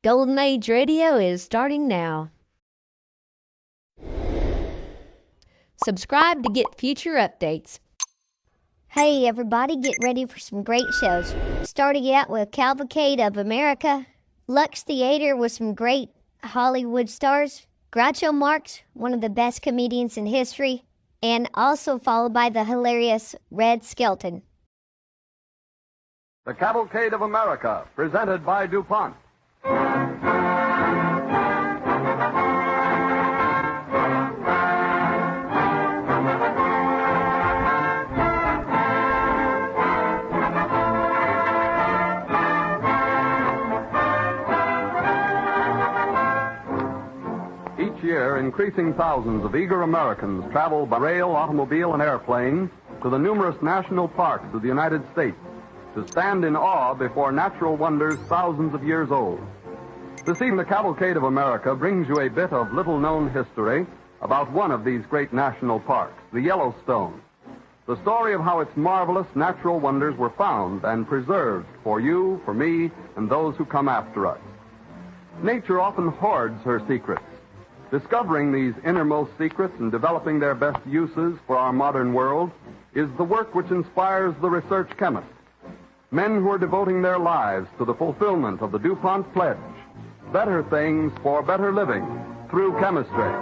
Golden Age Radio is starting now. Subscribe to get future updates. Hey everybody, get ready for some great shows. Starting out with Cavalcade of America, Lux Theater with some great Hollywood stars, Groucho Marx, one of the best comedians in history, and also followed by the hilarious Red Skelton. The Cavalcade of America, presented by DuPont. Each year, increasing thousands of eager Americans travel by rail, automobile, and airplane to the numerous national parks of the United States to stand in awe before natural wonders thousands of years old. This evening, the Cavalcade of America brings you a bit of little-known history about one of these great national parks, the Yellowstone. The story of how its marvelous natural wonders were found and preserved for you, for me, and those who come after us. Nature often hoards her secrets. Discovering these innermost secrets and developing their best uses for our modern world is the work which inspires the research chemist. Men who are devoting their lives to the fulfillment of the DuPont pledge, better things for better living through chemistry.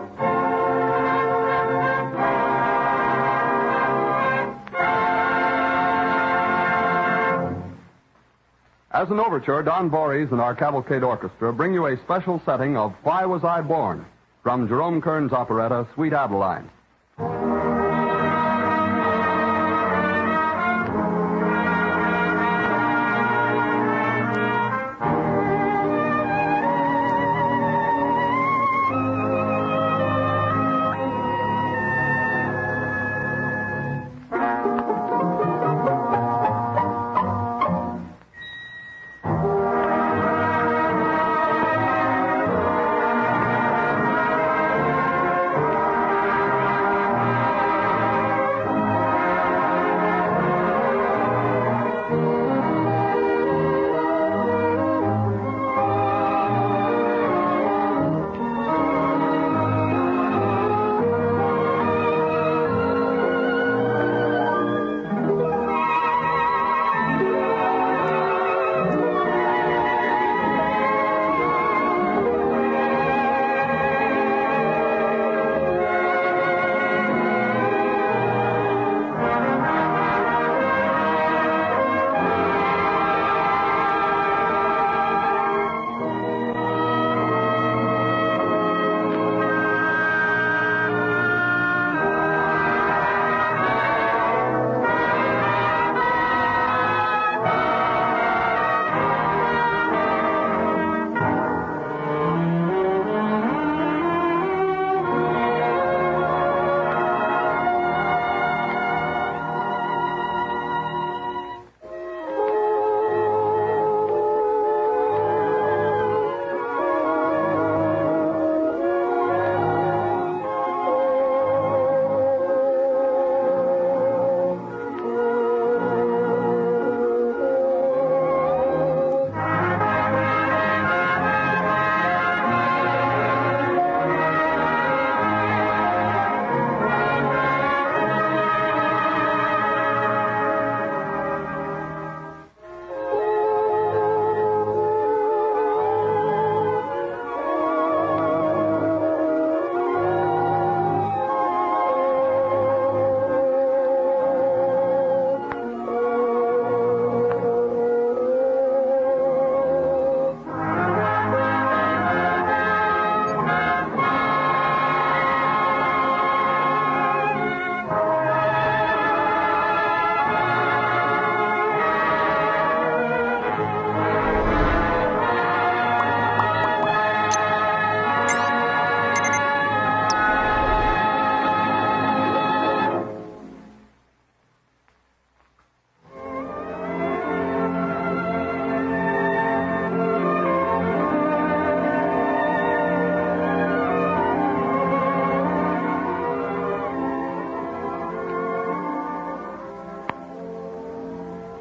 As an overture, Don Voorhees and our Cavalcade Orchestra bring you a special setting of Why Was I Born? From Jerome Kern's operetta, Sweet Adeline.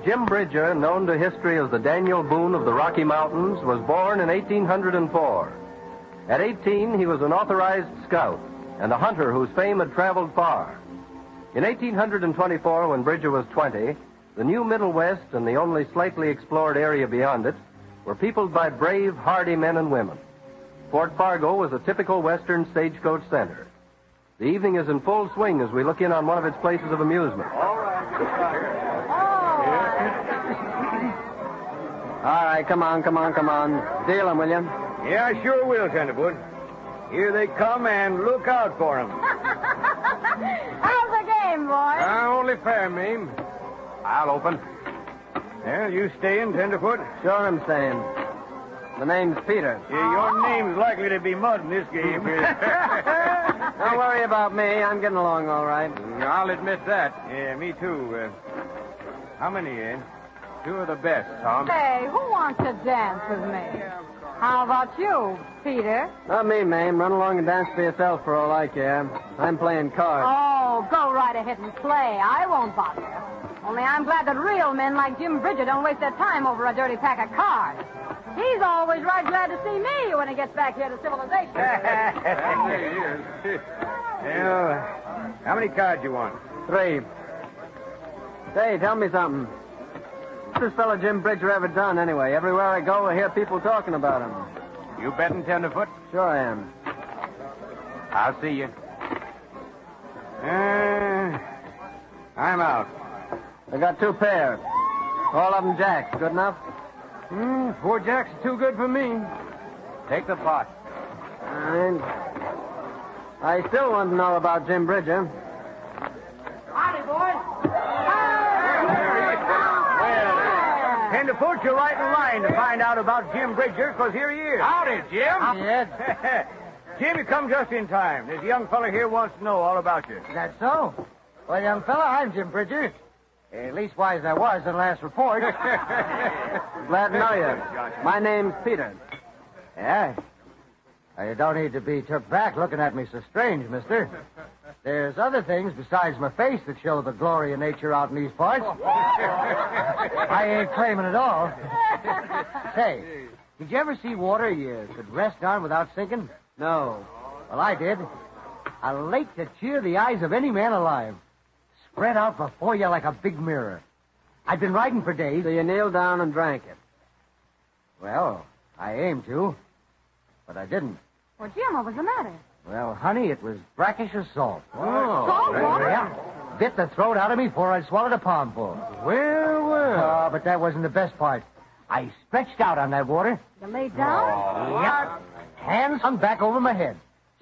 Jim Bridger, known to history as the Daniel Boone of the Rocky Mountains, was born in 1804. At 18, he was an authorized scout and a hunter whose fame had traveled far. In 1824, when Bridger was 20, the new Middle West and the only slightly explored area beyond it were peopled by brave, hardy men and women. Fort Fargo was a typical Western stagecoach center. The evening is in full swing as we look in on one of its places of amusement. All right, come on. Deal them, will you? Yeah, I sure will, Tenderfoot. Here they come, and look out for them. How's the game, boys? Only fair, Mame. I'll open. Well, you staying, Tenderfoot? Sure I'm staying. The name's Peter. Yeah, your name's likely to be mud in this game. Don't worry about me. I'm getting along all right. I'll admit that. Yeah, me too. How many, eh? Two of the best, Tom. Hey, who wants to dance with me? How about you, Peter? Not me, Mame. Run along and dance for yourself for all I care. I'm playing cards. Oh, go right ahead and play. I won't bother. Only I'm glad that real men like Jim Bridger don't waste their time over a dirty pack of cards. He's always right glad to see me when he gets back here to civilization. Well, how many cards you want? 3. Say, tell me something. What's this fellow Jim Bridger ever done, anyway? Everywhere I go, I hear people talking about him. You betting, Tenderfoot? Sure I am. I'll see you. I'm out. I got 2 pairs. All of them jacks. Good enough? 4 jacks is too good for me. Take the pot. And I still want to know about Jim Bridger. Howdy, boys. Tenderfoot, you're right in line to find out about Jim Bridger, because here he is. Howdy, Jim. Yes. Jim, you come just in time. This young fella here wants to know all about you. Is that so? Well, young fella, I'm Jim Bridger. Leastwise, I was in last report. Glad to know you. My name's Peter. Yeah? You don't need to be took back looking at me so strange, mister. There's other things besides my face that show the glory of nature out in these parts. I ain't claiming it all. Say, did you ever see water you could rest on without sinking? No. Well, I did. A lake to cheer the eyes of any man alive. Spread out before you like a big mirror. I'd been riding for days. So you kneeled down and drank it? Well, I aimed to, but I didn't. Well, Jim, what was the matter? Well, honey, it was brackish as salt. Salt water? Yeah. Bit the throat out of me before I'd swallowed a palmful. Well. But that wasn't the best part. I stretched out on that water. You laid down? Yep. Hands hung back over my head.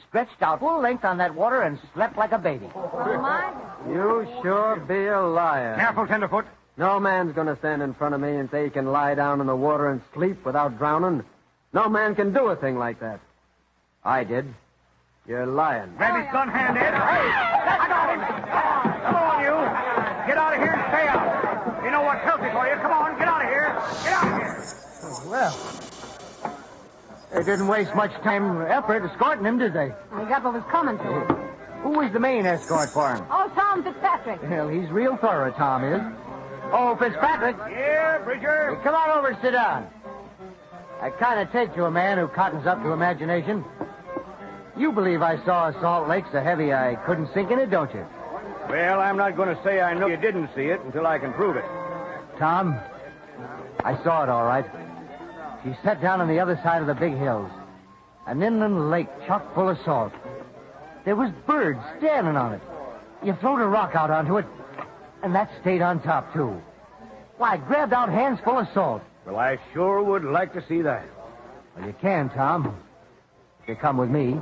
Stretched out full length on that water and slept like a baby. Oh, my. You sure be a liar. Careful, Tenderfoot. No man's going to stand in front of me and say he can lie down in the water and sleep without drowning. No man can do a thing like that. I did. You're lying. Grab his gun hand, Ed. Hey! I got him! Come on, you. Get out of here and stay out. You know what's healthy for you. Come on, get out of here. Get out of here. Well, they didn't waste much time or effort escorting him, did they? He got what was coming to him. Who was the main escort for him? Oh, Tom Fitzpatrick. Well, he's real thorough, Tom is. Oh, Fitzpatrick. Yeah, Bridger. Hey, come on over and sit down. I kind of take to a man who cottons up to imagination. You believe I saw a salt lake so heavy I couldn't sink in it, don't you? Well, I'm not going to say I know you didn't see it until I can prove it. Tom, I saw it all right. She sat down on the other side of the big hills. An inland lake chock full of salt. There was birds standing on it. You float a rock out onto it, and that stayed on top, too. Why, I grabbed out hands full of salt. Well, I sure would like to see that. Well, you can, Tom. If you come with me.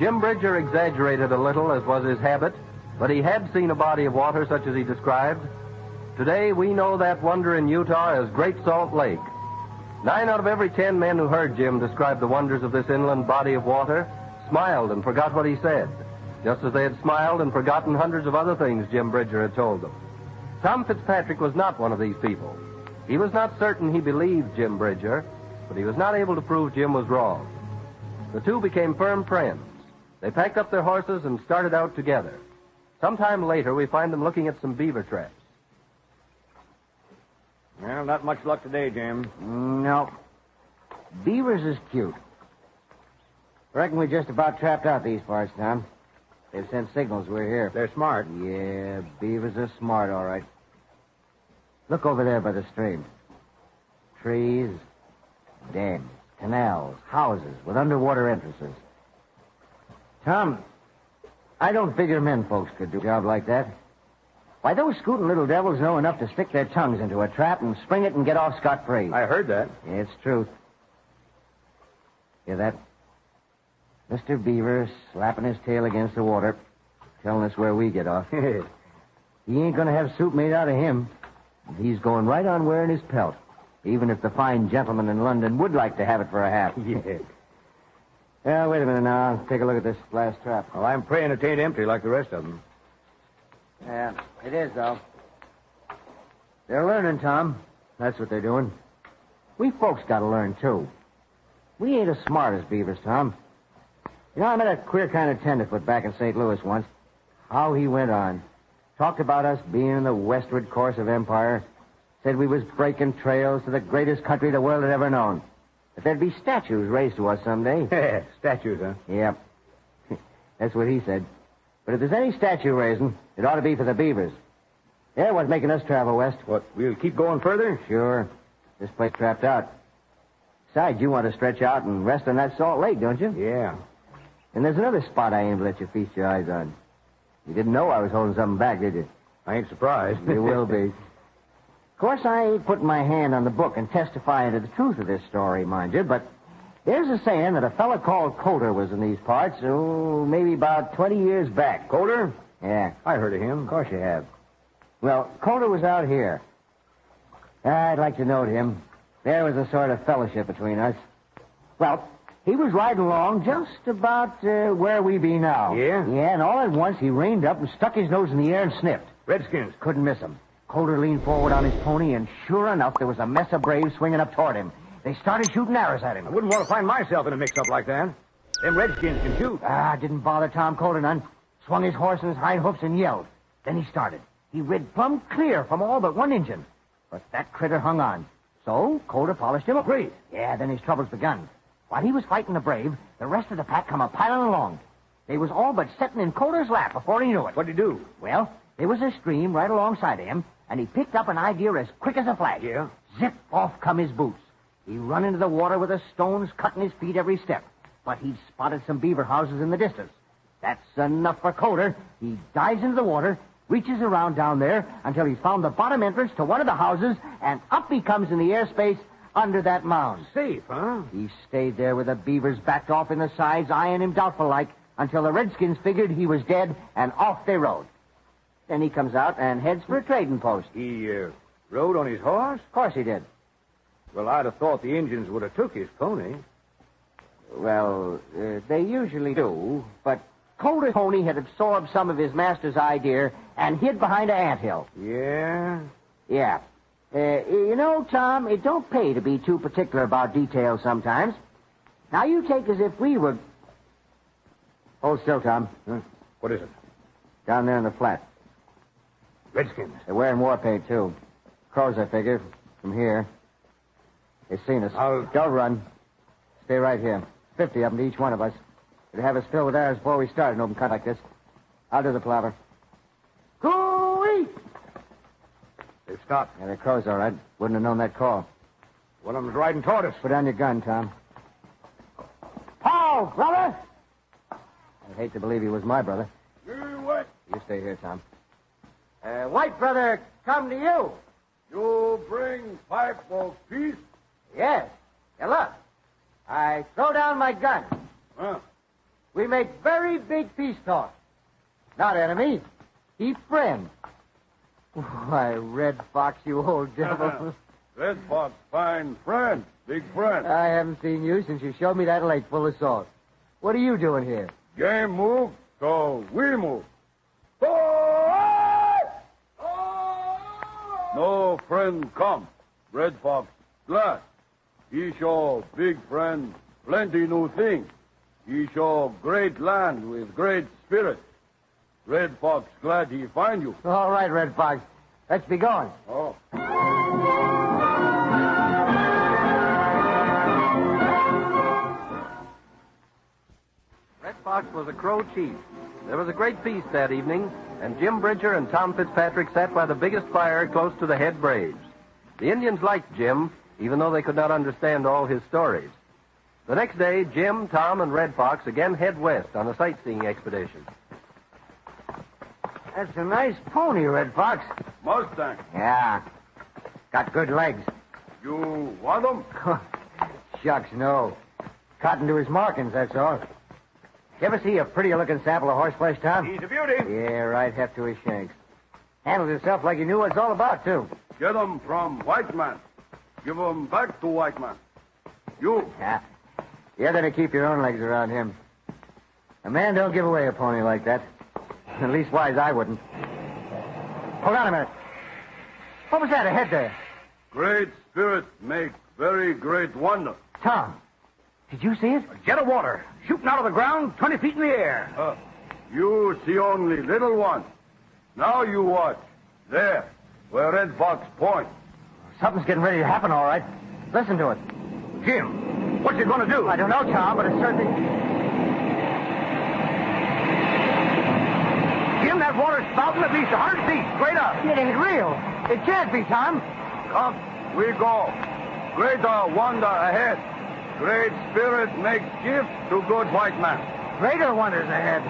Jim Bridger exaggerated a little, as was his habit, but he had seen a body of water such as he described. Today, we know that wonder in Utah as Great Salt Lake. 9 out of every 10 men who heard Jim describe the wonders of this inland body of water smiled and forgot what he said, just as they had smiled and forgotten hundreds of other things Jim Bridger had told them. Tom Fitzpatrick was not one of these people. He was not certain he believed Jim Bridger, but he was not able to prove Jim was wrong. The two became firm friends. They packed up their horses and started out together. Sometime later, we find them looking at some beaver traps. Well, not much luck today, Jim. No. Beavers is cute. Reckon we just about trapped out these parts, Tom. They've sent signals we're here. They're smart. Yeah, beavers are smart, all right. Look over there by the stream. Trees, dams, canals, houses with underwater entrances. Tom, I don't figure men folks could do a job like that. Why, those scooting little devils know enough to stick their tongues into a trap and spring it and get off scot-free. I heard that. Yeah, it's truth. Hear that? Mr. Beaver slapping his tail against the water, telling us where we get off. He ain't going to have soup made out of him. He's going right on wearing his pelt, even if the fine gentleman in London would like to have it for a hat. Yeah. Well, wait a minute now. I'll take a look at this last trap. Well, I'm praying it ain't empty like the rest of them. Yeah, it is, though. They're learning, Tom. That's what they're doing. We folks got to learn, too. We ain't as smart as beavers, Tom. You know, I met a queer kind of tenderfoot back in St. Louis once. How he went on. Talked about us being in the westward course of empire. Said we was breaking trails to the greatest country the world had ever known. That there'd be statues raised to us someday. Statues, huh? Yep. That's what he said. But if there's any statue raising, it ought to be for the beavers. They're what's making us travel west. What, we'll keep going further? Sure. This place trapped out. Besides, you want to stretch out and rest on that salt lake, don't you? Yeah. And there's another spot I aim to let you feast your eyes on. You didn't know I was holding something back, did you? I ain't surprised. You will be. Of course, I ain't putting my hand on the book and testifying to the truth of this story, mind you, but there's a saying that a fella called Coulter was in these parts, maybe about 20 years back. Coulter? Yeah. I heard of him. Of course you have. Well, Coulter was out here. I'd like to know him. There was a sort of fellowship between us. Well, he was riding along just about where we be now. Yeah? Yeah, and all at once he reined up and stuck his nose in the air and sniffed. Redskins. Couldn't miss him. Coulter leaned forward on his pony, and sure enough, there was a mess of braves swinging up toward him. They started shooting arrows at him. I wouldn't want to find myself in a mix-up like that. Them Redskins can shoot. Didn't bother Tom Coulter none. Swung his horse on his hind hoofs and yelled. Then he started. He rid plumb clear from all but one Injun. But that critter hung on. So Coulter polished him up. Great. Yeah, then his troubles begun. While he was fighting the brave, the rest of the pack come a-piling along. They was all but setting in Coulter's lap before he knew it. What'd he do? Well, there was a stream right alongside of him, and he picked up an idea as quick as a flash. Yeah? Zip, off come his boots. He run into the water with the stones cutting his feet every step. But he'd spotted some beaver houses in the distance. That's enough for Coulter. He dives into the water, reaches around down there until he's found the bottom entrance to one of the houses, and up he comes in the airspace under that mound. Safe, huh? He stayed there with the beavers backed off in the sides, eyeing him doubtful-like, until the Redskins figured he was dead, and off they rode. Then he comes out and heads for a trading post. He rode on his horse? Of course he did. Well, I'd have thought the Indians would have took his pony. Well, they usually do, but Coulter's pony had absorbed some of his master's idea and hid behind an anthill. Yeah? Yeah. You know, Tom, it don't pay to be too particular about details sometimes. Now, you take as if we were... Hold still, Tom. Huh? What is it? Down there in the flat. Redskins. They're wearing war paint, too. Crows, I figure, from here. They've seen us. Don't run. Stay right here. 50 of them to each one of us. They'd have us filled with arrows before we start an open cut like this. I'll do the plover. Coo-ee! They've stopped. Yeah, they're crows, all right. Wouldn't have known that call. One of them's riding toward us. Put down your gun, Tom. Paul, brother! I'd hate to believe he was my brother. You what? You stay here, Tom. White brother, come to you. You bring pipe of peace? Yes. Now, look. I throw down my gun. Huh? We make very big peace talk. Not enemy. Keep friend. Why, Red Fox, you old devil. Red Fox, fine friend. Big friend. I haven't seen you since you showed me that lake full of salt. What are you doing here? Game move, so we move. No friend come. Red Fox, glad. He show big friend plenty new thing. He show great land with great spirit. Red Fox glad he find you. All right, Red Fox. Let's be going. Oh. Red Fox was a Crow chief. There was a great feast that evening, and Jim Bridger and Tom Fitzpatrick sat by the biggest fire close to the head braves. The Indians liked Jim, even though they could not understand all his stories. The next day, Jim, Tom, and Red Fox again head west on a sightseeing expedition. That's a nice pony, Red Fox. Mustang, Yeah. Got good legs. you want him? Shucks, no. Cotton to his markings, that's all. You ever see a prettier-looking sample of horseflesh, Tom? He's a beauty. Yeah, right heft to his shanks. Handles himself like he knew what it's all about, too. Get him from white man. Give him back to white man. You. Yeah. You're going to keep your own legs around him. A man don't give away a pony like that. At least wise I wouldn't. Hold on a minute. What was that ahead there? Great spirit make very great wonder. Tom, did you see it? A jet of water shooting out of the ground 20 feet in the air. You see only little one. Now you watch. There, where Red Fox point. Something's getting ready to happen, all right. Listen to it. Jim, what's it going to do? I don't know, Tom, but it's certainly... Jim, that water's spouting at least 100 feet straight up. It ain't real. It can't be, Tom. Come, we go. Greater wonder ahead. Great spirit makes gift to good white man. Greater wonders ahead.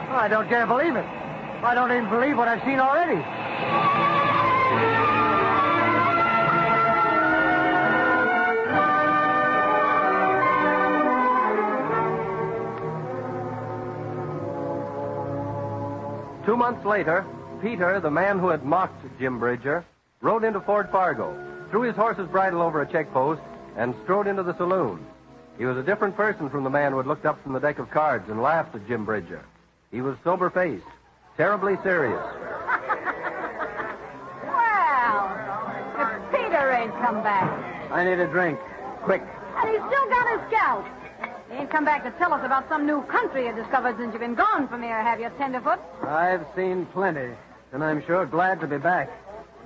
Oh, I don't dare believe it. I don't even believe what I've seen already. 2 months later, Peter, the man who had mocked Jim Bridger, rode into Fort Fargo, threw his horse's bridle over a check post, and strode into the saloon. He was a different person from the man who had looked up from the deck of cards and laughed at Jim Bridger. He was sober-faced, terribly serious. Well, if Peter ain't come back, I need a drink. Quick. and he's still got his scalp. He ain't come back to tell us about some new country you discovered since you've been gone from here, have you, Tenderfoot? I've seen plenty, and I'm sure glad to be back.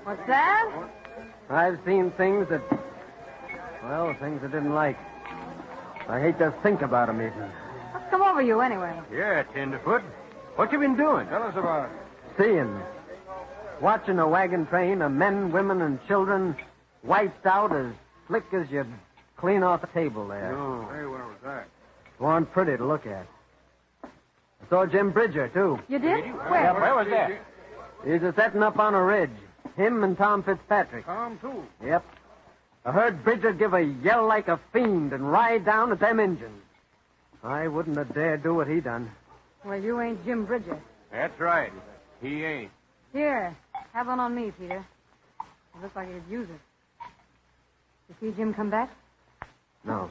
What's that? I've seen things that, well, things I didn't like. I hate to think about them even. What's come over you, anyway? Yeah, Tenderfoot. What you been doing? Tell us about it. Seeing. Watching a wagon train of men, women, and children wiped out as slick as you'd clean off a table there. Oh. Hey, where was that? Wasn't pretty to look at. I saw Jim Bridger, too. You did? Where? Where was that? He's a setting up on a ridge. Him and Tom Fitzpatrick. Tom, too. Yep. I heard Bridger give a yell like a fiend and ride down at them engines. I wouldn't have dared do what he done. Well, you ain't Jim Bridger. That's right. He ain't. Here, have one on me, Peter. It looks like he could use it. You see Jim come back? No.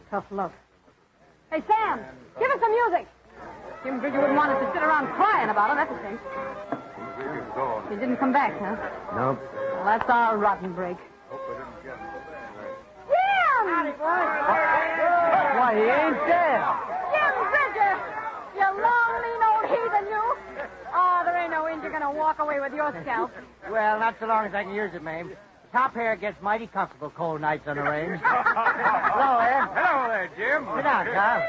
Tough luck. Hey, Sam, give us some music. Jim Bridger wouldn't want us to sit around crying about him, that's a cinch. He didn't come back, huh? Nope. Well, that's our rotten break. Jim! Why, he ain't dead. Jim Bridger! You long, lean old heathen, you! Oh, there ain't no Injun gonna walk away with your scalp. Well, not so long as I can use it, ma'am. Top hair gets mighty comfortable cold nights on the range. Hello, Ed. Hello there, Jim. Sit down, Tom.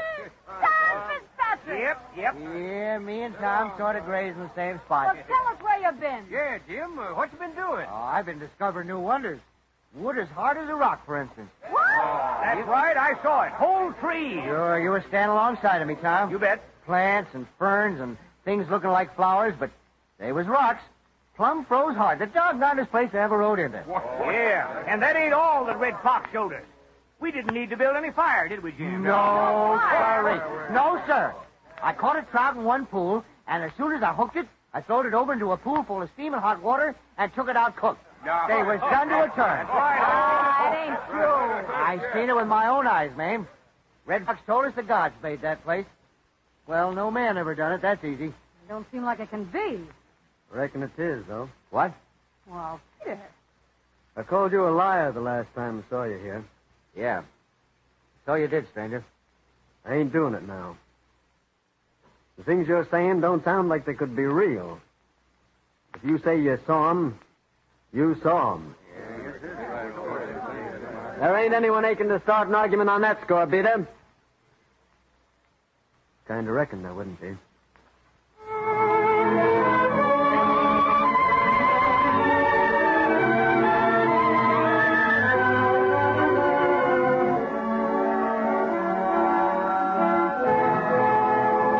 Tom Fitzpatrick! Yep. Yeah, me and Tom sort of graze in the same spot. Well, tell us where you've been. Yeah, Jim, what you been doing? Oh, I've been discovering new wonders. Wood as hard as a rock, for instance. What? That's right, I saw it. Whole trees. Sure, you were standing alongside of me, Tom. You bet. Plants and ferns and things looking like flowers, but they was rocks. Plumb froze hard. The doggonest place I ever rode into. Yeah, and that ain't all that Red Fox showed us. We didn't need to build any fire, did we, Jim? No, sorry. No, sir. I caught a trout in one pool, and as soon as I hooked it, I throwed it over into a pool full of steaming hot water and took it out cooked. They was done to a turn. Ah, it ain't true. I seen it with my own eyes, ma'am. Red Fox told us the gods made that place. Well, no man ever done it. That's easy. It don't seem like it can be. Reckon it is, though. What? Well, Peter. I called you a liar the last time I saw you here. Yeah. So you did, stranger. I ain't doing it now. The things you're saying don't sound like they could be real. If you say you saw 'em, you saw 'em. There ain't anyone aching to start an argument on that score, Peter. Kind of reckon there wouldn't be.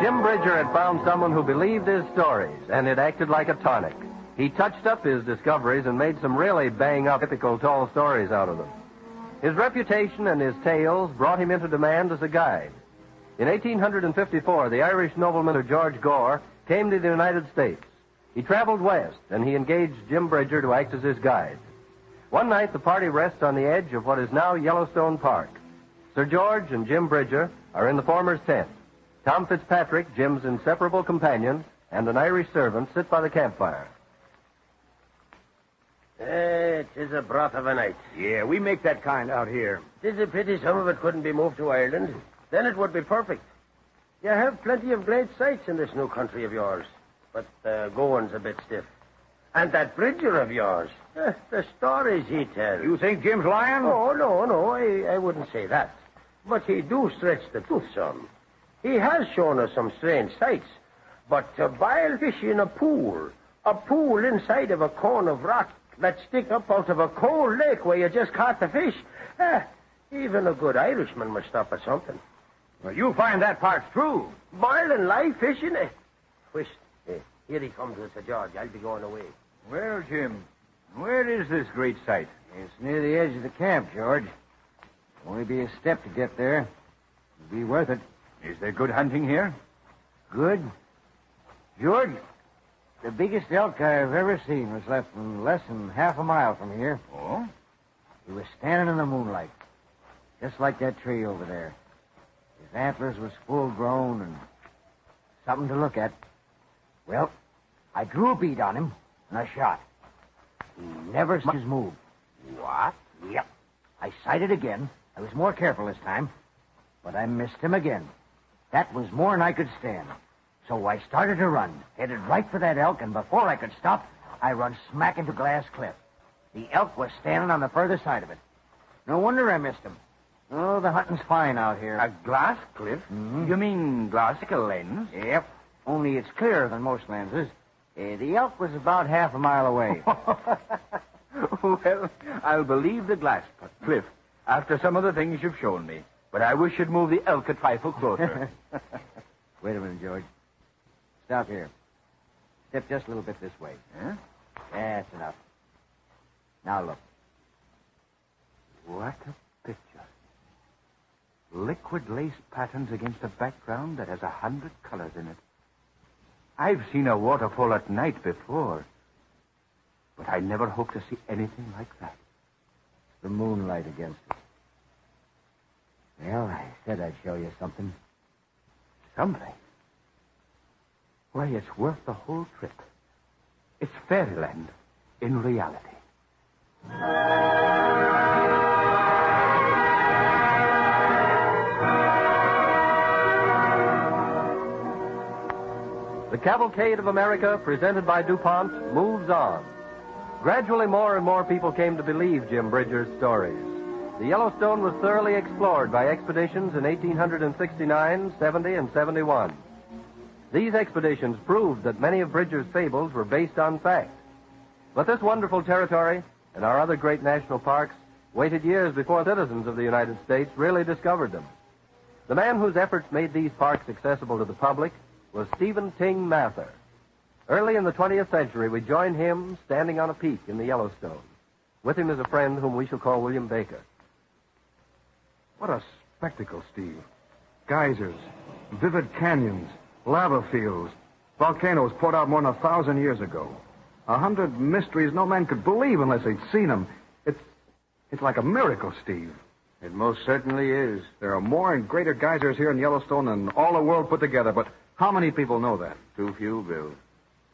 Jim Bridger had found someone who believed his stories, and it acted like a tonic. He touched up his discoveries and made some really bang-up, typical tall stories out of them. His reputation and his tales brought him into demand as a guide. In 1854, the Irish nobleman Sir George Gore came to the United States. He traveled west, and he engaged Jim Bridger to act as his guide. One night, the party rests on the edge of what is now Yellowstone Park. Sir George and Jim Bridger are in the former's tent. Tom Fitzpatrick, Jim's inseparable companion, and an Irish servant sit by the campfire. It is a broth of a night. Yeah, we make that kind out here. It is a pity some of it couldn't be moved to Ireland. Then it would be perfect. You have plenty of great sights in this new country of yours, but going's a bit stiff. And that Bridger of yours, the stories he tells. You think Jim's lying? Oh, no, I wouldn't say that. But he do stretch the truth some. He has shown us some strange sights. But to boil fish in a pool inside of a cone of rock that stick up out of a cold lake where you just caught the fish, even a good Irishman must stop at something. Well, you find that part's true. Boiling live fish in it. Whist. Here he comes with Sir George. I'll be going away. Well, Jim, where is this great sight? It's near the edge of the camp, George. Only be a step to get there. It'll be worth it. Is there good hunting here? Good? George, the biggest elk I've ever seen was less than half a mile from here. Oh? He was standing in the moonlight, just like that tree over there. His antlers was full grown and something to look at. Well, I drew a bead on him, and I shot. He never moved. What? Yep. I sighted again. I was more careful this time, but I missed him again. That was more than I could stand. So I started to run, headed right for that elk, and before I could stop, I run smack into Glass Cliff. The elk was standing on the further side of it. No wonder I missed him. Oh, the hunting's fine out here. A glass cliff? Mm-hmm. You mean glassical lens? Yep. Only it's clearer than most lenses. The elk was about half a mile away. Well, I'll believe the glass cliff after some of the things you've shown me. But I wish you'd move the elk a trifle closer. Wait a minute, George. Stop here. Step just a little bit this way. Huh? That's enough. Now look. What a picture. Liquid lace patterns against a background that has 100 colors in it. I've seen a waterfall at night before, but I never hoped to see anything like that. The moonlight against it. Well, I said I'd show you something. Something? Why, it's worth the whole trip. It's fairyland in reality. The Cavalcade of America, presented by DuPont, moves on. Gradually, more and more people came to believe Jim Bridger's stories. The Yellowstone was thoroughly explored by expeditions in 1869, 70, and 71. These expeditions proved that many of Bridger's fables were based on fact. But this wonderful territory and our other great national parks waited years before citizens of the United States really discovered them. The man whose efforts made these parks accessible to the public was Stephen Ting Mather. Early in the 20th century, we join him standing on a peak in the Yellowstone. With him is a friend whom we shall call William Baker. What a spectacle, Steve. Geysers, vivid canyons, lava fields, volcanoes poured out more than 1,000 years ago. 100 mysteries no man could believe unless they'd seen them. It's like a miracle, Steve. It most certainly is. There are more and greater geysers here in Yellowstone than all the world put together, but how many people know that? Too few, Bill.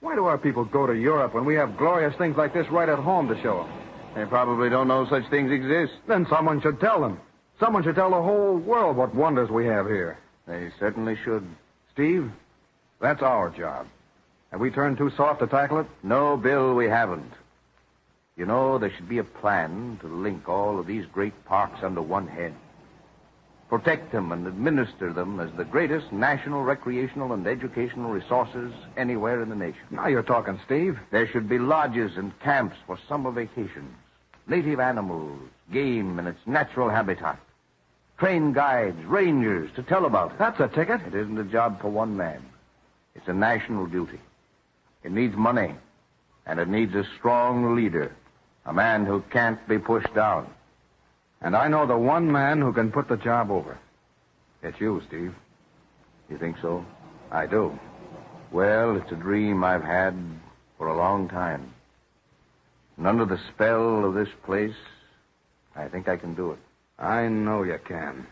Why do our people go to Europe when we have glorious things like this right at home to show them? They probably don't know such things exist. Then someone should tell them. Someone should tell the whole world what wonders we have here. They certainly should. Steve, that's our job. Have we turned too soft to tackle it? No, Bill, we haven't. You know, there should be a plan to link all of these great parks under one head. Protect them and administer them as the greatest national recreational and educational resources anywhere in the nation. Now you're talking, Steve. There should be lodges and camps for summer vacations, native animals, game in its natural habitat, trained guides, rangers to tell about it. That's a ticket. It isn't a job for one man. It's a national duty. It needs money, and it needs a strong leader, a man who can't be pushed down. And I know the one man who can put the job over. It's you, Steve. You think so? I do. Well, it's a dream I've had for a long time. And under the spell of this place, I think I can do it. I know you can.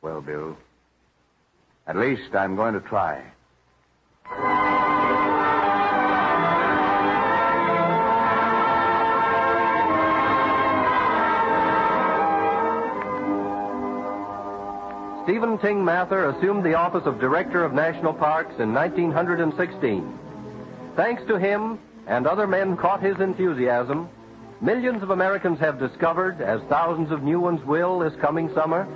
Well, Bill, at least I'm going to try. Stephen Ting Mather assumed the office of Director of National Parks in 1916. Thanks to him and other men caught his enthusiasm, millions of Americans have discovered, as thousands of new ones will this coming summer,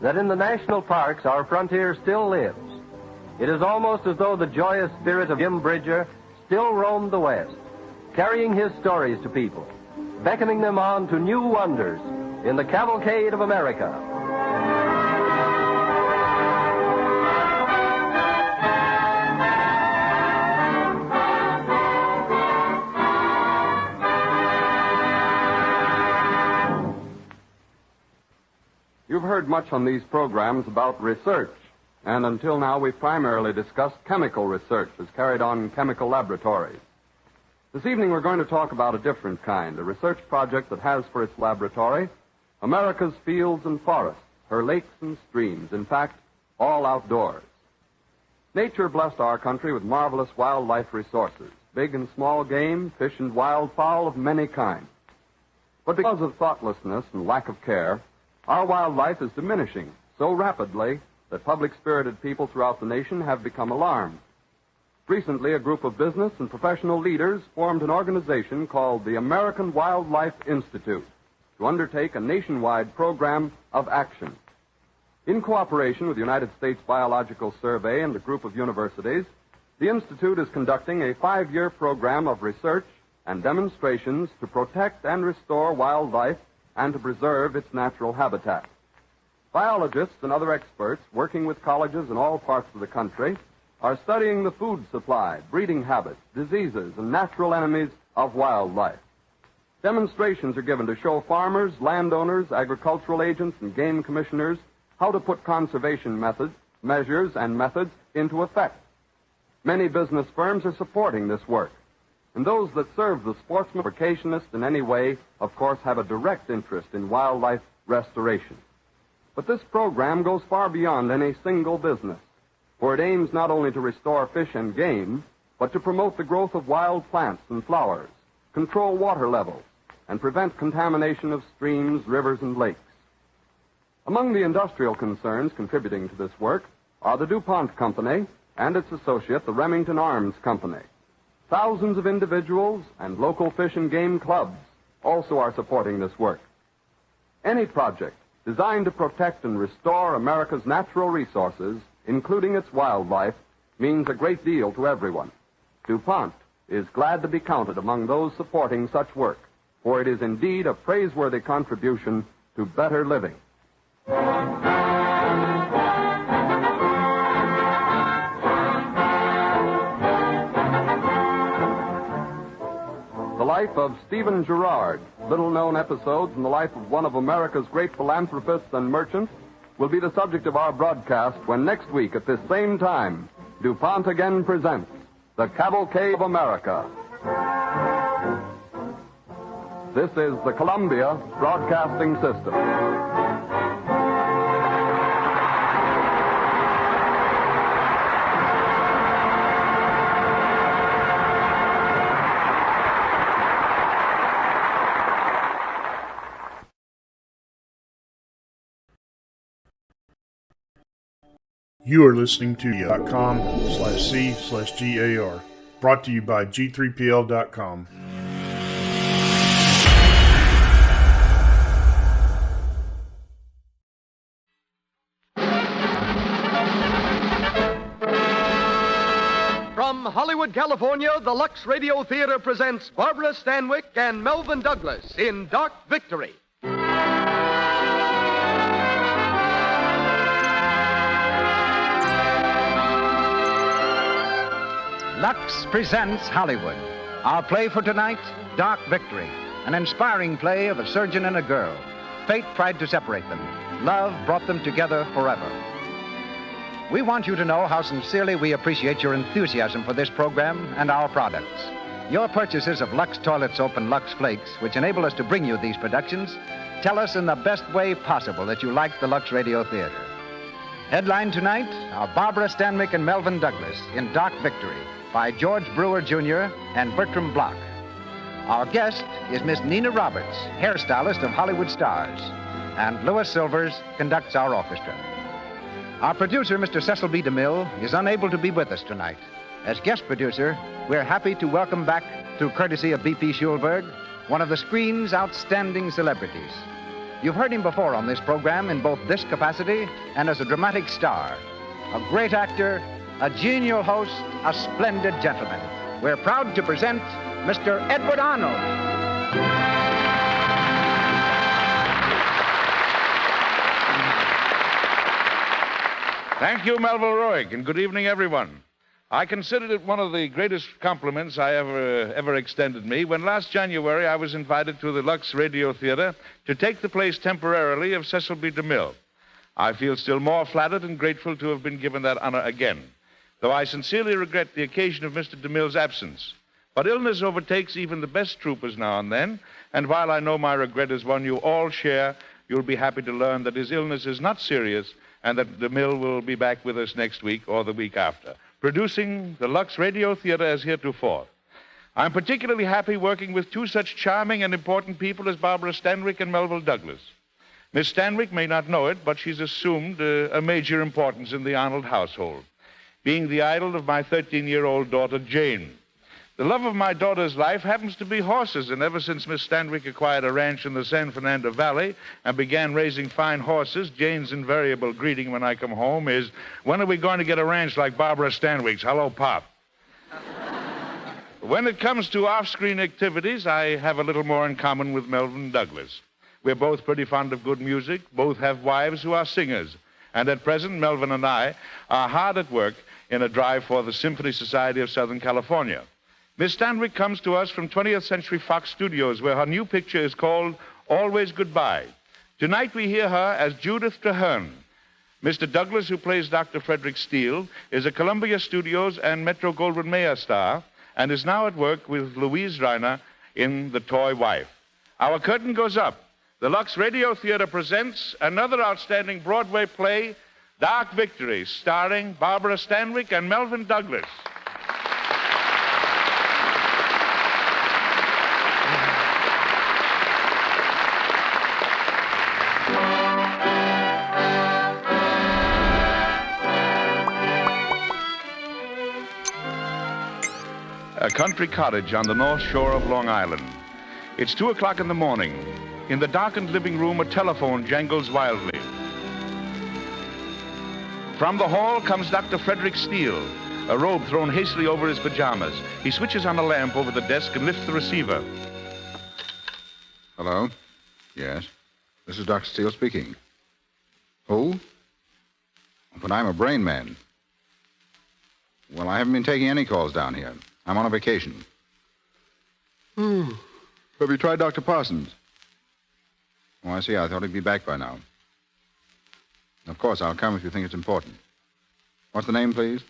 that in the national parks our frontier still lives. It is almost as though the joyous spirit of Jim Bridger still roamed the West, carrying his stories to people, beckoning them on to new wonders in the Cavalcade of America. You've heard much on these programs about research, and until now we've primarily discussed chemical research as carried on in chemical laboratories. This evening we're going to talk about a different kind, a research project that has for its laboratory America's fields and forests, her lakes and streams, in fact, all outdoors. Nature blessed our country with marvelous wildlife resources, big and small game, fish and wildfowl of many kinds. But because of thoughtlessness and lack of care, our wildlife is diminishing so rapidly that public-spirited people throughout the nation have become alarmed. Recently, a group of business and professional leaders formed an organization called the American Wildlife Institute to undertake a nationwide program of action. In cooperation with the United States Biological Survey and a group of universities, the Institute is conducting a 5-year program of research and demonstrations to protect and restore wildlife and to preserve its natural habitat. Biologists and other experts working with colleges in all parts of the country are studying the food supply, breeding habits, diseases, and natural enemies of wildlife. Demonstrations are given to show farmers, landowners, agricultural agents, and game commissioners how to put conservation measures and methods into effect. Many business firms are supporting this work. And those that serve the sportsman or vacationist in any way, of course, have a direct interest in wildlife restoration. But this program goes far beyond any single business, for it aims not only to restore fish and game, but to promote the growth of wild plants and flowers, control water levels, and prevent contamination of streams, rivers, and lakes. Among the industrial concerns contributing to this work are the DuPont Company and its associate, the Remington Arms Company. Thousands of individuals and local fish and game clubs also are supporting this work. Any project designed to protect and restore America's natural resources, including its wildlife, means a great deal to everyone. DuPont is glad to be counted among those supporting such work, for it is indeed a praiseworthy contribution to better living. The life of Stephen Girard, little-known episodes in the life of one of America's great philanthropists and merchants, will be the subject of our broadcast when next week at this same time, DuPont again presents the Cavalcade of America. This is the Columbia Broadcasting System. You are listening to .com/C/GAR, brought to you by G3PL.com. From Hollywood, California, the Lux Radio Theater presents Barbara Stanwyck and Melvin Douglas in Dark Victory. Lux presents Hollywood. Our play for tonight, Dark Victory, an inspiring play of a surgeon and a girl. Fate tried to separate them. Love brought them together forever. We want you to know how sincerely we appreciate your enthusiasm for this program and our products. Your purchases of Lux Toilet Soap and Lux Flakes, which enable us to bring you these productions, tell us in the best way possible that you like the Lux Radio Theater. Headline tonight, are Barbara Stanwyck and Melvin Douglas in Dark Victory by George Brewer, Jr. and Bertram Bloch. Our guest is Miss Nina Roberts, hairstylist of Hollywood stars, and Louis Silvers conducts our orchestra. Our producer, Mr. Cecil B. DeMille, is unable to be with us tonight. As guest producer, we're happy to welcome back, through courtesy of B.P. Schulberg, one of the screen's outstanding celebrities. You've heard him before on this program in both this capacity and as a dramatic star. A great actor, a genial host, a splendid gentleman. We're proud to present Mr. Edward Arnold. Thank you, Melville Roig, and good evening, everyone. I considered it one of the greatest compliments I ever extended me when last January I was invited to the Lux Radio Theater to take the place temporarily of Cecil B. DeMille. I feel still more flattered and grateful to have been given that honor again, though I sincerely regret the occasion of Mr. DeMille's absence. But illness overtakes even the best troopers now and then, and while I know my regret is one you all share, you'll be happy to learn that his illness is not serious and that DeMille will be back with us next week or the week after, producing the Lux Radio Theater as heretofore. I'm particularly happy working with two such charming and important people as Barbara Stanwyck and Melville Douglas. Miss Stanwyck may not know it, but she's assumed a major importance in the Arnold household, being the idol of my 13-year-old daughter, Jane. The love of my daughter's life happens to be horses, and ever since Miss Stanwyck acquired a ranch in the San Fernando Valley and began raising fine horses, Jane's invariable greeting when I come home is, "When are we going to get a ranch like Barbara Stanwyck's? Hello, Pop." When it comes to off-screen activities, I have a little more in common with Melvin Douglas. We're both pretty fond of good music, both have wives who are singers, and at present, Melvin and I are hard at work in a drive for the Symphony Society of Southern California. Miss Stanwyck comes to us from 20th Century Fox Studios, where her new picture is called Always Goodbye. Tonight we hear her as Judith Traherne. Mr. Douglas, who plays Dr. Frederick Steele, is a Columbia Studios and Metro-Goldwyn-Mayer star and is now at work with Louise Reiner in The Toy Wife. Our curtain goes up. The Lux Radio Theater presents another outstanding Broadway play, Dark Victory, starring Barbara Stanwyck and Melvin Douglas. A country cottage on the north shore of Long Island. It's 2 o'clock in the morning. In the darkened living room, a telephone jangles wildly. From the hall comes Dr. Frederick Steele, a robe thrown hastily over his pajamas. He switches on a lamp over the desk and lifts the receiver. Hello? Yes? This is Dr. Steele speaking. Who? But I'm a brain man. Well, I haven't been taking any calls down here. I'm on a vacation. Have you tried Dr. Parsons? Oh, I see. I thought he'd be back by now. Of course, I'll come if you think it's important. What's the name, please?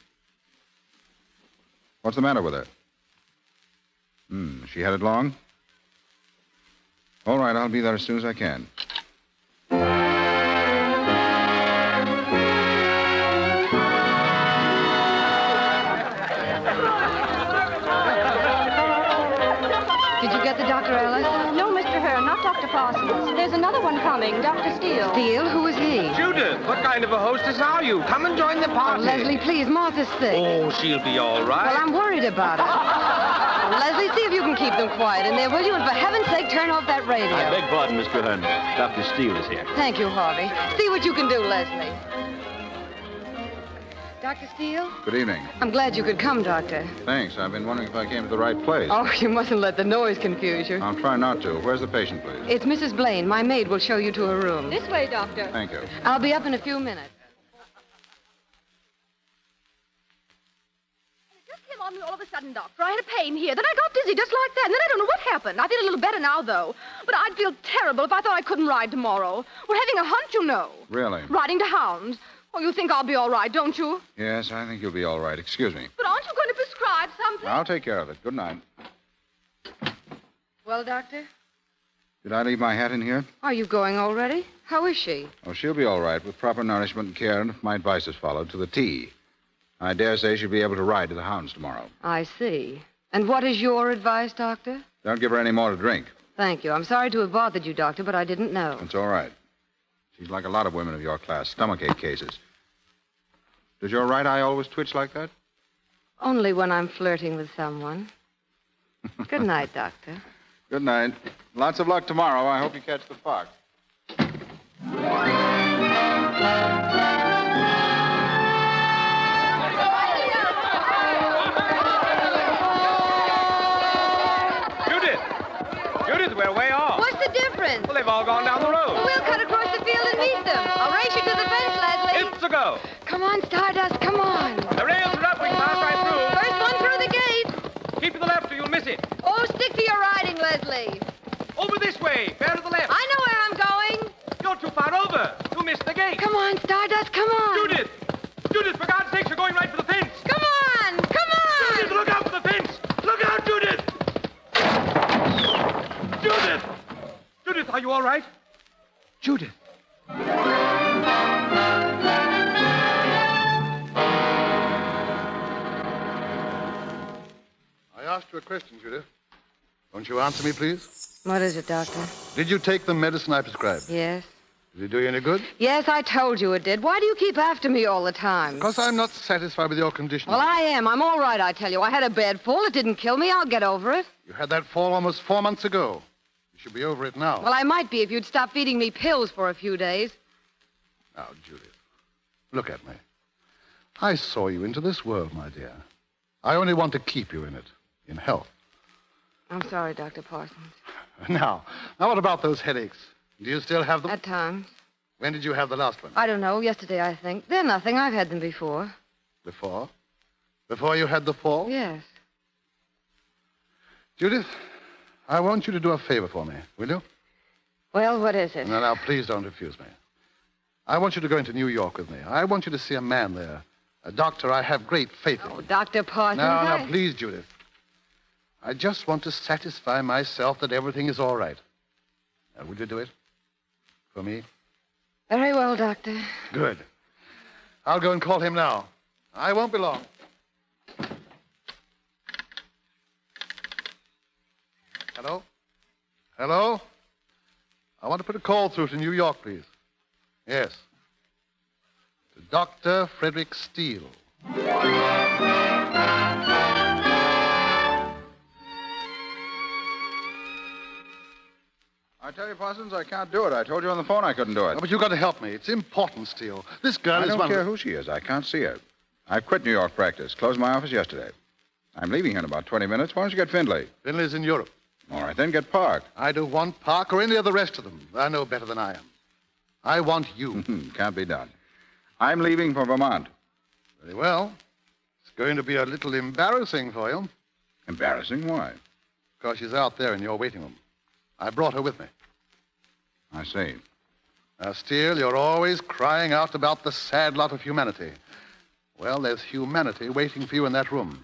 What's the matter with her? She had it long? All right, I'll be there as soon as I can. Did you get the Dr. Ellis? No, Mr. Hearn, not Dr. Parsons. There's another one coming, Dr. Steele. Steele? Who is he? Judith, what kind of a hostess are you? Come and join the Oh, party. Leslie, please, Martha's sick. Oh, she'll be all right. Well, I'm worried about her. Leslie, see if you can keep them quiet in there, will you? And for heaven's sake, turn off that radio. I beg pardon, Mr. Hearn. Dr. Steele is here. Thank you, Harvey. See what you can do, Leslie. Dr. Steele? Good evening. I'm glad you could come, Doctor. Thanks. I've been wondering if I came to the right place. Oh, you mustn't let the noise confuse you. I'll try not to. Where's the patient, please? It's Mrs. Blaine. My maid will show you to her room. This way, Doctor. Thank you. I'll be up in a few minutes. It just came on me all of a sudden, Doctor. I had a pain here. Then I got dizzy just like that. And then I don't know what happened. I feel a little better now, though. But I'd feel terrible if I thought I couldn't ride tomorrow. We're having a hunt, you know. Really? Riding to hounds. Oh, you think I'll be all right, don't you? Yes, I think you'll be all right. Excuse me. But aren't you going to prescribe something? I'll take care of it. Good night. Well, Doctor? Did I leave my hat in here? Are you going already? How is she? Oh, she'll be all right with proper nourishment and care, and if my advice is followed, to the T. I dare say she'll be able to ride to the hounds tomorrow. I see. And what is your advice, Doctor? Don't give her any more to drink. Thank you. I'm sorry to have bothered you, Doctor, but I didn't know. It's all right. She's like a lot of women of your class, stomachache cases. Does your right eye always twitch like that? Only when I'm flirting with someone. Good night, Doctor. Good night. Lots of luck tomorrow. I hope you catch the fox. Judith, we're way off. What's the difference? Well, they've all gone down the road. We'll cut across the field and meet them. I'll race you to the fence, Leslie. It's a go. Come on, Stardust, come on. The rails are up. We can pass right through. First one through the gate. Keep to the left or you'll miss it. Oh, stick to your riding, Leslie. Over this way. Bear to the left. I know where I'm going. You're too far over. You missed the gate. Come on, Stardust, come on. Judith! Judith, for God's sake, you're going right for the fence. Come on, come on. Judith, look out for the fence. Look out, Judith! Judith! Judith, are you all right? Judith. I asked you a question, Judith. Won't you answer me, please? What is it, Doctor? Did you take the medicine I prescribed? Yes. Did it do you any good? Yes, I told you it did. Why do you keep after me all the time? Because I'm not satisfied with your condition. Well, I am. I'm all right, I tell you. I had a bad fall. It didn't kill me. I'll get over it. You had that fall almost 4 months ago. You should be over it now. Well, I might be if you'd stop feeding me pills for a few days. Now, Judith, look at me. I saw you into this world, my dear. I only want to keep you in it, in health. I'm sorry, Dr. Parsons. Now what about those headaches? Do you still have them? At times. When did you have the last one? I don't know. Yesterday, I think. They're nothing. I've had them before. Before? Before you had the fall? Yes. Judith, I want you to do a favor for me, will you? Well, what is it? Now, please don't refuse me. I want you to go into New York with me. I want you to see a man there, a doctor I have great faith in. Oh, Dr. Parsons. Now, please, Judith. I just want to satisfy myself that everything is all right. Now, will you do it? For me? Very well, Doctor. Good. I'll go and call him now. I won't be long. Hello? Hello? I want to put a call through to New York, please. Yes. To Dr. Frederick Steele. I tell you, Parsons, I can't do it. I told you on the phone I couldn't do it. Oh, but you've got to help me. It's important, Steele. This girl I is don't one... care who she is. I can't see her. I've quit New York practice. Closed my office yesterday. I'm leaving here in about 20 minutes. Why don't you get Findlay? Findlay's in Europe. All right, then get Park. I don't want Park or any of the rest of them. They're no better than I am. I want you. Can't be done. I'm leaving for Vermont. Very well. It's going to be a little embarrassing for you. Embarrassing? Why? Because she's out there in your waiting room. I brought her with me. I see. Now, Steele, you're always crying out about the sad lot of humanity. Well, there's humanity waiting for you in that room.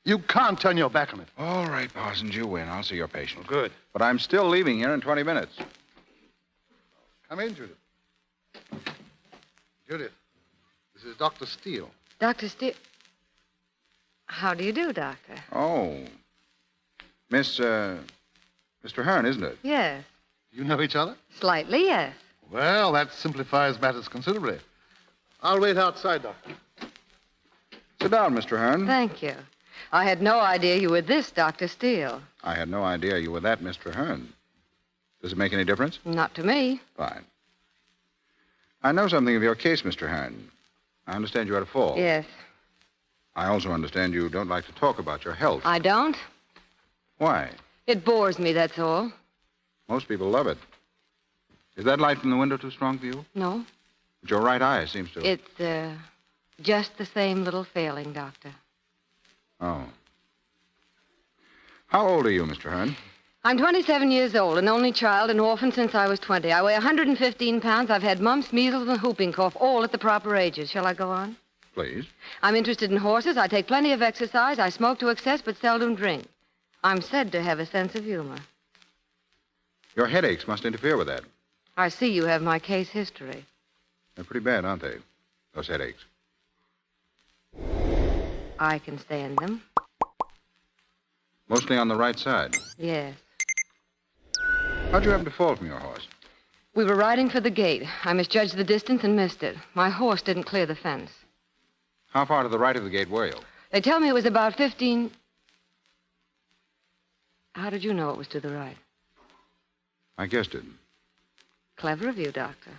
You can't turn your back on it. All right, Parsons, you win. I'll see your patient. Good. But I'm still leaving here in 20 minutes. Come in, Judith. Judith, this is Dr. Steele. Dr. Steele. How do you do, Doctor? Oh. Mr. Hearn, isn't it? Yes. You know each other? Slightly, yes. Well, that simplifies matters considerably. I'll wait outside, Doctor. Sit down, Mr. Hearn. Thank you. I had no idea you were this Dr. Steele. I had no idea you were that, Mr. Hearn. Does it make any difference? Not to me. Fine. I know something of your case, Mr. Hearn. I understand you had a fall. Yes. I also understand you don't like to talk about your health. I don't? Why? It bores me, that's all. Most people love it. Is that light from the window too strong for you? No. But your right eye seems to... It's, just the same little failing, Doctor. Oh. How old are you, Mr. Hearn? I'm 27 years old, an only child, an orphan since I was 20. I weigh 115 pounds. I've had mumps, measles, and whooping cough, all at the proper ages. Shall I go on? Please. I'm interested in horses. I take plenty of exercise. I smoke to excess, but seldom drink. I'm said to have a sense of humor. Your headaches must interfere with that. I see you have my case history. They're pretty bad, aren't they? Those headaches. I can stand them. Mostly on the right side. Yes. How'd you happen to fall from your horse? We were riding for the gate. I misjudged the distance and missed it. My horse didn't clear the fence. How far to the right of the gate were you? They tell me it was about 15... How did you know it was to the right? I guessed it. Clever of you, Doctor.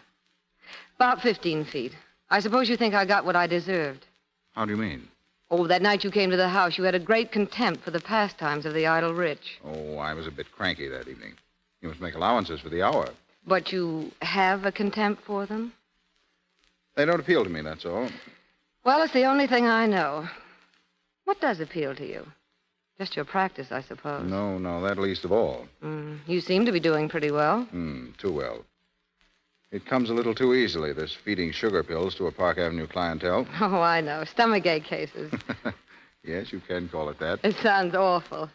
About 15 feet. I suppose you think I got what I deserved. How do you mean? Oh, that night you came to the house, you had a great contempt for the pastimes of the idle rich. Oh, I was a bit cranky that evening. You must make allowances for the hour. But you have a contempt for them? They don't appeal to me, that's all. Well, it's the only thing I know. What does appeal to you? Just your practice, I suppose. No, that least of all. You seem to be doing pretty well. Too well. It comes a little too easily, this feeding sugar pills to a Park Avenue clientele. Oh, I know. Stomachache cases. Yes, you can call it that. It sounds awful.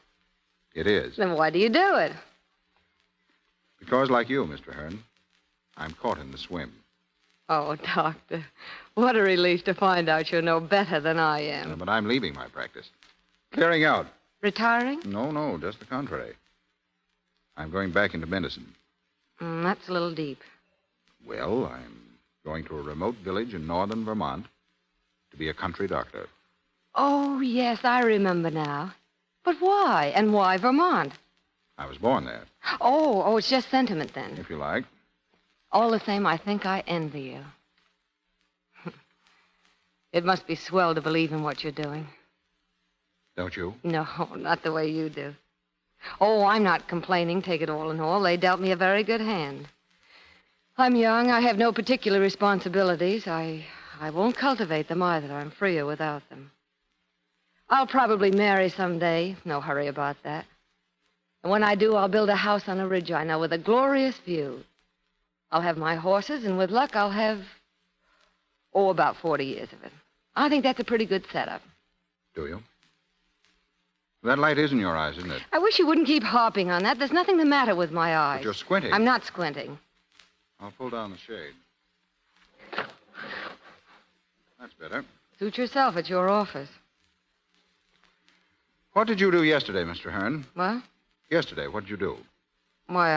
It is. Then why do you do it? Because, like you, Mr. Hearn, I'm caught in the swim. Oh, Doctor, what a relief to find out you're no better than I am. But I'm leaving my practice. Clearing out. Retiring? No, just the contrary. I'm going back into medicine. That's a little deep. Well, I'm going to a remote village in northern Vermont to be a country doctor. Oh, yes, I remember now. But why? And why Vermont? I was born there. Oh, it's just sentiment then. If you like. All the same, I think I envy you. It must be swell to believe in what you're doing. Don't you? No, not the way you do. Oh, I'm not complaining, take it all in all. They dealt me a very good hand. I'm young. I have no particular responsibilities. I won't cultivate them either. I'm freer without them. I'll probably marry someday. No hurry about that. And when I do, I'll build a house on a ridge I know with a glorious view. I'll have my horses, and with luck, I'll have, about 40 years of it. I think that's a pretty good setup. Do you? That light is in your eyes, isn't it? I wish you wouldn't keep harping on that. There's nothing the matter with my eyes. But you're squinting. I'm not squinting. I'll pull down the shade. That's better. Suit yourself at your office. What did you do yesterday, Mr. Hearn? What? Yesterday, what did you do? Why,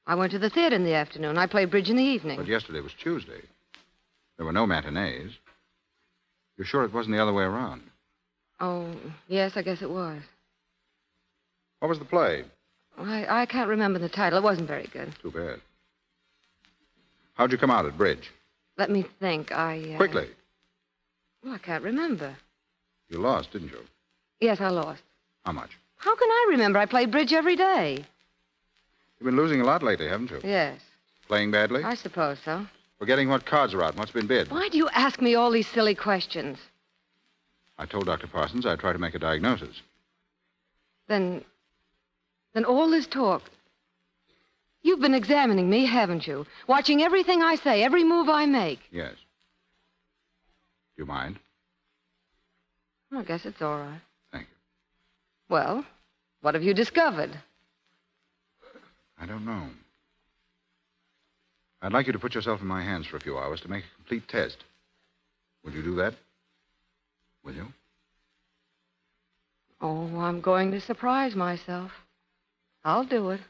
I went to the theater in the afternoon. I played bridge in the evening. But yesterday was Tuesday. There were no matinees. You're sure it wasn't the other way around? Oh, yes, I guess it was. What was the play? I can't remember the title. It wasn't very good. Too bad. How'd you come out at bridge? Let me think. Quickly. Well, I can't remember. You lost, didn't you? Yes, I lost. How much? How can I remember? I played bridge every day. You've been losing a lot lately, haven't you? Yes. Playing badly? I suppose so. Forgetting what cards are out and what's been bid. Why do you ask me all these silly questions? I told Dr. Parsons I'd try to make a diagnosis. Then all this talk... You've been examining me, haven't you? Watching everything I say, every move I make. Yes. Do you mind? I guess it's all right. Thank you. Well, what have you discovered? I don't know. I'd like you to put yourself in my hands for a few hours to make a complete test. Will you do that? Will you? Oh, I'm going to surprise myself. I'll do it.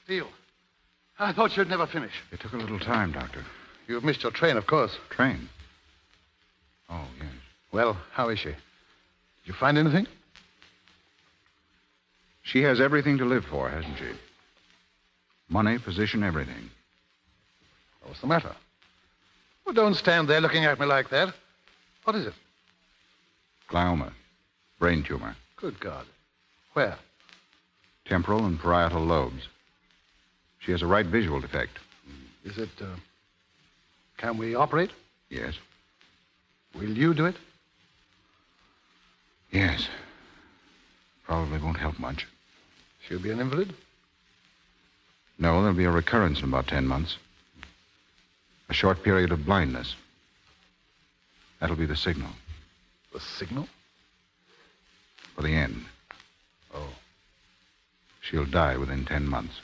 Steele, I thought you'd never finish. It took a little time, Doctor. You've missed your train, of course. Train? Oh, yes. Well, how is she? Did you find anything? She has everything to live for, hasn't she? Money, position, everything. What's the matter? Well, don't stand there looking at me like that. What is it? Glioma. Brain tumor. Good God. Where? Temporal and parietal lobes. She has a right visual defect. Is it, can we operate? Yes. Will you do it? Yes. Probably won't help much. She'll be an invalid? No, there'll be a recurrence in about 10 months. A short period of blindness. That'll be the signal. The signal? For the end. Oh. She'll die within 10 months.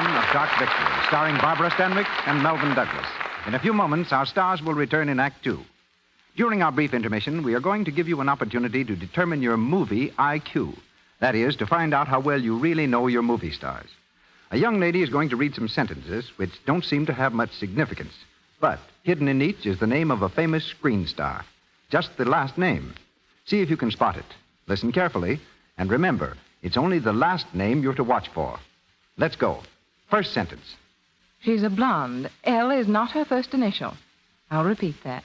Of Dark Victory, starring Barbara Stanwyck and Melvin Douglas. In a few moments, our stars will return in Act Two. During our brief intermission, we are going to give you an opportunity to determine your movie IQ. That is, to find out how well you really know your movie stars. A young lady is going to read some sentences which don't seem to have much significance. But hidden in each is the name of a famous screen star. Just the last name. See if you can spot it. Listen carefully, and remember, it's only the last name you're to watch for. Let's go. First sentence. She's a blonde. L is not her first initial. I'll repeat that.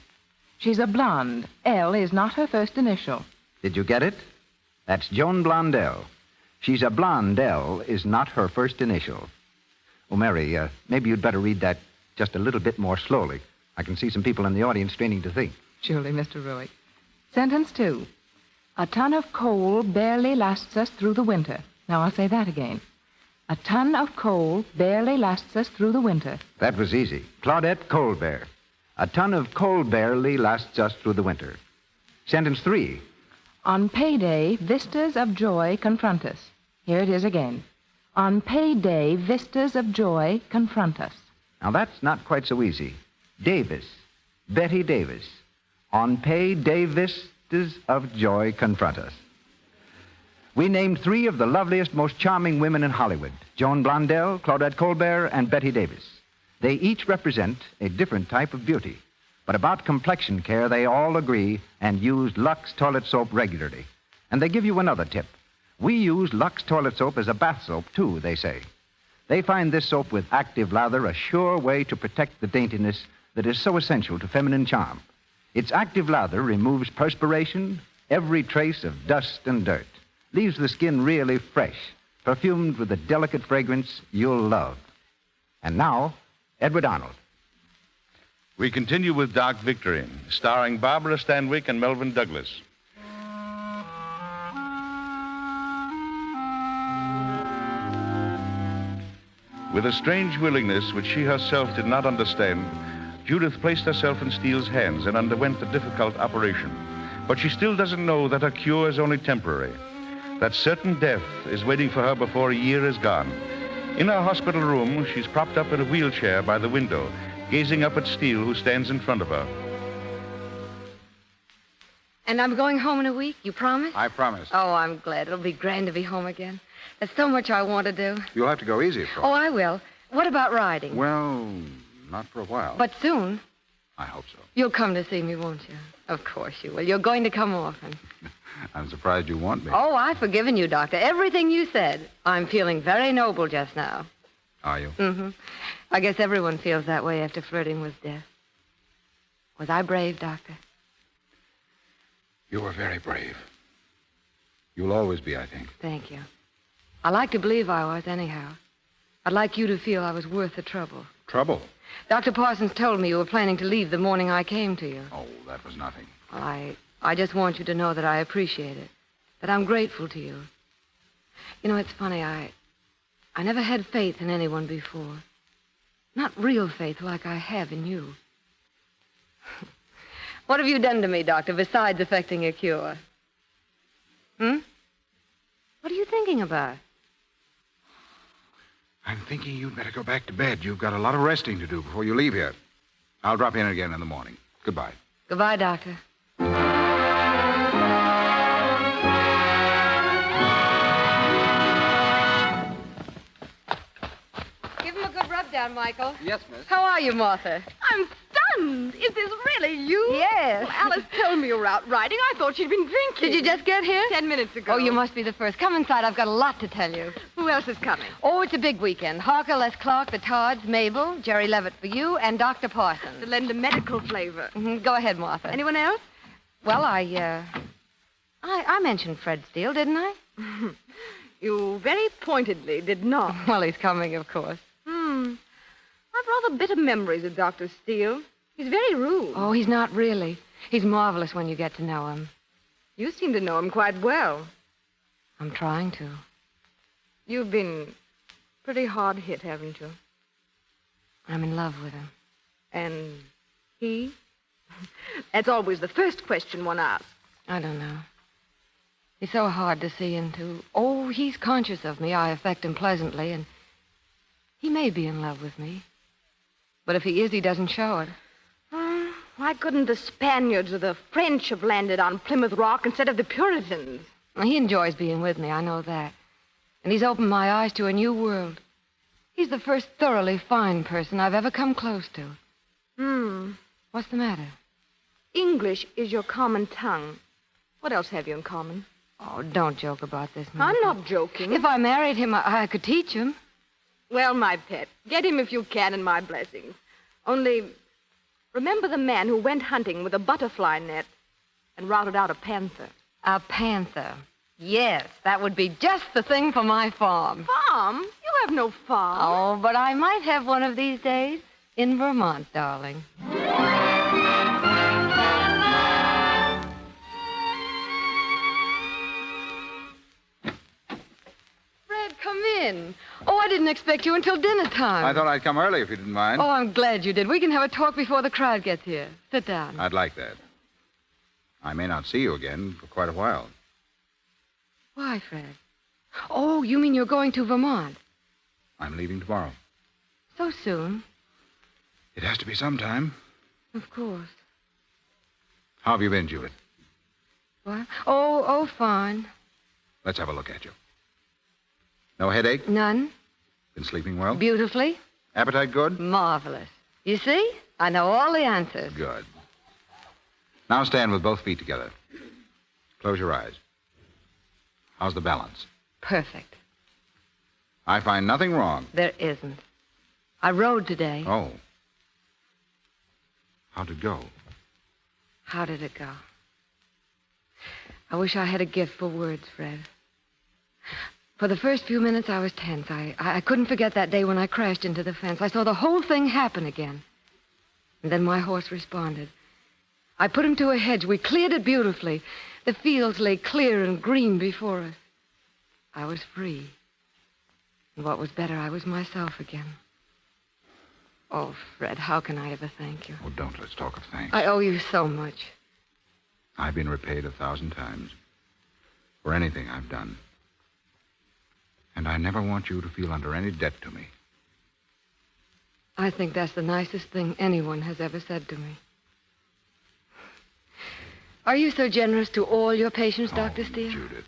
She's a blonde. L is not her first initial. Did you get it? That's Joan Blondell. She's a blonde. L is not her first initial. Oh, Mary, maybe you'd better read that just a little bit more slowly. I can see some people in the audience straining to think. Surely, Mr. Ruick. Sentence 2. A ton of coal barely lasts us through the winter. Now, I'll say that again. A ton of coal barely lasts us through the winter. That was easy. Claudette Colbert. A ton of coal barely lasts us through the winter. Sentence 3. On payday, vistas of joy confront us. Here it is again. On payday, vistas of joy confront us. Now, that's not quite so easy. Davis. Betty Davis. On payday, vistas of joy confront us. We named 3 of the loveliest, most charming women in Hollywood. Joan Blondell, Claudette Colbert, and Betty Davis. They each represent a different type of beauty. But about complexion care, they all agree and use Lux toilet soap regularly. And they give you another tip. We use Lux toilet soap as a bath soap, too, they say. They find this soap with active lather a sure way to protect the daintiness that is so essential to feminine charm. Its active lather removes perspiration, every trace of dust and dirt. Leaves the skin really fresh, perfumed with a delicate fragrance you'll love. And now, Edward Arnold. We continue with Dark Victory, starring Barbara Stanwyck and Melvin Douglas. With a strange willingness which she herself did not understand, Judith placed herself in Steele's hands and underwent the difficult operation. But she still doesn't know that her cure is only temporary. That certain death is waiting for her before a year is gone. In her hospital room, she's propped up in a wheelchair by the window, gazing up at Steele, who stands in front of her. And I'm going home in a week, you promise? I promise. Oh, I'm glad. It'll be grand to be home again. There's so much I want to do. You'll have to go easy, of course. Oh, I will. What about riding? Well, not for a while. But soon. I hope so. You'll come to see me, won't you? Of course you will. You're going to come often. I'm surprised you want me. Oh, I've forgiven you, Doctor. Everything you said. I'm feeling very noble just now. Are you? Mm-hmm. I guess everyone feels that way after flirting with death. Was I brave, Doctor? You were very brave. You'll always be, I think. Thank you. I like to believe I was, anyhow. I'd like you to feel I was worth the trouble. Trouble? Dr. Parsons told me you were planning to leave the morning I came to you. Oh, that was nothing. I just want you to know that I appreciate it, that I'm grateful to you. You know, it's funny, I never had faith in anyone before. Not real faith like I have in you. What have you done to me, Doctor, besides effecting a cure? What are you thinking about? I'm thinking you'd better go back to bed. You've got a lot of resting to do before you leave here. I'll drop in again in the morning. Goodbye. Goodbye, Doctor. Give him a good rub down, Michael. Yes, miss. How are you, Martha? I'm stunned. Is this really you? Yes. Well, Alice told me you were out riding. I thought she'd been drinking. Did you just get here? 10 minutes ago. Oh, you must be the first. Come inside. I've got a lot to tell you. Who else is coming? Oh, it's a big weekend. Harker, Les Clark, the Todds, Mabel, Jerry Levitt for you, and Dr. Parsons. To lend a medical flavor. Go ahead, Martha. Anyone else? Well, I mentioned Fred Steele, didn't I? You very pointedly did not. Well, he's coming, of course. I've rather bitter memories of Dr. Steele. He's very rude. Oh, he's not really. He's marvelous when you get to know him. You seem to know him quite well. I'm trying to. You've been pretty hard hit, haven't you? I'm in love with him. And he? That's always the first question one asks. I don't know. He's so hard to see into. Oh, he's conscious of me. I affect him pleasantly, and he may be in love with me. But if he is, he doesn't show it. Why couldn't the Spaniards or the French have landed on Plymouth Rock instead of the Puritans? Well, he enjoys being with me, I know that. And he's opened my eyes to a new world. He's the first thoroughly fine person I've ever come close to. What's the matter? English is your common tongue. What else have you in common? Oh, don't joke about this, Mother. I'm not joking. If I married him, I could teach him. Well, my pet, get him if you can, and my blessings. Only, remember the man who went hunting with a butterfly net and routed out a panther. A panther. Yes, that would be just the thing for my farm. Farm? You have no farm. Oh, but I might have one of these days. In Vermont, darling. Fred, come in. Oh, I didn't expect you until dinner time. I thought I'd come early if you didn't mind. Oh, I'm glad you did. We can have a talk before the crowd gets here. Sit down. I'd like that. I may not see you again for quite a while. Why, Fred? Oh, you mean you're going to Vermont? I'm leaving tomorrow. So soon? It has to be sometime. Of course. How have you been, Judith? What? Oh, fine. Let's have a look at you. No headache? None. Been sleeping well? Beautifully. Appetite good? Marvelous. You see? I know all the answers. Good. Now stand with both feet together. Close your eyes. How's the balance? Perfect. I find nothing wrong. There isn't. I rode today. Oh. How'd it go? How did it go? I wish I had a gift for words, Fred. For the first few minutes, I was tense. I couldn't forget that day when I crashed into the fence. I saw the whole thing happen again. And then my horse responded. I put him to a hedge. We cleared it beautifully. The fields lay clear and green before us. I was free. And what was better, I was myself again. Oh, Fred, how can I ever thank you? Oh, don't let's talk of thanks. I owe you so much. I've been repaid 1,000 times for anything I've done. And I never want you to feel under any debt to me. I think that's the nicest thing anyone has ever said to me. Are you so generous to all your patients, Dr. Steele? Judith,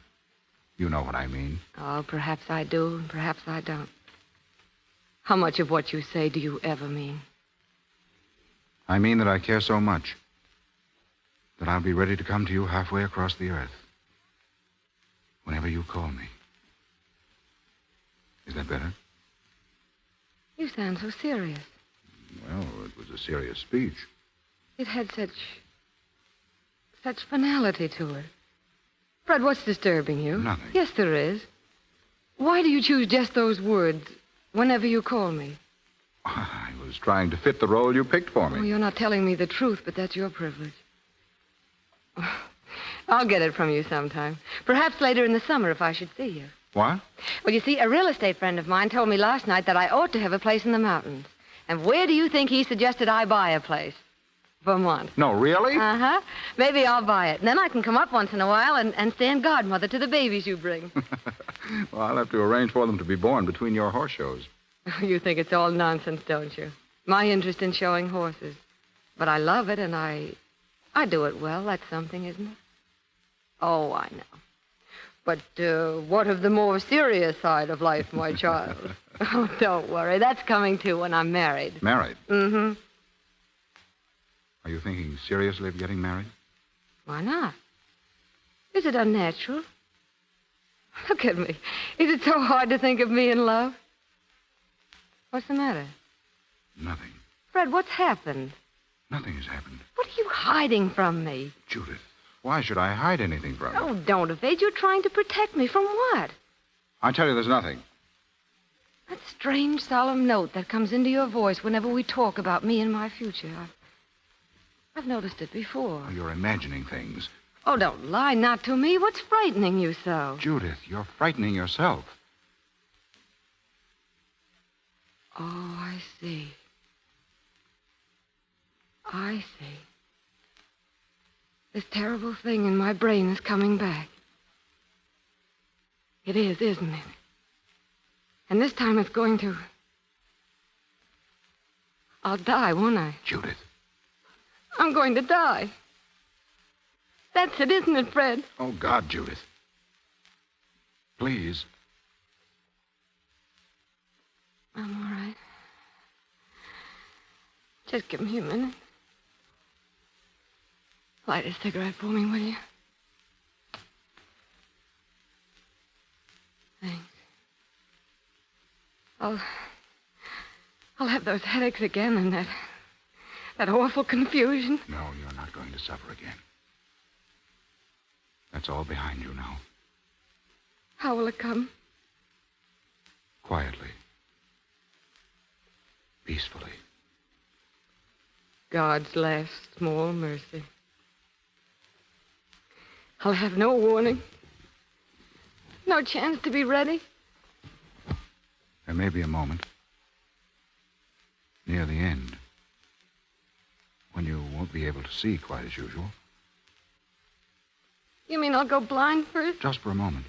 you know what I mean. Oh, perhaps I do, and perhaps I don't. How much of what you say do you ever mean? I mean that I care so much that I'll be ready to come to you halfway across the earth whenever you call me. Is that better? You sound so serious. Well, it was a serious speech. It had such finality to it. Fred, what's disturbing you? Nothing. Yes, there is. Why do you choose just those words whenever you call me? I was trying to fit the role you picked for me. Oh, you're not telling me the truth, but that's your privilege. I'll get it from you sometime. Perhaps later in the summer if I should see you. What? Well, you see, a real estate friend of mine told me last night that I ought to have a place in the mountains. And where do you think he suggested I buy a place? Vermont. No, really? Uh-huh. Maybe I'll buy it. And then I can come up once in a while and stand godmother to the babies you bring. Well, I'll have to arrange for them to be born between your horse shows. You think it's all nonsense, don't you? My interest in showing horses. But I love it, and I do it well. That's something, isn't it? Oh, I know. But what of the more serious side of life, my child? Oh, don't worry. That's coming, too, when I'm married. Married? Mm-hmm. Are you thinking seriously of getting married? Why not? Is it unnatural? Look at me. Is it so hard to think of me in love? What's the matter? Nothing. Fred, what's happened? Nothing has happened. What are you hiding from me? Judith, why should I hide anything from you? Oh, don't evade. You're trying to protect me from what? I tell you, there's nothing. That strange, solemn note that comes into your voice whenever we talk about me and my future. I've noticed it before. You're imagining things. Oh, don't lie, not to me. What's frightening you so? Judith, you're frightening yourself. Oh, I see. I see. This terrible thing in my brain is coming back. It is, isn't it? And this time it's going to... I'll die, won't I? Judith. I'm going to die. That's it, isn't it, Fred? Oh, God, Judith. Please. I'm all right. Just give me a minute. Light a cigarette for me, will you? Thanks. I'll have those headaches again and that awful confusion. No, you're not going to suffer again. That's all behind you now. How will it come? Quietly. Peacefully. God's last small mercy. I'll have no warning. No chance to be ready. There may be a moment. Near the end. When you won't be able to see quite as usual. You mean I'll go blind first? Just for a moment.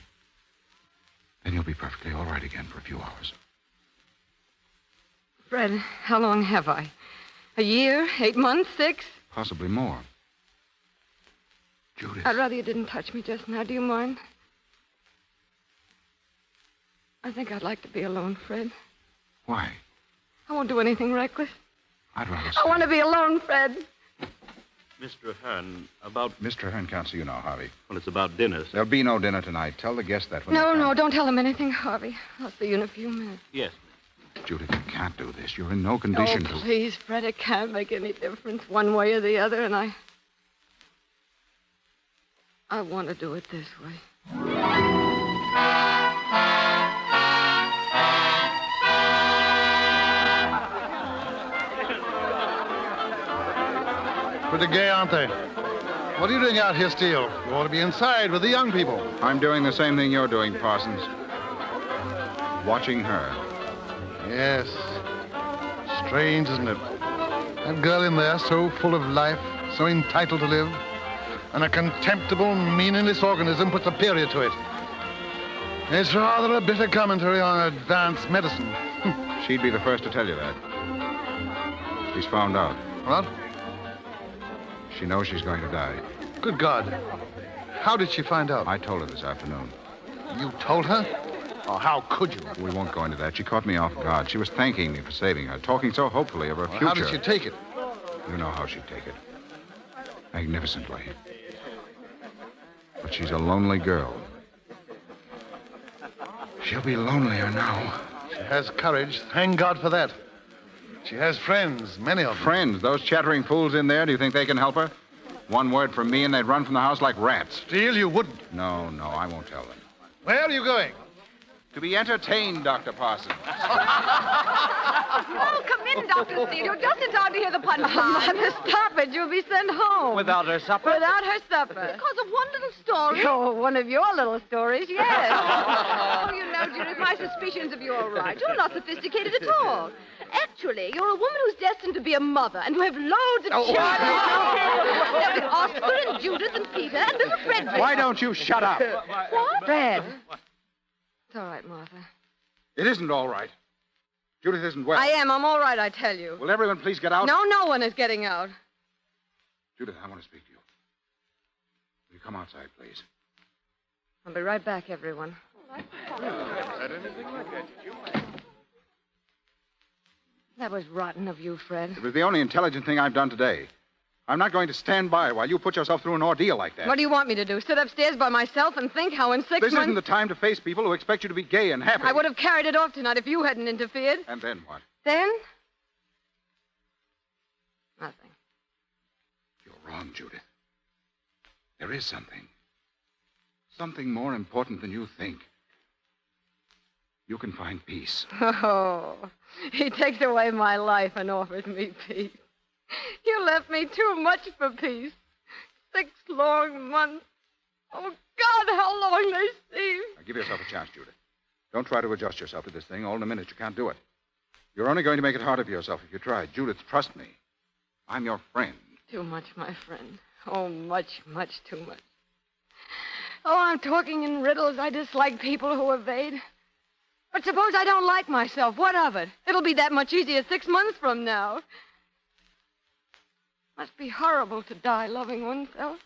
Then you'll be perfectly all right again for a few hours. Fred, how long have I? A year? 8 months? 6? Possibly more. Judith. I'd rather you didn't touch me just now. Do you mind? I think I'd like to be alone, Fred. Why? I won't do anything reckless. I'd rather I want to be alone, Fred. Mr. Hearn, about... Mr. Hearn can't see you now, Harvey. Well, it's about dinner, sir. There'll be no dinner tonight. Tell the guest that when they No, come. no, don't tell him anything, Harvey. I'll see you in a few minutes. Yes. Judith, you can't do this. You're in no condition to... Oh, please, Fred, it can't make any difference one way or the other, and I want to do it this way. Pretty gay, aren't they? What are you doing out here, Steele? You ought to be inside with the young people. I'm doing the same thing you're doing, Parsons. Watching her. Yes. Strange, isn't it? That girl in there, so full of life, so entitled to live, and a contemptible, meaningless organism puts a period to it. It's rather a bitter commentary on advanced medicine. She'd be the first to tell you that. She's found out. What? She knows she's going to die. Good God. How did she find out? I told her this afternoon. You told her? Oh, how could you? We won't go into that. She caught me off guard. She was thanking me for saving her, talking so hopefully of her future. How did she take it? You know how she'd take it. Magnificently. But she's a lonely girl. She'll be lonelier now. She has courage. Thank God for that. She has friends, many of them. Friends? Those chattering fools in there, do you think they can help her? One word from me and they'd run from the house like rats. Steele, you wouldn't. No, I won't tell them. Where are you going? To be entertained, Dr. Parsons. Oh, come in, Dr. Steele. You're just in time to hear the punchline. Mother, stop it. You'll be sent home. Without her supper? Without her supper. Because of one little story. Oh, one of your little stories, yes. Oh, you know, Judith, my suspicions of you are right. You're not sophisticated at all. Actually, you're a woman who's destined to be a mother and to have loads of children. There is Oscar and Judith and Peter and little Frederick. Why don't you shut up? What? Fred. It's all right, Martha. It isn't all right. Judith isn't well. I am. I'm all right, I tell you. Will everyone please get out? No one is getting out. Judith, I want to speak to you. Will you come outside, please? I'll be right back, everyone. That was rotten of you, Fred. It was the only intelligent thing I've done today. I'm not going to stand by while you put yourself through an ordeal like that. What do you want me to do? Sit upstairs by myself and think how in 6 months... This isn't the time to face people who expect you to be gay and happy. I would have carried it off tonight if you hadn't interfered. And then what? Then? Nothing. You're wrong, Judith. There is something. Something more important than you think. You can find peace. Oh, he takes away my life and offers me peace. You left me too much for peace. 6 long months. Oh, God, how long they seem. Now, give yourself a chance, Judith. Don't try to adjust yourself to this thing all in a minute. You can't do it. You're only going to make it harder for yourself if you try. Judith, trust me. I'm your friend. Too much, my friend. Oh, much, much too much. Oh, I'm talking in riddles. I dislike people who evade. But suppose I don't like myself. What of it? It'll be that much easier 6 months from now. Must be horrible to die loving oneself.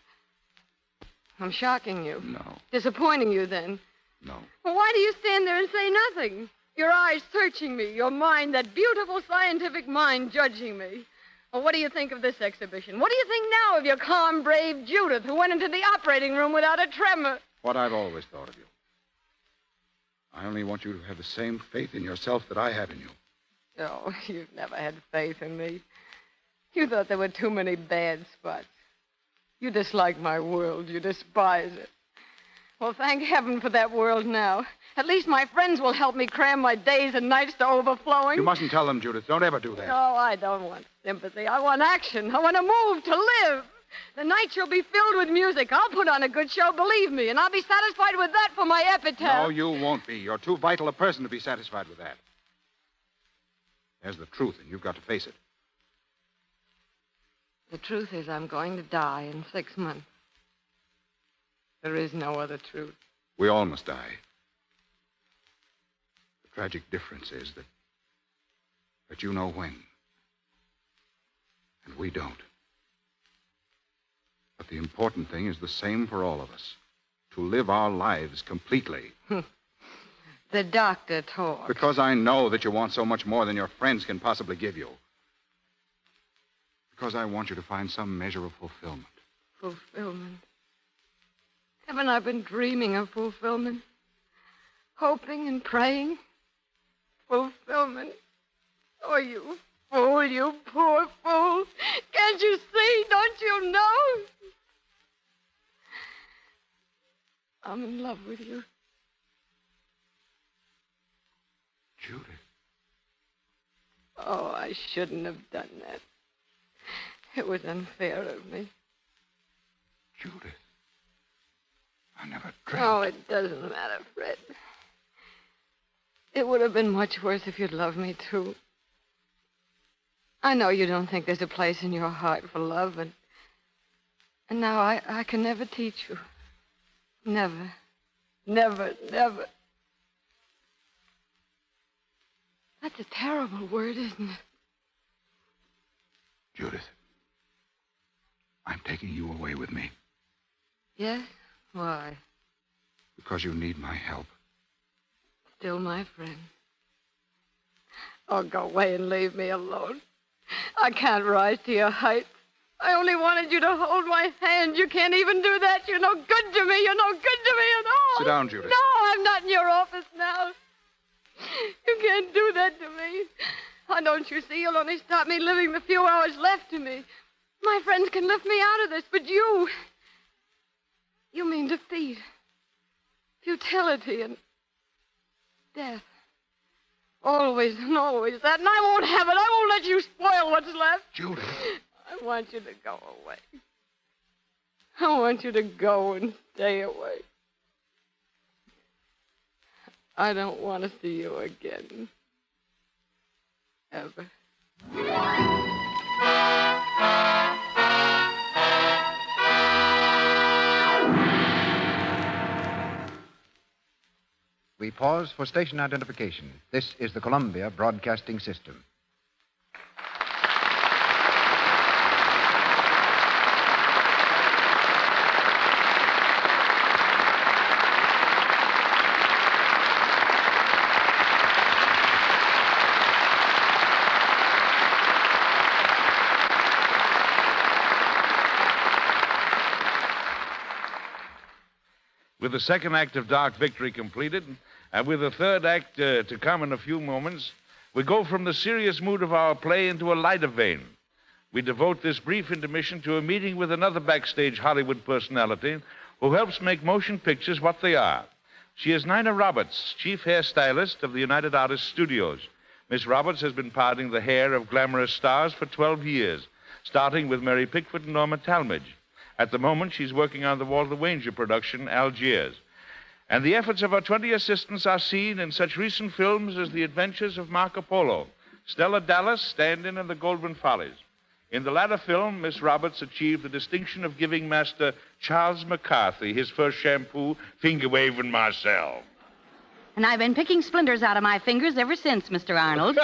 I'm shocking you. No. Disappointing you, then. No. Well, why do you stand there and say nothing? Your eyes searching me, your mind, that beautiful scientific mind judging me. Well, what do you think of this exhibition? What do you think now of your calm, brave Judith who went into the operating room without a tremor? What I've always thought of you. I only want you to have the same faith in yourself that I have in you. Oh, you've never had faith in me. You thought there were too many bad spots. You dislike my world. You despise it. Well, thank heaven for that world now. At least my friends will help me cram my days and nights to overflowing. You mustn't tell them, Judith. Don't ever do that. No, I don't want sympathy. I want action. I want to move, to live. The night you'll be filled with music. I'll put on a good show, believe me, and I'll be satisfied with that for my epitaph. No, you won't be. You're too vital a person to be satisfied with that. There's the truth, and you've got to face it. The truth is I'm going to die in 6 months. There is no other truth. We all must die. The tragic difference is that you know when. And we don't. But the important thing is the same for all of us. To live our lives completely. The doctor talks. Because I know that you want so much more than your friends can possibly give you. Because I want you to find some measure of fulfillment. Fulfillment. Haven't I been dreaming of fulfillment? Hoping and praying? Fulfillment. Oh, you fool, you poor fool. Can't you see? Don't you know? I'm in love with you. Judith. Oh, I shouldn't have done that. It was unfair of me. Judith. I never dreamt. Oh, it doesn't matter, Fred. It would have been much worse if you'd loved me, too. I know you don't think there's a place in your heart for love, and now I can never teach you. Never. Never, never. That's a terrible word, isn't it? Judith. I'm taking you away with me. Yes? Why? Because you need my help. Still my friend. Oh, go away and leave me alone. I can't rise to your height. I only wanted you to hold my hand. You can't even do that. You're no good to me. You're no good to me at all. Sit down, Judith. No, I'm not in your office now. You can't do that to me. Oh, don't you see? You'll only stop me living the few hours left to me. My friends can lift me out of this, but you mean defeat, futility, and death. Always and always that, and I won't have it. I won't let you spoil what's left. Judith. I want you to go away. I want you to go and stay away. I don't want to see you again. Ever. We pause for station identification. This is the Columbia Broadcasting System. With the second act of Dark Victory completed, and with the third act to come in a few moments, we go from the serious mood of our play into a lighter vein. We devote this brief intermission to a meeting with another backstage Hollywood personality who helps make motion pictures what they are. She is Nina Roberts, chief hairstylist of the United Artists Studios. Miss Roberts has been parting the hair of glamorous stars for 12 years, starting with Mary Pickford and Norma Talmadge. At the moment, she's working on the Walter Wanger production, Algiers. And the efforts of her 20 assistants are seen in such recent films as The Adventures of Marco Polo, Stella Dallas, Stand-In, and The Goldwyn Follies. In the latter film, Miss Roberts achieved the distinction of giving Master Charles McCarthy his first shampoo, Finger Waving Marcel. And I've been picking splinters out of my fingers ever since, Mr. Arnold.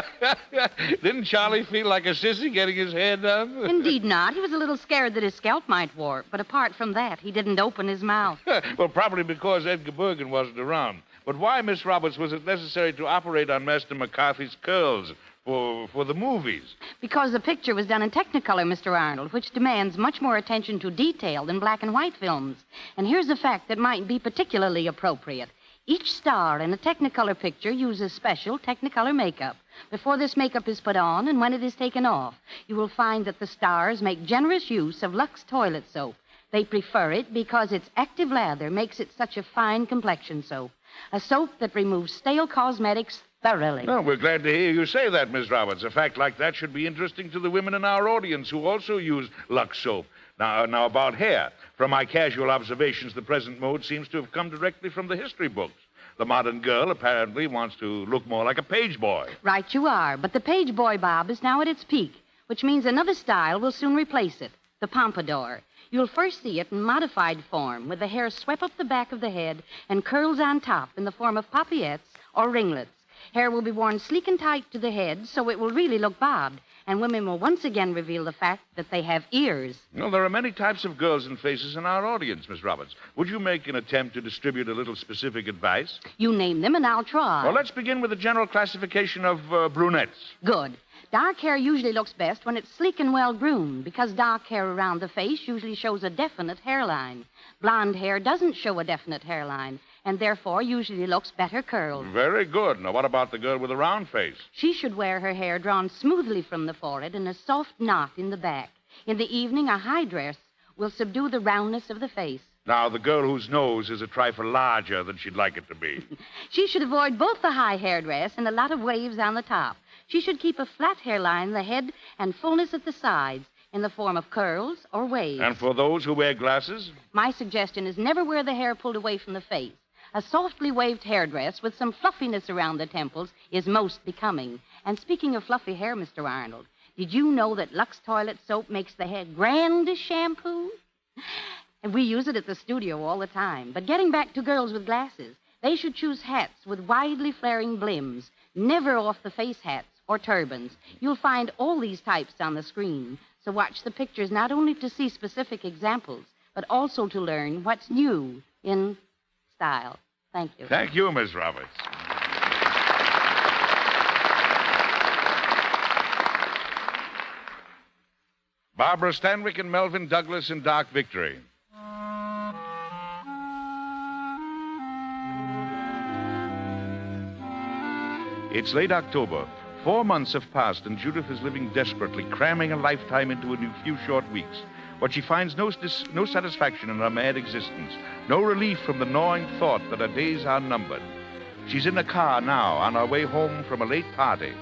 Didn't Charlie feel like a sissy getting his hair done? Indeed not. He was a little scared that his scalp might warp. But apart from that, he didn't open his mouth. Well, probably because Edgar Bergen wasn't around. But why, Miss Roberts, was it necessary to operate on Master McCarthy's curls for the movies? Because the picture was done in Technicolor, Mr. Arnold, which demands much more attention to detail than black and white films. And here's a fact that might be particularly appropriate. Each star in a Technicolor picture uses special Technicolor makeup. Before this makeup is put on and when it is taken off, you will find that the stars make generous use of Lux toilet soap. They prefer it because its active lather makes it such a fine complexion soap. A soap that removes stale cosmetics thoroughly. Well, we're glad to hear you say that, Miss Roberts. A fact like that should be interesting to the women in our audience who also use Lux soap. Now about hair. From my casual observations, the present mode seems to have come directly from the history books. The modern girl apparently wants to look more like a page boy. Right you are, but the page boy bob is now at its peak, which means another style will soon replace it, the pompadour. You'll first see it in modified form, with the hair swept up the back of the head and curls on top in the form of paillettes or ringlets. Hair will be worn sleek and tight to the head, so it will really look bobbed, and women will once again reveal the fact that they have ears. Well, there are many types of girls and faces in our audience, Miss Roberts. Would you make an attempt to distribute a little specific advice? You name them and I'll try. Well, let's begin with the general classification of brunettes. Good. Dark hair usually looks best when it's sleek and well groomed, because dark hair around the face usually shows a definite hairline. Blonde hair doesn't show a definite hairline, and therefore usually looks better curled. Very good. Now, what about the girl with a round face? She should wear her hair drawn smoothly from the forehead in a soft knot in the back. In the evening, a high dress will subdue the roundness of the face. Now, the girl whose nose is a trifle larger than she'd like it to be. She should avoid both the high hairdress and a lot of waves on the top. She should keep a flat hairline in the head and fullness at the sides in the form of curls or waves. And for those who wear glasses? My suggestion is never wear the hair pulled away from the face. A softly waved hairdress with some fluffiness around the temples is most becoming. And speaking of fluffy hair, Mr. Arnold, did you know that Lux toilet soap makes the hair grand as shampoo? And we use it at the studio all the time. But getting back to girls with glasses, they should choose hats with widely flaring brims, never off-the-face hats or turbans. You'll find all these types on the screen. So watch the pictures not only to see specific examples, but also to learn what's new in style. Thank you. Thank you, Miss Roberts. Barbara Stanwyck and Melvyn Douglas in Dark Victory. It's late October. 4 months have passed, and Judith is living desperately, cramming a lifetime into a few short weeks. But she finds no satisfaction in her mad existence, no relief from the gnawing thought that her days are numbered. She's in a car now, on her way home from a late party.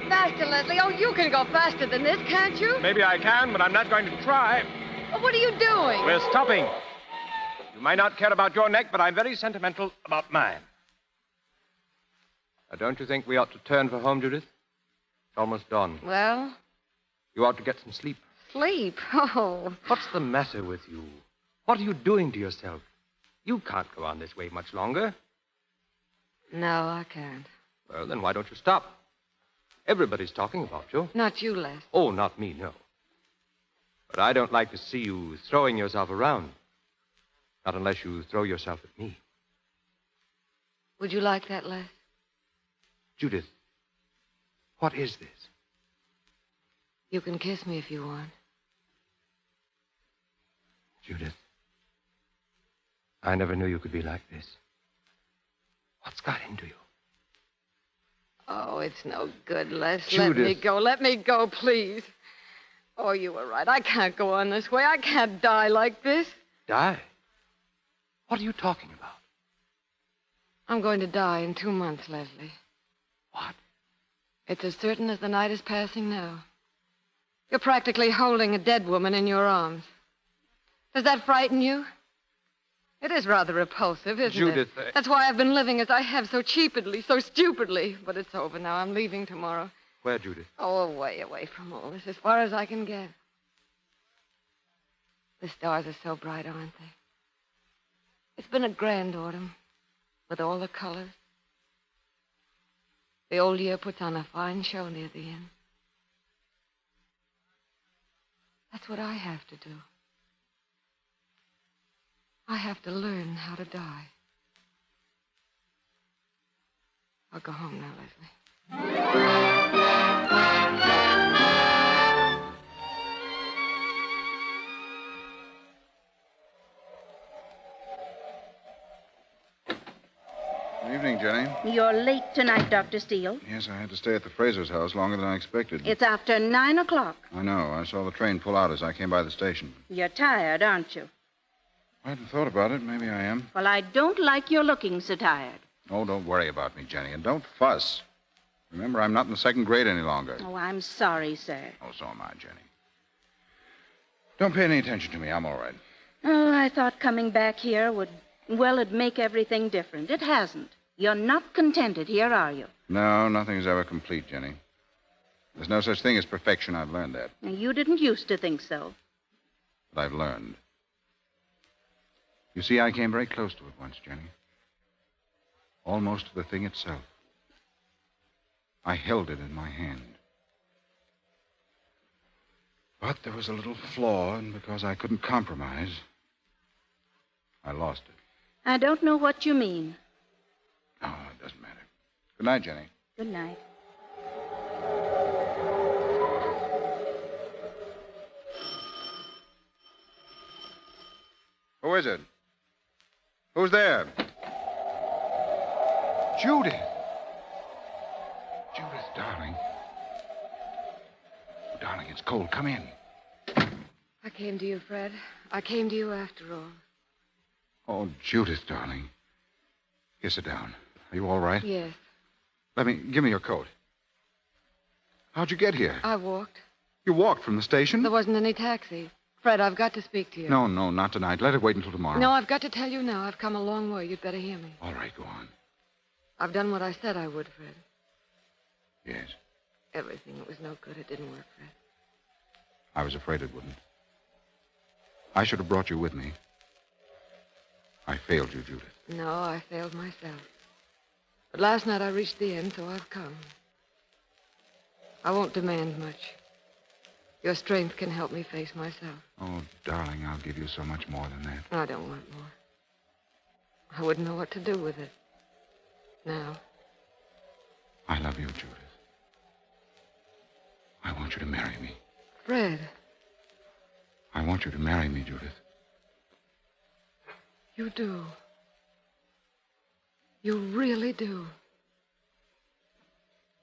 Faster, Leslie. Oh, you can go faster than this, can't you? Maybe I can, but I'm not going to try. Oh, what are you doing? We're stopping. You might not care about your neck, but I'm very sentimental about mine. Now, don't you think we ought to turn for home, Judith? It's almost dawn. Well? You ought to get some sleep. Sleep? Oh. What's the matter with you? What are you doing to yourself? You can't go on this way much longer. No, I can't. Well, then why don't you stop? Everybody's talking about you. Not you, Les. Oh, not me, no. But I don't like to see you throwing yourself around. Not unless you throw yourself at me. Would you like that, Les? Judith, what is this? You can kiss me if you want. Judith, I never knew you could be like this. What's got into you? Oh, it's no good, Les. Judith. Let me go. Let me go, please. Oh, you were right. I can't go on this way. I can't die like this. Die? What are you talking about? I'm going to die in 2 months, Leslie. What? It's as certain as the night is passing now. You're practically holding a dead woman in your arms. Does that frighten you? It is rather repulsive, isn't Judith, it? That's why I've been living as I have, so cheaply, so stupidly. But it's over now. I'm leaving tomorrow. Where, Judith? Oh, away from all this, as far as I can get. The stars are so bright, aren't they? It's been a grand autumn, with all the colors. The old year puts on a fine show near the end. That's what I have to do. I have to learn how to die. I'll go home now, Leslie. Good evening, Jenny. You're late tonight, Dr. Steele. Yes, I had to stay at the Fraser's house longer than I expected. It's after 9 o'clock. I know. I saw the train pull out as I came by the station. You're tired, aren't you? I hadn't thought about it. Maybe I am. Well, I don't like your looking so tired. Oh, don't worry about me, Jenny, and don't fuss. Remember, I'm not in the second grade any longer. Oh, I'm sorry, sir. Oh, so am I, Jenny. Don't pay any attention to me. I'm all right. Oh, I thought coming back here it'd make everything different. It hasn't. You're not contented here, are you? No, nothing's ever complete, Jenny. There's no such thing as perfection. I've learned that. Now, you didn't used to think so. But I've learned. You see, I came very close to it once, Jenny. Almost to the thing itself. I held it in my hand. But there was a little flaw, and because I couldn't compromise, I lost it. I don't know what you mean. Oh, it doesn't matter. Good night, Jenny. Good night. Who is it? Who's there? Judith. Judith, darling. Oh, darling, it's cold. Come in. I came to you, Fred. I came to you after all. Oh, Judith, darling. Here, sit down. Are you all right? Yes. Give me your coat. How'd you get here? I walked. You walked from the station? There wasn't any taxi. Fred, I've got to speak to you. No, not tonight. Let it wait until tomorrow. No, I've got to tell you now. I've come a long way. You'd better hear me. All right, go on. I've done what I said I would, Fred. Yes. Everything. It was no good. It didn't work, Fred. I was afraid it wouldn't. I should have brought you with me. I failed you, Judith. No, I failed myself. But last night I reached the end, so I've come. I won't demand much. Your strength can help me face myself. Oh, darling, I'll give you so much more than that. I don't want more. I wouldn't know what to do with it. Now. I love you, Judith. I want you to marry me. Fred. I want you to marry me, Judith. You do. You really do.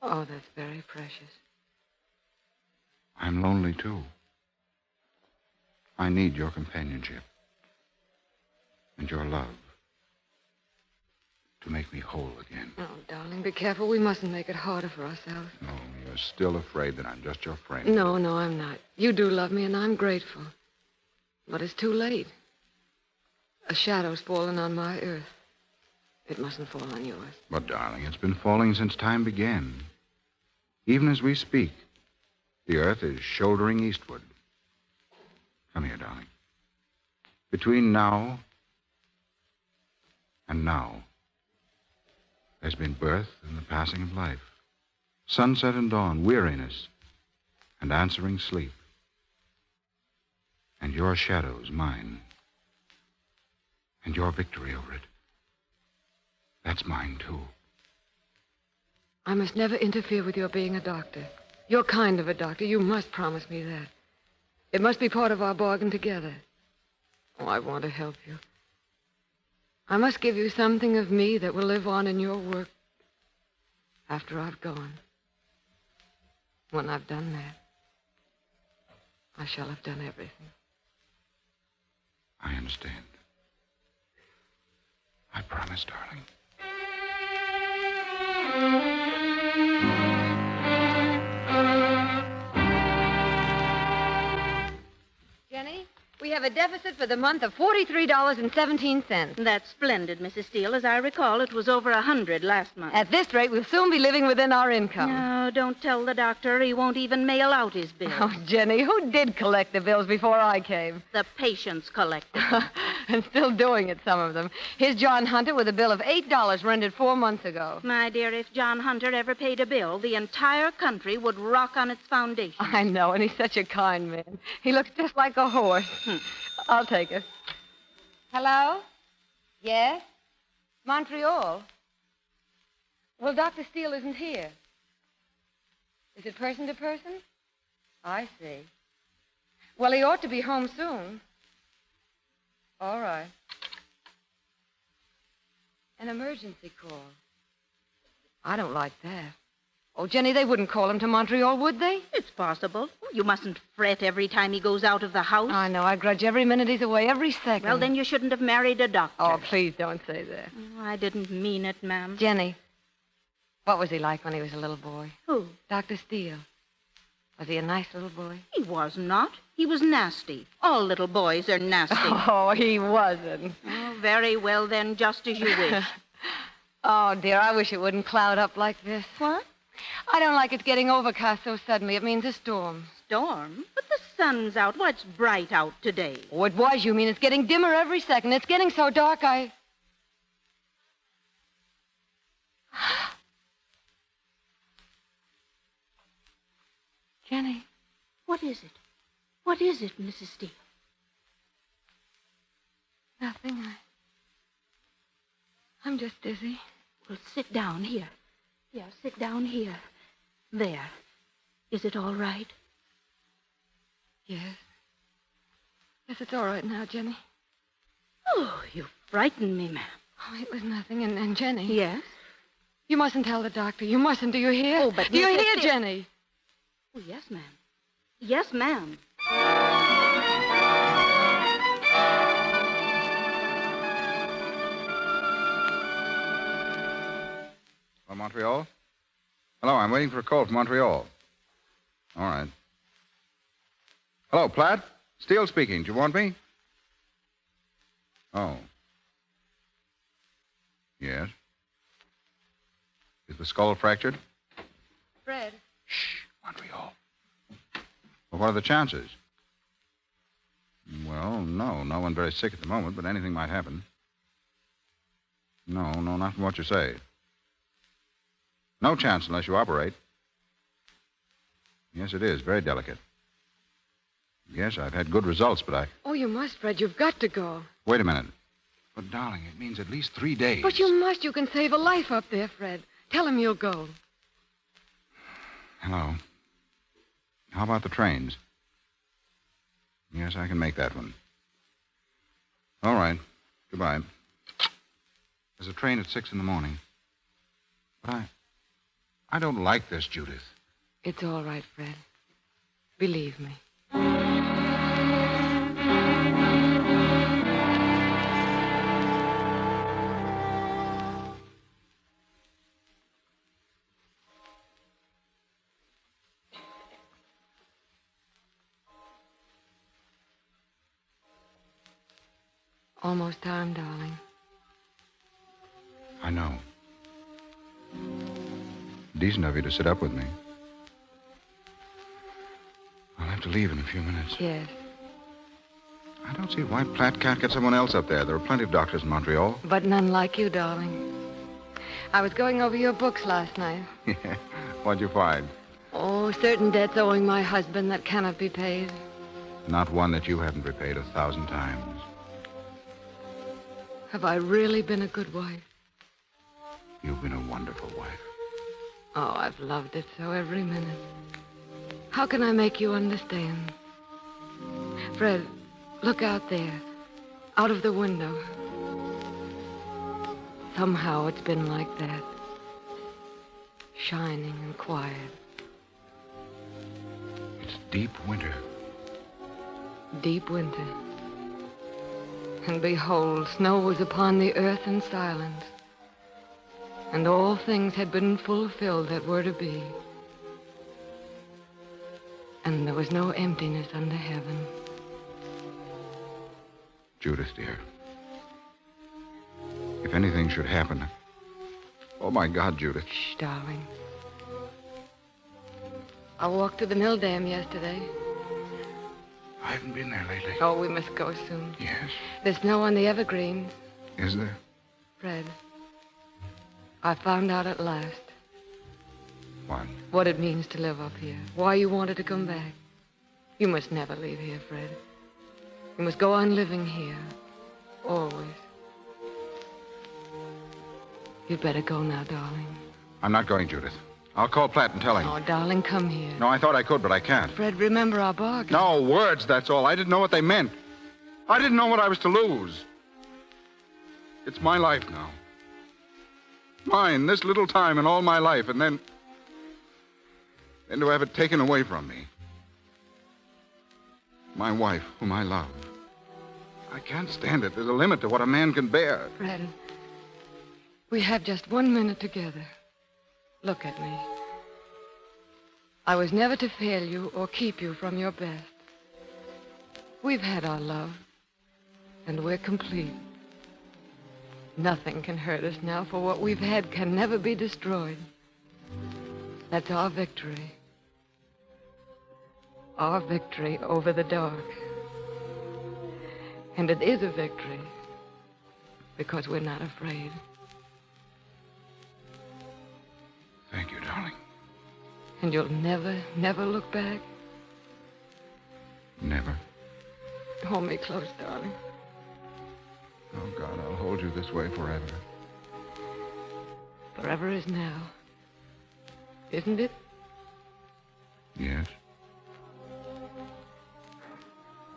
Oh, that's very precious. I'm lonely, too. I need your companionship. And your love. To make me whole again. Oh, darling, be careful. We mustn't make it harder for ourselves. No, you're still afraid that I'm just your friend. No, I'm not. You do love me, and I'm grateful. But it's too late. A shadow's fallen on my earth. It mustn't fall on yours. But, darling, it's been falling since time began. Even as we speak, the earth is shouldering eastward. Come here, darling. Between now and now, there's been birth and the passing of life, sunset and dawn, weariness and answering sleep. And your shadow's mine. And your victory over it, that's mine, too. I must never interfere with your being a doctor. Your kind of a doctor. You must promise me that. It must be part of our bargain together. Oh, I want to help you. I must give you something of me that will live on in your work after I've gone. When I've done that, I shall have done everything. I understand. I promise, darling. Jenny, we have a deficit for the month of $43.17. That's splendid, Mrs. Steele. As I recall, it was over 100 last month. At this rate, we'll soon be living within our income. No, don't tell the doctor. He won't even mail out his bills. Oh, Jenny, who did collect the bills before I came? The patients collected. And still doing it, some of them. Here's John Hunter with a bill of $8 rendered 4 months ago. My dear, if John Hunter ever paid a bill, the entire country would rock on its foundation. I know, and he's such a kind man. He looks just like a horse. I'll take it. Hello? Yes? Montreal? Well, Dr. Steele isn't here. Is it person to person? I see. Well, he ought to be home soon. All right. An emergency call. I don't like that. Oh, Jenny, they wouldn't call him to Montreal, would they? It's possible. You mustn't fret every time he goes out of the house. I know. I grudge every minute he's away, every second. Well, then you shouldn't have married a doctor. Oh, please don't say that. Oh, I didn't mean it, ma'am. Jenny, what was he like when he was a little boy? Who? Dr. Steele. Was he a nice little boy? He was not. He was nasty. All little boys are nasty. Oh, he wasn't. Oh, very well, then, just as you wish. Oh, dear, I wish it wouldn't cloud up like this. What? I don't like it getting overcast so suddenly. It means a storm. Storm? But the sun's out. Why, it's bright out today. Oh, it was, you mean. It's getting dimmer every second. It's getting so dark, Jenny. What is it? What is it, Mrs. Steele? Nothing. I'm just dizzy. Well, sit down here. Yeah, sit down here. There. Is it all right? Yes. Yes, it's all right now, Jenny. Oh, you frightened me, ma'am. Oh, it was nothing. And Jenny. Yes? You mustn't tell the doctor. You mustn't. Do you hear? Oh, but do you hear, Jenny? Oh, yes, ma'am. Yes, ma'am. Hello, Montreal? Hello, I'm waiting for a call from Montreal. All right. Hello, Platt? Steele speaking. Do you want me? Oh. Yes. Is the skull fractured? Fred. Shh, Montreal. Well, what are the chances? Well, no one very sick at the moment, but anything might happen. No, not from what you say. No chance unless you operate. Yes, it is. Very delicate. Yes, I've had good results, but I... Oh, you must, Fred. You've got to go. Wait a minute. But, darling, it means at least 3 days. But you must. You can save a life up there, Fred. Tell him you'll go. Hello. How about the trains? Yes, I can make that one. All right. Goodbye. There's a train at 6 a.m. But I don't like this, Judith. It's all right, Fred. Believe me. Almost time, darling. I know. Decent of you to sit up with me. I'll have to leave in a few minutes. Yes. I don't see why Platt can't get someone else up there. There are plenty of doctors in Montreal. But none like you, darling. I was going over your books last night. Yeah. What'd you find? Oh, certain debts owing my husband that cannot be paid. Not one that you haven't repaid 1,000 times. Have I really been a good wife? You've been a wonderful wife. Oh, I've loved it so every minute. How can I make you understand? Fred, look out there, out of the window. Somehow it's been like that. Shining and quiet. It's deep winter. Deep winter. And behold, snow was upon the earth in silence. And all things had been fulfilled that were to be. And there was no emptiness under heaven. Judith, dear. If anything should happen... Oh, my God, Judith. Shh, darling. I walked to the mill dam yesterday. I haven't been there lately. Oh, we must go soon. Yes. There's snow on the evergreens. Is there? Fred, I found out at last. What? What it means to live up here. Why you wanted to come back. You must never leave here, Fred. You must go on living here. Always. You'd better go now, darling. I'm not going, Judith. I'll call Platt and tell him. Oh, darling, come here. No, I thought I could, but I can't. Fred, remember our bargain. No, words, that's all. I didn't know what they meant. I didn't know what I was to lose. It's my life now. Mine, this little time in all my life, and then to have it taken away from me. My wife, whom I love. I can't stand it. There's a limit to what a man can bear. Fred, we have just 1 minute together. Look at me. I was never to fail you or keep you from your best. We've had our love, and we're complete. Nothing can hurt us now, for what we've had can never be destroyed. That's our victory. Our victory over the dark. And it is a victory because we're not afraid. Thank you, darling. And you'll never, never look back? Never. Hold me close, darling. Oh, God, I'll hold you this way forever. Forever is now. Isn't it? Yes.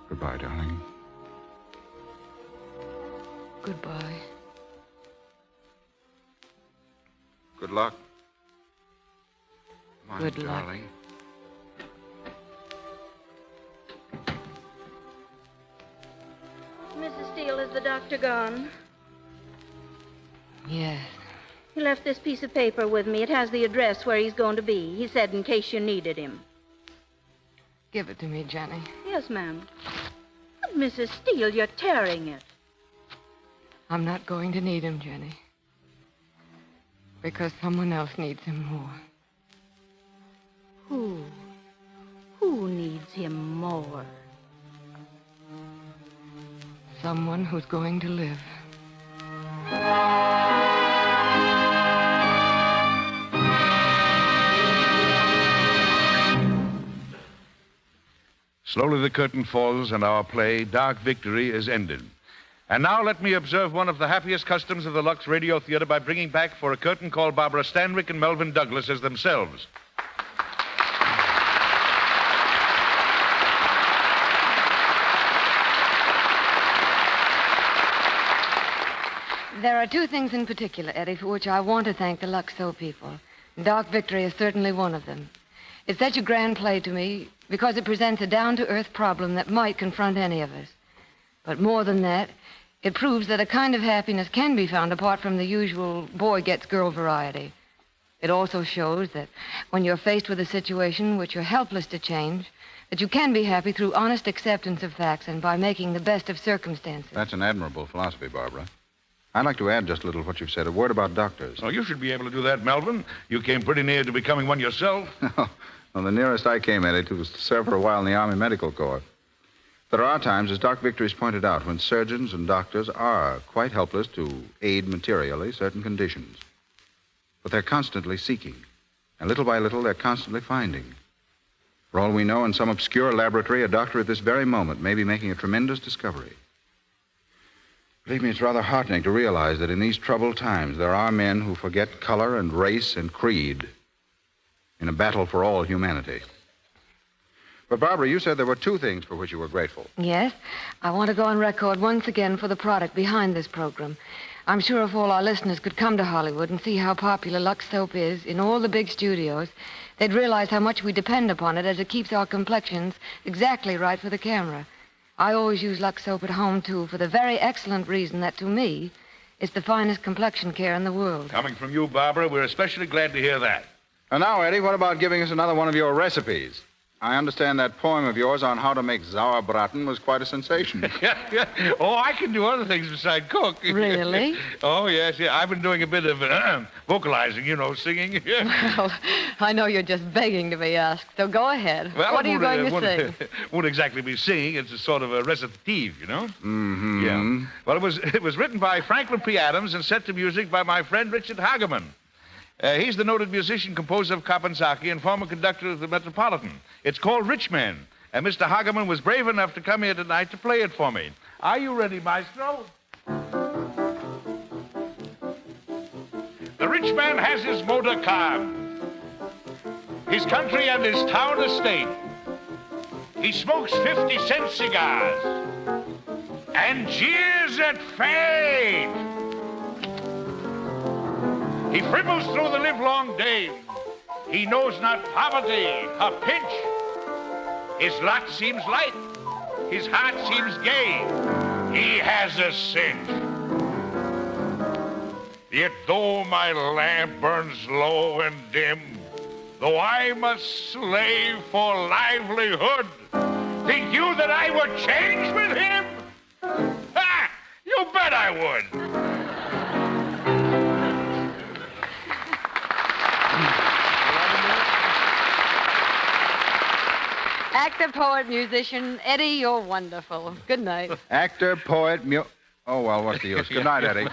Goodbye, darling. Goodbye. Good luck. Come on, Good luck. darling. Mrs. Steele, is the doctor gone? Yes. He left this piece of paper with me. It has the address where he's going to be. He said in case you needed him. Give it to me, Jenny. Yes, ma'am. But, Mrs. Steele, you're tearing it. I'm not going to need him, Jenny. Because someone else needs him more. Who? Who needs him more? Someone who's going to live. Slowly the curtain falls and our play, Dark Victory, is ended. And now let me observe one of the happiest customs of the Lux Radio Theater by bringing back for a curtain call Barbara Stanwyck and Melvin Douglas as themselves. There are two things in particular, Eddie, for which I want to thank the Luxo people. Dark Victory is certainly one of them. It's such a grand play to me because it presents a down-to-earth problem that might confront any of us. But more than that, it proves that a kind of happiness can be found apart from the usual boy-gets-girl variety. It also shows that when you're faced with a situation which you're helpless to change, that you can be happy through honest acceptance of facts and by making the best of circumstances. That's an admirable philosophy, Barbara. I'd like to add just a little to what you've said. A word about doctors. Oh, you should be able to do that, Melvin. You came pretty near to becoming one yourself. Well, the nearest I came at it was to serve for a while in the Army Medical Corps. There are times, as Doc Victory's pointed out, when surgeons and doctors are quite helpless to aid materially certain conditions. But they're constantly seeking, and little by little, they're constantly finding. For all we know, in some obscure laboratory, a doctor at this very moment may be making a tremendous discovery. Believe me, it's rather heartening to realize that in these troubled times, there are men who forget color and race and creed in a battle for all humanity. But, Barbara, you said there were two things for which you were grateful. Yes. I want to go on record once again for the product behind this program. I'm sure if all our listeners could come to Hollywood and see how popular Lux Soap is in all the big studios, they'd realize how much we depend upon it as it keeps our complexions exactly right for the camera. I always use Lux Soap at home, too, for the very excellent reason that, to me, it's the finest complexion care in the world. Coming from you, Barbara, we're especially glad to hear that. And now, Eddie, what about giving us another one of your recipes? I understand that poem of yours on how to make sauerbraten was quite a sensation. Oh, I can do other things besides cook. Really? Oh, yes, yeah. I've been doing a bit of vocalizing, singing. Well, I know you're just begging to be asked, so go ahead. Well, what are you going to sing? Won't exactly be singing. It's a sort of a recitative, Mm-hmm. Yeah. Well, it was written by Franklin P. Adams and set to music by my friend Richard Hageman. He's the noted musician, composer of Kapensaki, and former conductor of the Metropolitan. It's called Rich Man, and Mr. Hageman was brave enough to come here tonight to play it for me. Are you ready, maestro? The rich man has his motor car, his country and his town estate. He smokes 50-cent cigars and jeers at fate. He fribbles through the livelong day. He knows not poverty, a pinch. His lot seems light. His heart seems gay. He has a cinch. Yet though my lamp burns low and dim, though I'm a slave for livelihood, think you that I would change with him? Ha! You bet I would. Actor, poet, musician, Eddie, you're wonderful. Good night. Actor, poet, Oh, well, what's the use? Good night, Eddie.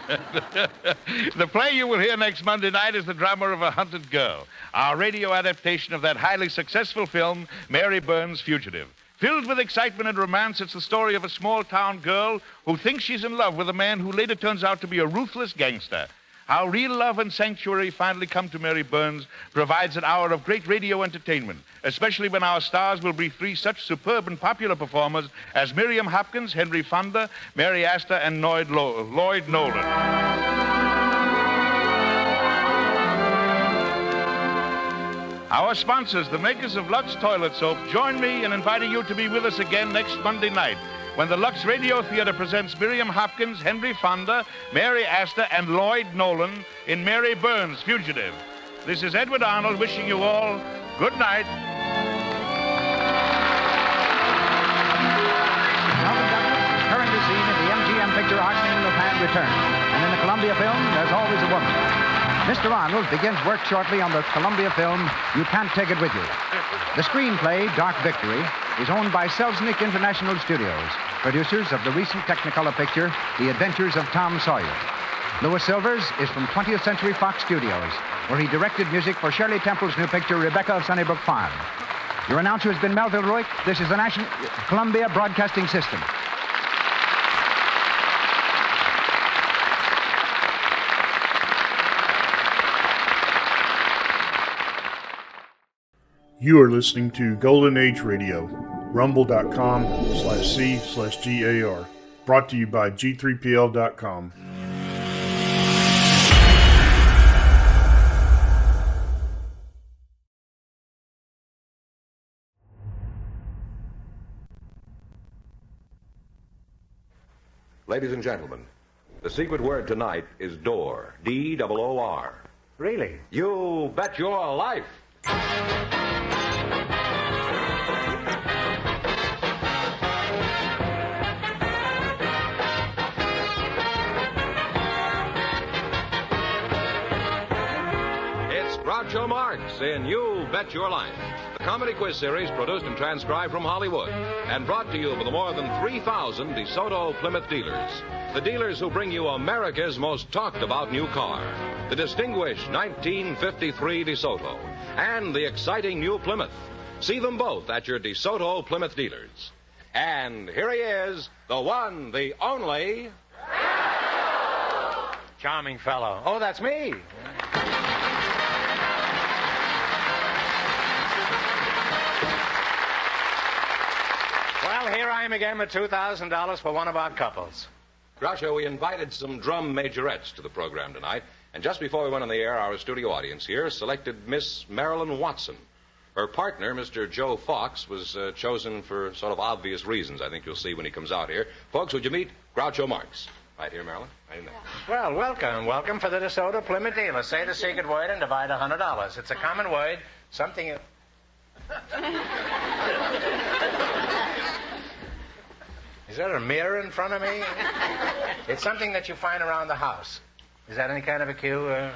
The play you will hear next Monday night is The Drama of a Hunted Girl, our radio adaptation of that highly successful film, Mary Burns' Fugitive. Filled with excitement and romance, it's the story of a small-town girl who thinks she's in love with a man who later turns out to be a ruthless gangster. How real love and sanctuary finally come to Mary Burns provides an hour of great radio entertainment, especially when our stars will be three such superb and popular performers as Miriam Hopkins, Henry Fonda, Mary Astor, and Lloyd Nolan. Our sponsors, the makers of Lux Toilet Soap, join me in inviting you to be with us again next Monday night when the Lux Radio Theater presents Miriam Hopkins, Henry Fonda, Mary Astor, and Lloyd Nolan in Mary Burns' Fugitive. This is Edward Arnold wishing you all good night. Currently seen in the MGM picture Arsene Lupin Returns. And in the Columbia film, There's Always a Woman. Mr. Arnold begins work shortly on the Columbia film You Can't Take It With You. The screenplay, Dark Victory, is owned by Selznick International Studios, producers of the recent Technicolor picture, The Adventures of Tom Sawyer. Louis Silvers is from 20th Century Fox Studios, where he directed music for Shirley Temple's new picture, Rebecca of Sunnybrook Farm. Your announcer has been Melville Ruick. This is the National Columbia Broadcasting System. You are listening to Golden Age Radio, rumble.com/C/GAR. Brought to you by G3PL.com. Ladies and gentlemen, the secret word tonight is door. D-O-O-R. Really? You bet your life. Groucho Marx in You Bet Your Life, the comedy quiz series produced and transcribed from Hollywood and brought to you by the more than 3,000 DeSoto Plymouth dealers. The dealers who bring you America's most talked about new car, the distinguished 1953 DeSoto, and the exciting new Plymouth. See them both at your DeSoto Plymouth dealers. And here he is, the one, the only... Charming fellow. Oh, that's me. Well, here I am again with $2,000 for one of our couples. Groucho, we invited some drum majorettes to the program tonight, and just before we went on the air, our studio audience here selected Miss Marilyn Watson. Her partner, Mr. Joe Fox, was chosen for sort of obvious reasons. I think you'll see when he comes out here. Folks, would you meet Groucho Marx? Right here, Marilyn. Right in there. Well, welcome. Welcome for the DeSoto Plymouth dealer. Say the secret word and divide $100. It's a common word, something... Is there a mirror in front of me? It's something that you find around the house. Is that any kind of a cue,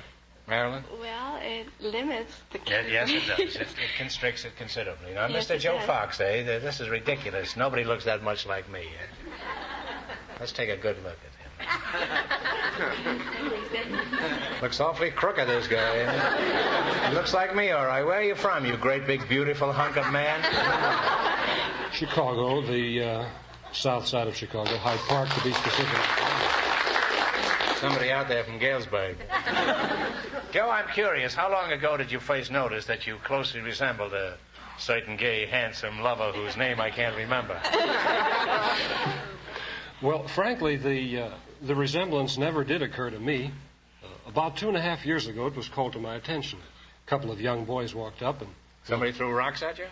Marilyn? Well, it limits the cue. Yes, it does. It constricts it considerably. Now, Yes, Mr. it Joe does. Fox, this is ridiculous. Nobody looks that much like me. Let's take a good look at him. Looks awfully crooked, this guy. He looks like me, all right. Where are you from, you great, big, beautiful hunk of man? Chicago, the south side of Chicago, Hyde Park to be specific. Somebody out there from Galesburg. Joe, I'm curious. How long ago did you first notice that you closely resembled a certain gay, handsome lover whose name I can't remember? Well, frankly, the resemblance never did occur to me. About 2.5 years ago, it was called to my attention. A couple of young boys walked up and... Somebody threw rocks at you?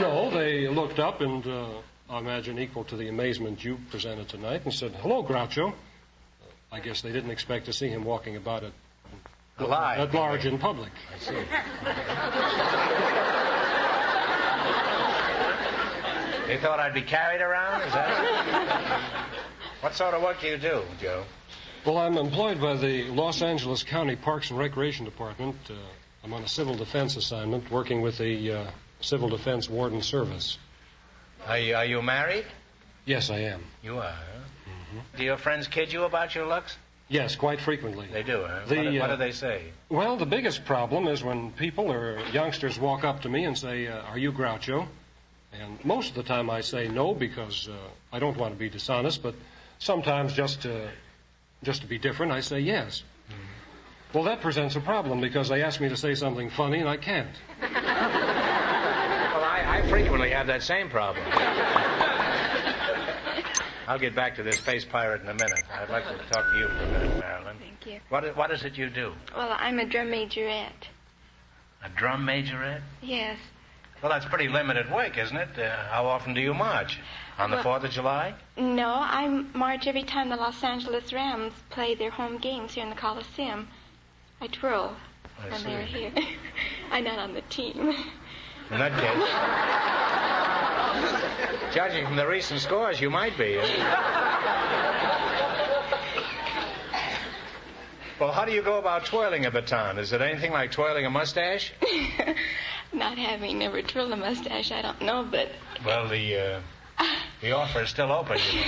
No, they looked up and, I imagine equal to the amazement you presented tonight, and said, "Hello, Groucho." I guess they didn't expect to see him walking about at large in public. I see. They thought I'd be carried around? Is that... What sort of work do you do, Joe? Well, I'm employed by the Los Angeles County Parks and Recreation Department. I'm on a civil defense assignment working with the Civil Defense Warden Service. Are you married? Yes, I am. You are, huh? Mm-hmm. Do your friends kid you about your looks? Yes, quite frequently. They do, huh? What do they say? Well, the biggest problem is when people or youngsters walk up to me and say, "Are you Groucho?" And most of the time I say no because I don't want to be dishonest, but sometimes just to be different, I say yes. Mm-hmm. Well, that presents a problem because they ask me to say something funny and I can't. Well, I frequently have that same problem. I'll get back to this face pirate in a minute. I'd like to talk to you for a minute, Marilyn. Thank you. What is it you do? Well, I'm a drum majorette. A drum majorette? Yes. Well, that's pretty limited work, isn't it? How often do you march? On the 4th of July? No, I march every time the Los Angeles Rams play their home games here in the Coliseum. I twirl when they're here. I'm not on the team. In that case, judging from the recent scores, you might be. Well, how do you go about twirling a baton? Is it anything like twirling a mustache? Not having never twirled a mustache, I don't know, but... Well, the offer is still open, you know.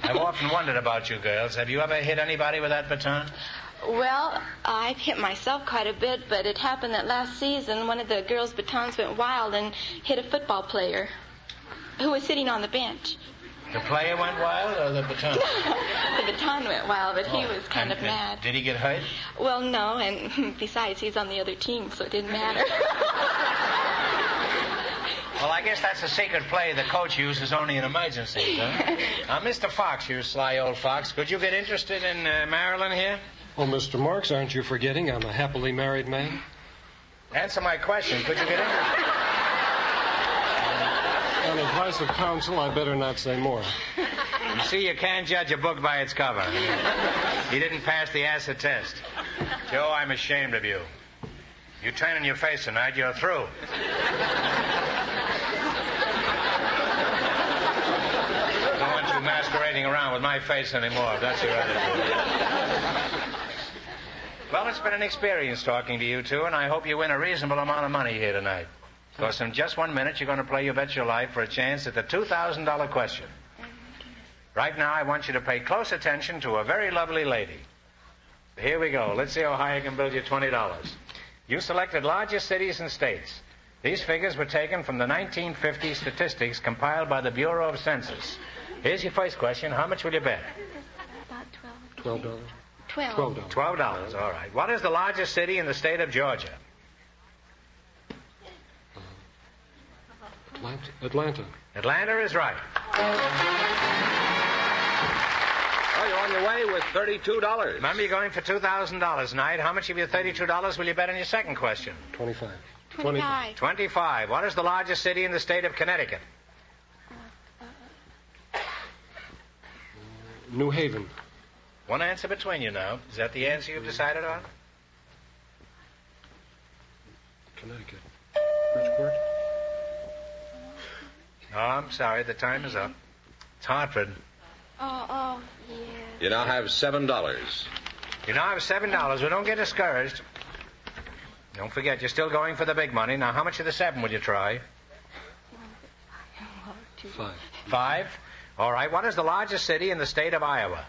I've often wondered about you girls. Have you ever hit anybody with that baton? Well, I've hit myself quite a bit, but it happened that last season one of the girls' batons went wild and hit a football player who was sitting on the bench. The player went wild or the baton? The baton went wild, but he was kind of mad. Did he get hurt? Well, no, and besides, he's on the other team, so it didn't matter. Well, I guess that's a secret play the coach uses only in emergencies, huh? Now, Mr. Fox, you sly old fox, could you get interested in Marilyn here? Oh, Mr. Marx, aren't you forgetting I'm a happily married man? Answer my question. Could you get interested? On advice of counsel, I better not say more. You see, you can't judge a book by its cover. He didn't pass the acid test. Joe, I'm ashamed of you. You turn in your face tonight, you're through. I don't want you masquerading around with my face anymore, if that's your attitude. Well, it's been an experience talking to you two, and I hope you win a reasonable amount of money here tonight. Because in just 1 minute, you're going to play You Bet Your Life for a chance at the $2,000 question. Right now, I want you to pay close attention to a very lovely lady. Here we go. Let's see how high I can build you $20. You selected largest cities and states. These figures were taken from the 1950 statistics compiled by the Bureau of Census. Here's your first question. How much will you bet? About $12. $12, all right. What is the largest city in the state of Georgia? Atlanta. Atlanta is right. Well, you're on your way with $32. Remember, you're going for $2,000 tonight. How much of your $32 will you bet on your second question? 25. 25. What is the largest city in the state of Connecticut? New Haven. One answer between you now. Is that the answer you've decided on? Connecticut. Bridgeport. Oh, I'm sorry. The time is up. It's Hartford. Yeah. You now have $7. You now have $7. Well, don't get discouraged. Don't forget, you're still going for the big money. Now, how much of the 7 would you try? 5. 5? All right. What is the largest city in the state of Iowa?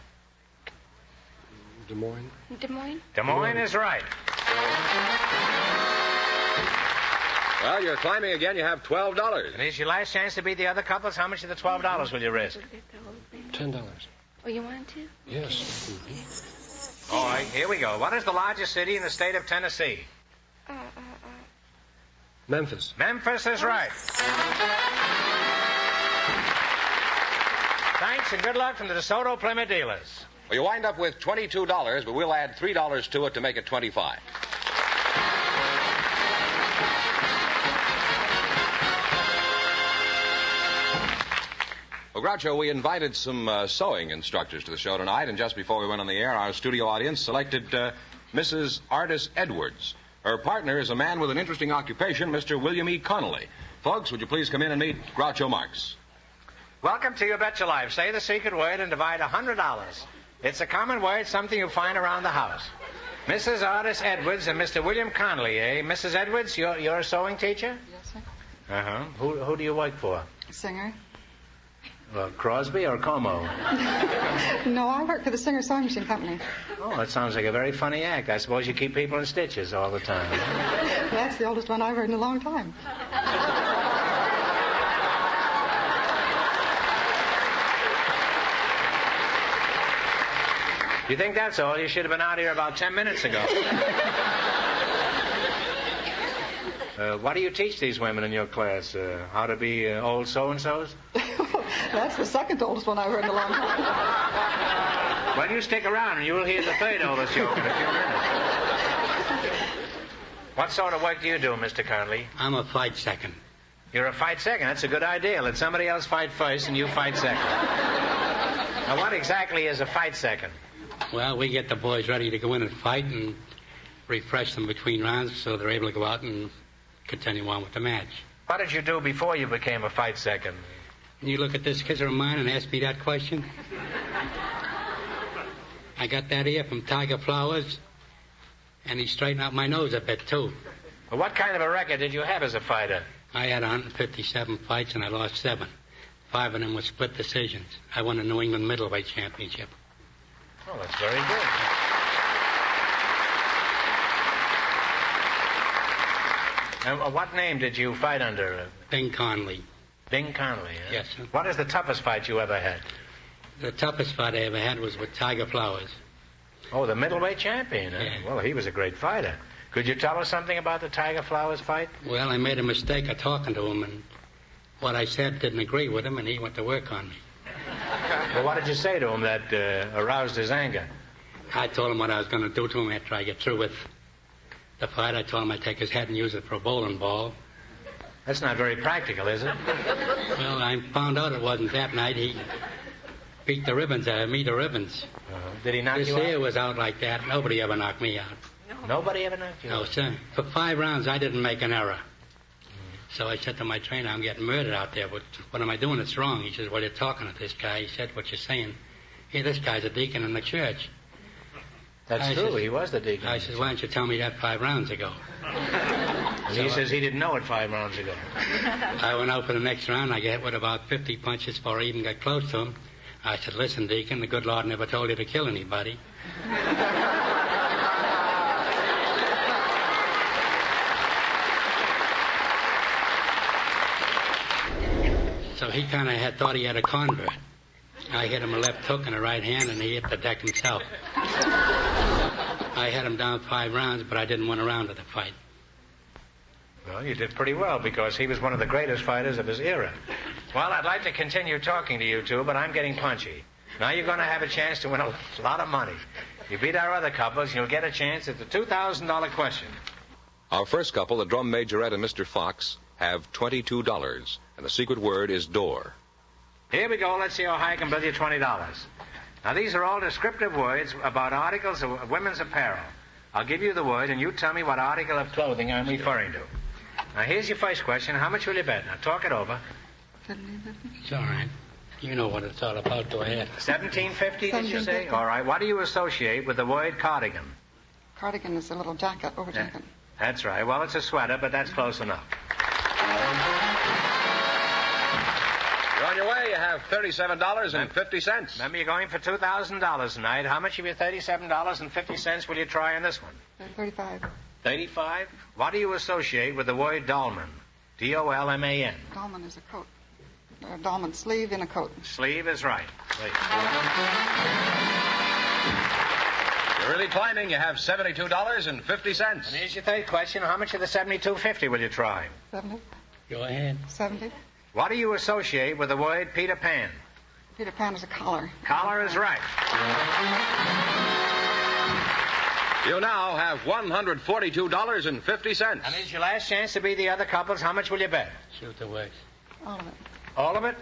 Des Moines. Des Moines is right. Well, you're climbing again. You have $12. And here's your last chance to beat the other couples. How much of the $12 will you risk? $10. Oh, you want to? Yes. All right, here we go. What is the largest city in the state of Tennessee? Memphis. Memphis is right. Thanks and good luck from the DeSoto Plymouth dealers. Well, you wind up with $22, but we'll add $3 to it to make it $25. Well, Groucho, we invited some sewing instructors to the show tonight, and just before we went on the air, our studio audience selected Mrs. Ardis Edwards. Her partner is a man with an interesting occupation, Mr. William E. Connolly. Folks, would you please come in and meet Groucho Marx? Welcome to You Bet Your Life. Say the secret word and divide $100. It's a common word, something you find around the house. Mrs. Ardis Edwards and Mr. William Connolly, eh? Mrs. Edwards, you're a sewing teacher? Yes, sir. Uh-huh. Who do you work for? Singer. Crosby or Como? No, I work for the Singer Sewing Machine Company. Oh, that sounds like a very funny act. I suppose you keep people in stitches all the time. That's the oldest one I've heard in a long time. You think that's all? You should have been out here about 10 minutes ago. What do you teach these women in your class? How to be old so-and-sos? That's the second oldest one I've heard in a long time. Well, you stick around and you will hear the third oldest joke in a few minutes. What sort of work do you do, Mr. Connolly? I'm a fight second. You're a fight second? That's a good idea. Let somebody else fight first and you fight second. Now, what exactly is a fight second? Well, we get the boys ready to go in and fight and refresh them between rounds so they're able to go out and continue on with the match. What did you do before you became a fight second? Can you look at this kisser of mine and ask me that question? I got that ear from Tiger Flowers, and he straightened out my nose a bit, too. Well, what kind of a record did you have as a fighter? I had 157 fights, and I lost 7. 5 of them were split decisions. I won the New England Middleweight Championship. Oh, that's very good. And what name did you fight under? Bing Conley. Bing Conley, huh? Yes, sir. What is the toughest fight you ever had? The toughest fight I ever had was with Tiger Flowers. Oh, the middleweight champion, huh? Yeah. Well, he was a great fighter. Could you tell us something about the Tiger Flowers fight? Well, I made a mistake of talking to him, and what I said didn't agree with him, and he went to work on me. Well, what did you say to him that aroused his anger? I told him what I was going to do to him after I get through with the fight. I told him I'd take his head and use it for a bowling ball. That's not very practical, is it? Well, I found out it wasn't that night. He beat the ribbons out of me, the ribbons. Did he knock this you out? This ear was out like that. Nobody ever knocked me out. Nobody ever knocked you out? No, sir. For 5 rounds, I didn't make an error. So I said to my trainer, I'm getting murdered out there. What am I doing? It's wrong. He says, well, you're talking to this guy. He said, what you're saying. Hey, this guy's a deacon in the church. That's true. He was the deacon. I said, why didn't you tell me that 5 rounds ago? And he says he didn't know it 5 rounds ago. I went out for the next round. I got hit with about 50 punches before I even got close to him. I said, listen, Deacon, the good Lord never told you to kill anybody. So he kind of thought he had a convert. I hit him a left hook and a right hand, and he hit the deck himself. I had him down 5 rounds, but I didn't win a round of the fight. Well, you did pretty well, because he was one of the greatest fighters of his era. Well, I'd like to continue talking to you two, but I'm getting punchy. Now you're going to have a chance to win a lot of money. You beat our other couples, you'll get a chance at the $2,000 question. Our first couple, the drum majorette and Mr. Fox, have $22, and the secret word is door. Here we go. Let's see how high I can bill you $20. Now, these are all descriptive words about articles of women's apparel. I'll give you the word, and you tell me what article of clothing I'm referring to. Now, here's your first question. How much will you bet? Now, talk it over. It's all right. You know what it's all about, go ahead. $17.50, did you say? All right. What do you associate with the word cardigan? Cardigan is a little jacket, over jacket. That's right. Well, it's a sweater, but that's close enough. You're on your way. You have $37.50. Remember, you're going for $2,000 tonight. How much of your $37.50 will you try on this one? 35. 35? What do you associate with the word dolman? D-O-L-M-A-N. Dolman is a coat. A dolman sleeve in a coat. Sleeve is right. You're really climbing. You have $72.50. And here's your third question. How much of the $72.50 will you try? 70. Go ahead. 70. What do you associate with the word Peter Pan? Peter Pan is a collar. Collar is right. You now have $142.50. And here's your last chance to be the other couples. How much will you bet? Shoot the works. All of it. All of it?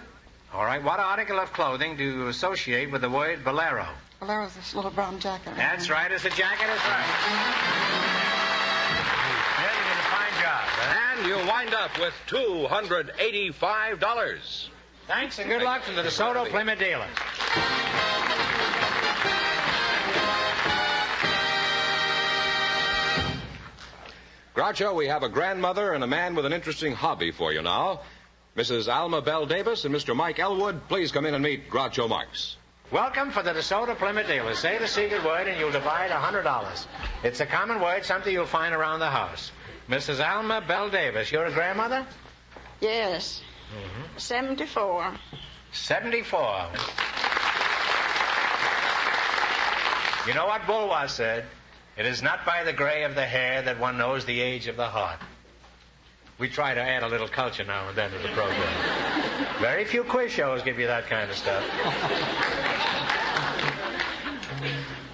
All right. What article of clothing do you associate with the word bolero? Bolero is this little brown jacket. That's right. As the jacket is right. Yeah, you did a fine job. And you wind up with $285. Thanks and good luck from the DeSoto Plymouth dealers. Groucho, we have a grandmother and a man with an interesting hobby for you now. Mrs. Alma Bell Davis and Mr. Mike Elwood, please come in and meet Groucho Marx. Welcome for the DeSoto Plymouth dealers. Say the secret word and you'll divide $100. It's a common word, something you'll find around the house. Mrs. Alma Bell Davis, you're a grandmother? Yes. 74. 74. You know what Bulwer said? It is not by the gray of the hair that one knows the age of the heart. We try to add a little culture now and then to the program. Very few quiz shows give you that kind of stuff.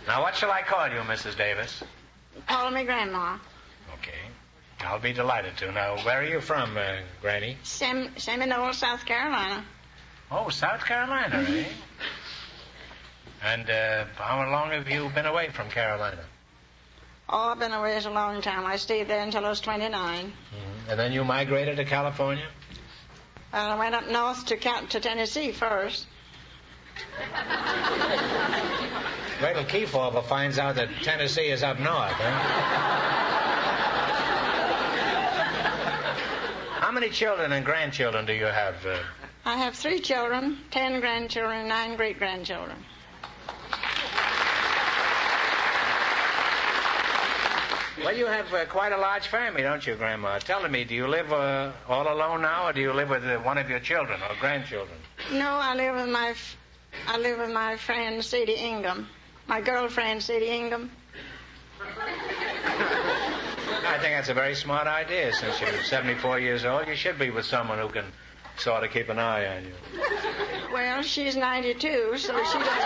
Now, what shall I call you, Mrs. Davis? Call me Grandma. Okay. I'll be delighted to. Now, where are you from, Granny? Seminole, South Carolina. Oh, South Carolina, eh? And how long have you been away from Carolina? Oh, I've been away a long time. I stayed there until I was 29. Mm-hmm. And then you migrated to California? I went up north to Tennessee first. Wait till Kefauver finds out that Tennessee is up north, huh? How many children and grandchildren do you have? I have 3 children, 10 grandchildren, and 9 great-grandchildren. Well, you have quite a large family, don't you, Grandma? Tell me, do you live all alone now, or do you live with one of your children or grandchildren? No, I live with my friend Sadie Ingham, my girlfriend Sadie Ingham. I think that's a very smart idea. Since you're 74 years old, you should be with someone who can sort of keep an eye on you. Well, she's 92, so she doesn't.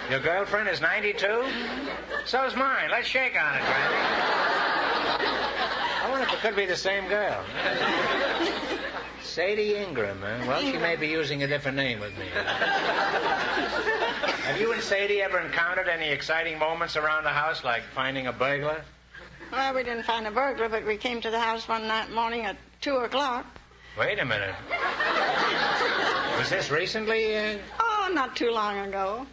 Your girlfriend is 92? So's mine. Let's shake on it, Granny. I wonder if it could be the same girl. Sadie Ingram, huh? Well, she may be using a different name with me. Have you and Sadie ever encountered any exciting moments around the house, like finding a burglar? Well, we didn't find a burglar, but we came to the house one morning at 2 o'clock. Wait a minute. Was this recently? Oh, not too long ago.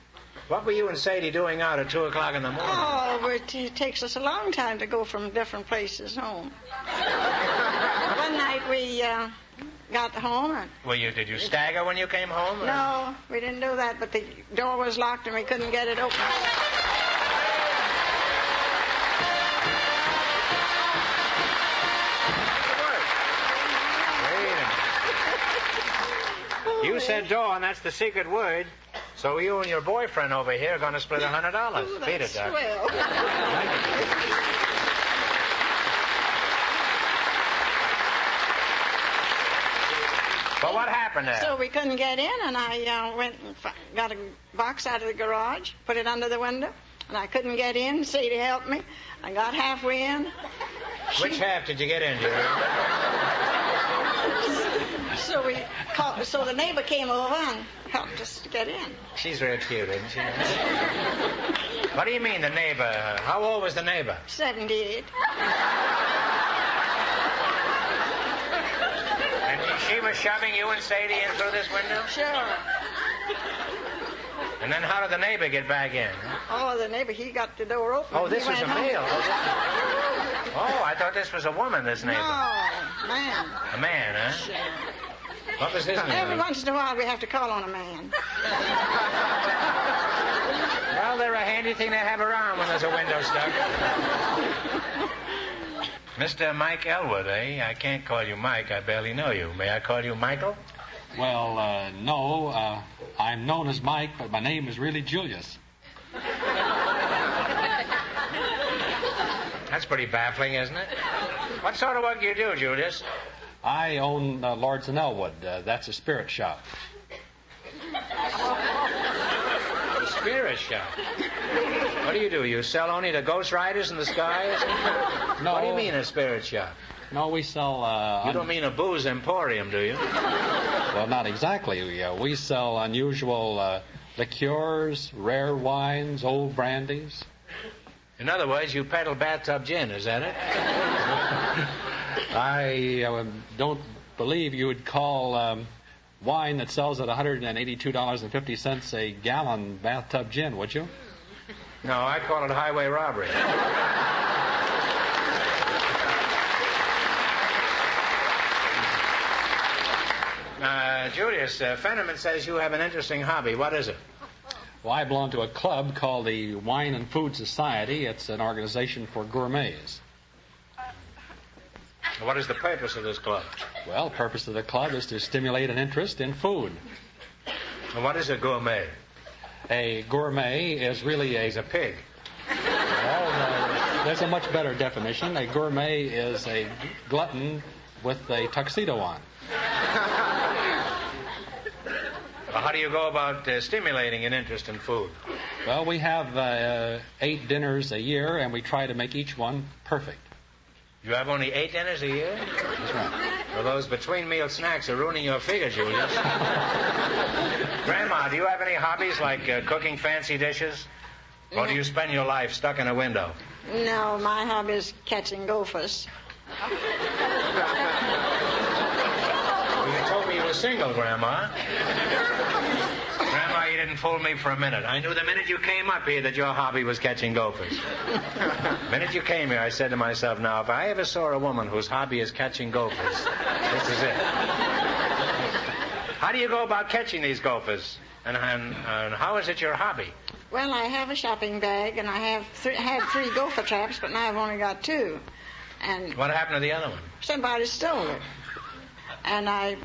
What were you and Sadie doing out at 2 o'clock in the morning? Oh, it takes us a long time to go from different places home. One night we got home. And Did you stagger when you came home? Or? No, we didn't do that, but the door was locked and we couldn't get it open. You said door, and that's the secret word. So you and your boyfriend over here are going to split $100. Ooh, Beat it, that's Doc. swell. Well, what happened there? So we couldn't get in, and I went and got a box out of the garage, put it under the window, and I couldn't get in. Sadie helped me. I got halfway in. Which half did you get in, Jerry? So the neighbor came over and helped us to get in. She's real cute, isn't she? What do you mean, the neighbor? How old was the neighbor? 78. And she was shoving you and Sadie in through this window? Sure. And then how did the neighbor get back in? Oh, the neighbor, he got the door open. Oh, this He was a went home. male. Oh, I thought this was a woman, this neighbor. No, man. A man, huh? Sure. What was his name? Every once in a while we have to call on a man. Well, they're a handy thing to have around when there's a window stuck. Mr. Mike Elwood, eh? I can't call you Mike. I barely know you. May I call you Michael? Well, no. I'm known as Mike, but my name is really Julius. That's pretty baffling, isn't it? What sort of work do you do, Julius? I own Lords in Elwood. That's a spirit shop. A spirit shop? What do? You sell only to ghost riders in the skies? No. What do you mean, a spirit shop? No, we sell... you don't mean a booze emporium, do you? Well, not exactly. We sell unusual liqueurs, rare wines, old brandies. In other words, you peddle bathtub gin, is that it? I don't believe you would call wine that sells at $182.50 a gallon bathtub gin, would you? No, I call it highway robbery. Julius, Fenneman says you have an interesting hobby. What is it? Well, I belong to a club called the Wine and Food Society. It's an organization for gourmets. What is the purpose of this club? Well, the purpose of the club is to stimulate an interest in food. And what is a gourmet? A gourmet is really He's a pig. Well, there's a much better definition. A gourmet is a glutton with a tuxedo on. Well, how do you go about stimulating an interest in food? Well, we have 8 dinners a year, and we try to make each one perfect. You have only 8 dinners a year? That's right. Well, those between-meal snacks are ruining your figure, Julius. Grandma, do you have any hobbies like cooking fancy dishes? Or do you spend your life stuck in a window? No, my hobby is catching gophers. Well, you told me you were single, Grandma. Grandma, you didn't fool me for a minute. I knew the minute you came up here that your hobby was catching gophers. The minute you came here, I said to myself, now, if I ever saw a woman whose hobby is catching gophers, this is it. How do you go about catching these gophers? And how is it your hobby? Well, I have a shopping bag, and I have had 3 gopher traps, but now I've only got 2. And what happened to the other one? Somebody stole it. And I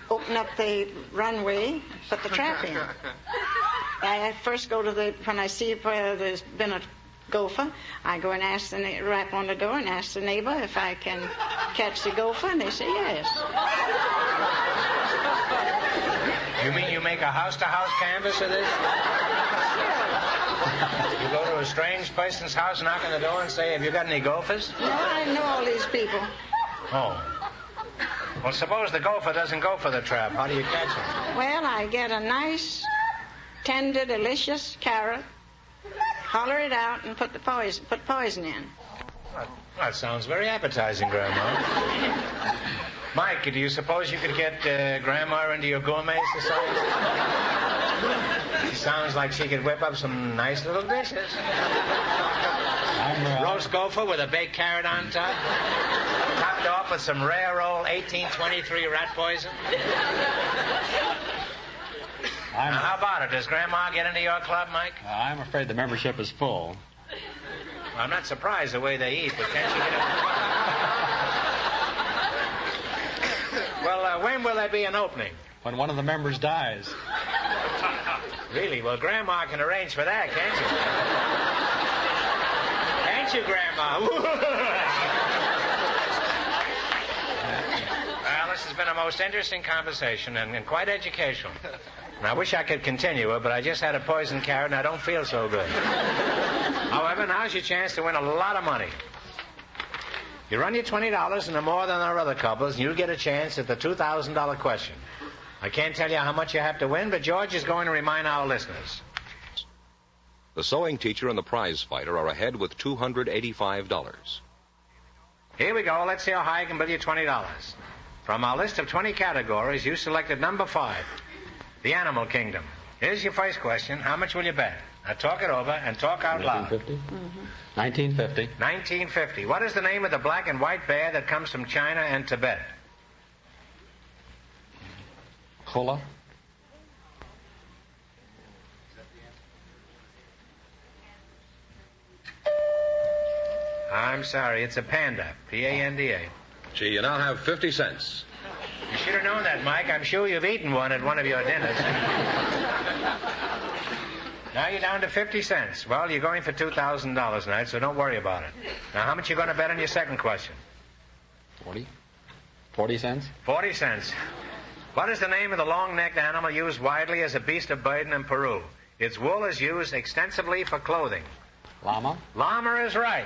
open up the runway, put the trap in. I first go to when I see where there's been a gopher, I go and ask rap on the door and ask the neighbor if I can catch the gopher, and they say yes. You mean you make a house-to-house canvas of this? You go to a strange person's house, knock on the door, and say, have you got any gophers? No, I know all these people. Oh. Well, suppose the gopher doesn't go for the trap. How do you catch him? Well, I get a nice, tender, delicious carrot, holler it out, and put poison in. Well, that sounds very appetizing, Grandma. Mike, do you suppose you could get Grandma into your gourmet society? She sounds like she could whip up some nice little dishes. Roast gopher with a baked carrot on top. Topped off with some rare old 1823 rat poison. Now, how about it? Does Grandma get into your club, Mike? I'm afraid the membership is full. Well, I'm not surprised the way they eat, but can't you get it? Well, when will there be an opening? When one of the members dies. Really? Well, Grandma can arrange for that, can't you? Can't you, Grandma? Well, this has been a most interesting conversation and quite educational. And I wish I could continue it, but I just had a poison carrot and I don't feel so good. However, now's your chance to win a lot of money. You run your $20 into more than our other couples, and you'll get a chance at the $2,000 question. I can't tell you how much you have to win, but George is going to remind our listeners. The sewing teacher and the prize fighter are ahead with $285. Here we go. Let's see how high I can bill you $20. From our list of 20 categories, you selected number 5, the animal kingdom. Here's your first question. How much will you bet? Now talk it over and talk out loud. 1950. 1950. What is the name of the black and white bear that comes from China and Tibet? Kola. I'm sorry, it's a panda. P-A-N-D-A. Gee, you now have 50 cents. You should have known that, Mike. I'm sure you've eaten one at one of your dinners. Now you're down to 50 cents. Well, you're going for $2,000 tonight, so don't worry about it. Now, how much you going to bet on your second question? 40. 40 cents? 40 cents. What is the name of the long-necked animal used widely as a beast of burden in Peru? Its wool is used extensively for clothing. Llama? Llama is right.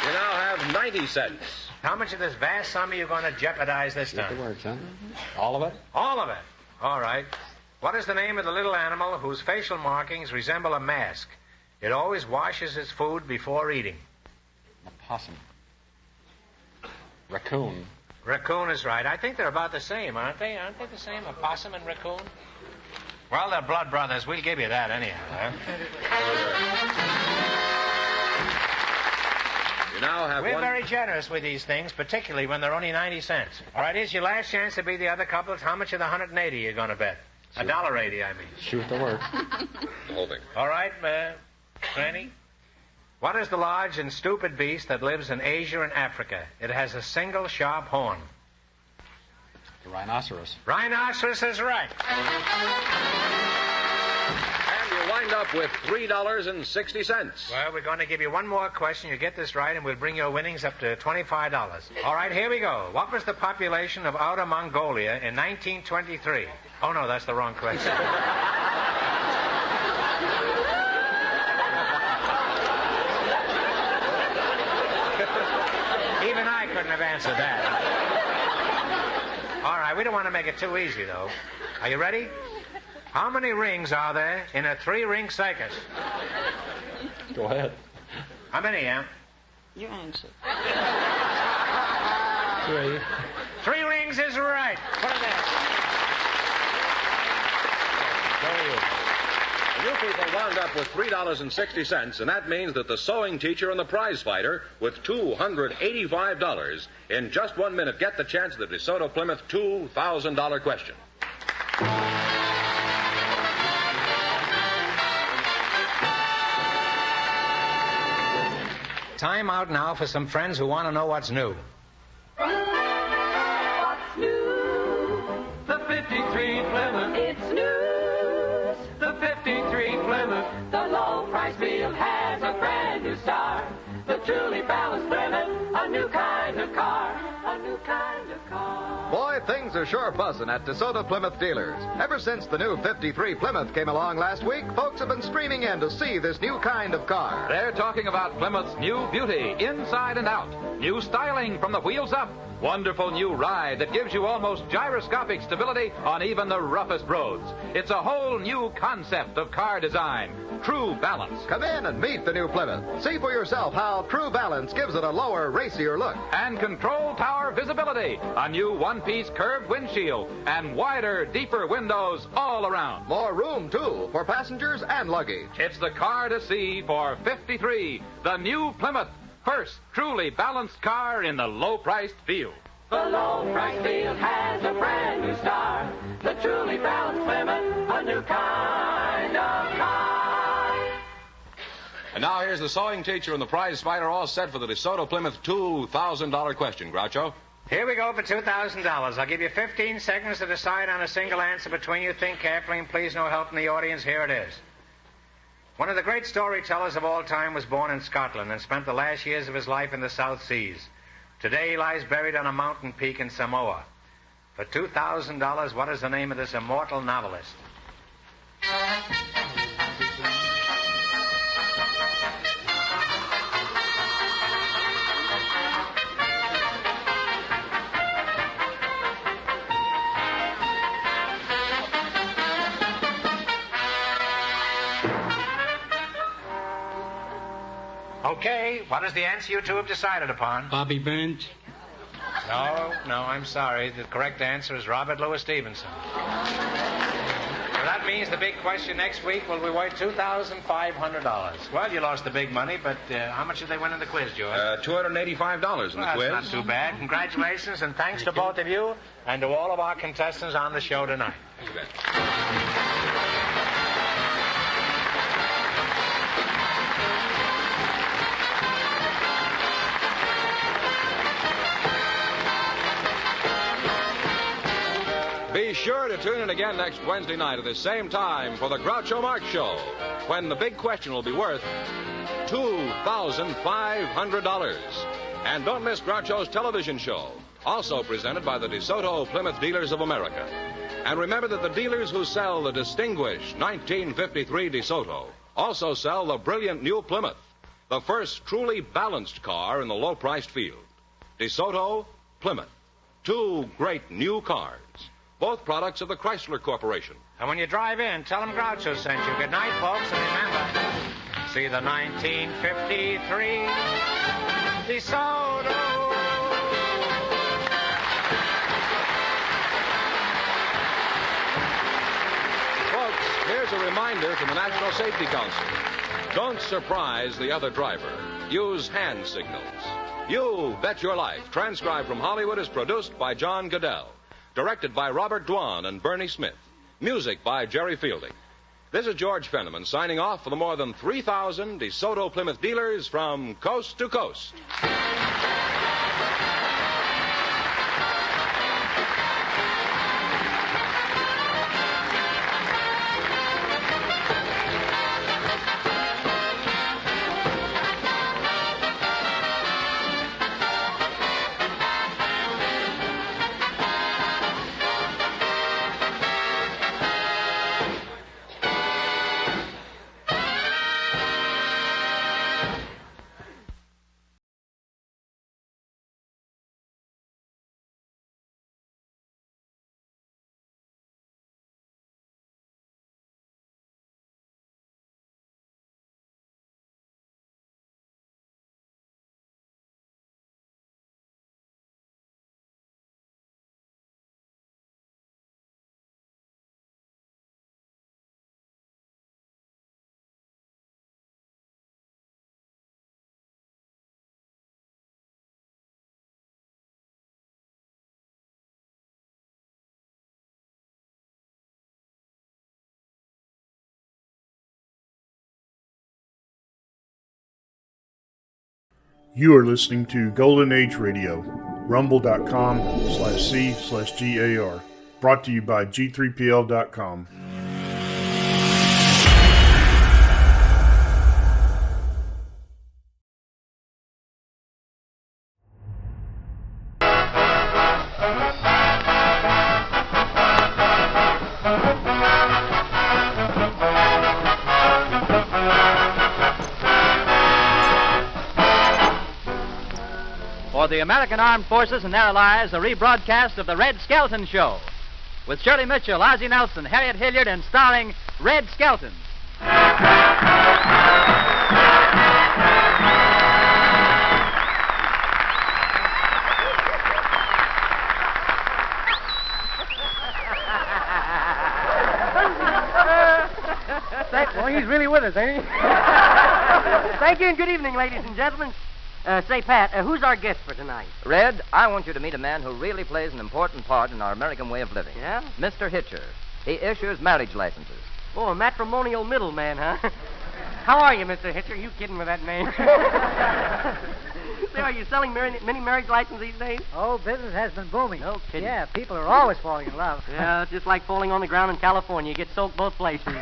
You now have 90 cents. How much of this vast sum are you going to jeopardize this time? Get the words, huh? All of it? All of it. All right. What is the name of the little animal whose facial markings resemble a mask? It always washes its food before eating. A possum. Raccoon. Raccoon is right. I think they're about the same, aren't they? Aren't they the same, a possum and raccoon? Well, they're blood brothers. We'll give you that anyhow, huh? You now have We're very generous with these things, particularly when they're only 90 cents. All right, here's your last chance to be the other couples. How much of the 180 are you going to bet? $1.80, I mean. Shoot the work. Holding. All right, Granny. What is the large and stupid beast that lives in Asia and Africa? It has a single sharp horn. The rhinoceros. Rhinoceros is right. And you wind up with $3.60. Well, we're going to give you one more question. You get this right, and we'll bring your winnings up to $25. All right, here we go. What was the population of Outer Mongolia in 1923? Oh, no, that's the wrong question. Even I couldn't have answered that. All right, we don't want to make it too easy, though. Are you ready? How many rings are there in a 3-ring circus? Go ahead. How many, Am? You answer. 3. 3 rings is right. Put it there. You people wound up with $3.60, and that means that the sewing teacher and the prize fighter, with $285, in just 1 minute get the chance at the DeSoto Plymouth $2,000 question. Time out now for some friends who want to know what's new. What's new? The 53 Plymouth. It's news. The 53 Plymouth. The low price deal has a brand new star. The truly balanced Plymouth. A new kind of car. A new kind of car. Boy, things are sure buzzing at DeSoto Plymouth dealers. Ever since the new 53 Plymouth came along last week, folks have been streaming in to see this new kind of car. They're talking about Plymouth's new beauty, inside and out. New styling from the wheels up. Wonderful new ride that gives you almost gyroscopic stability on even the roughest roads. It's a whole new concept of car design. True Balance. Come in and meet the new Plymouth. See for yourself how True Balance gives it a lower, racier look. And control tower visibility. A new one-piece curved windshield and wider, deeper windows all around. More room, too, for passengers and luggage. It's the car to see for 53. The new Plymouth. First truly balanced car in the low-priced field. The low-priced field has a brand new star. The truly balanced Plymouth, a new kind of car. And now here's the sewing teacher and the prize fighter all set for the DeSoto Plymouth $2,000 question, Groucho. Here we go for $2,000. I'll give you 15 seconds to decide on a single answer between you. Think carefully, and please no help from the audience. Here it is. One of the great storytellers of all time was born in Scotland and spent the last years of his life in the South Seas. Today he lies buried on a mountain peak in Samoa. For $2,000, what is the name of this immortal novelist? Okay, what is the answer you two have decided upon? Bobby Burns. No, I'm sorry. The correct answer is Robert Louis Stevenson. So that means the big question next week will be worth $2,500. Well, you lost the big money, but how much did they win in the quiz, George? $285 in the quiz. That's not too bad. Congratulations, and thanks to both of you and to all of our contestants on the show tonight. Thank you, Ben. Be sure to tune in again next Wednesday night at the same time for the Groucho Marx Show, when the big question will be worth $2,500. And don't miss Groucho's television show, also presented by the DeSoto Plymouth Dealers of America. And remember that the dealers who sell the distinguished 1953 DeSoto also sell the brilliant new Plymouth, the first truly balanced car in the low-priced field. DeSoto, Plymouth, two great new cars. Both products of the Chrysler Corporation. And when you drive in, tell them Groucho sent you. Good night, folks, and remember, see the 1953 DeSoto. Folks, here's a reminder from the National Safety Council. Don't surprise the other driver. Use hand signals. You Bet Your Life, transcribed from Hollywood, is produced by John Goodell. Directed by Robert Dwan and Bernie Smith. Music by Jerry Fielding. This is George Fenneman signing off for the more than 3,000 DeSoto Plymouth dealers from coast to coast. You are listening to Golden Age Radio, rumble.com/C/GAR. Brought to you by G3PL.com. For the American Armed Forces and their allies, a rebroadcast of the Red Skelton Show, with Shirley Mitchell, Ozzie Nelson, Harriet Hilliard, and starring Red Skelton. Well, he's really with us, ain't he? Thank you and good evening, ladies and gentlemen. Say, Pat, who's our guest for tonight? Red, I want you to meet a man who really plays an important part in our American way of living. Yeah? Mr. Hitcher. He issues marriage licenses. Oh, a matrimonial middleman, huh? How are you, Mr. Hitcher? You kidding with that name? Say, are you selling many marriage licenses these days? Oh, business has been booming. No kidding. Yeah, people are always falling in love. Yeah, it's just like falling on the ground in California. You get soaked both places. Say,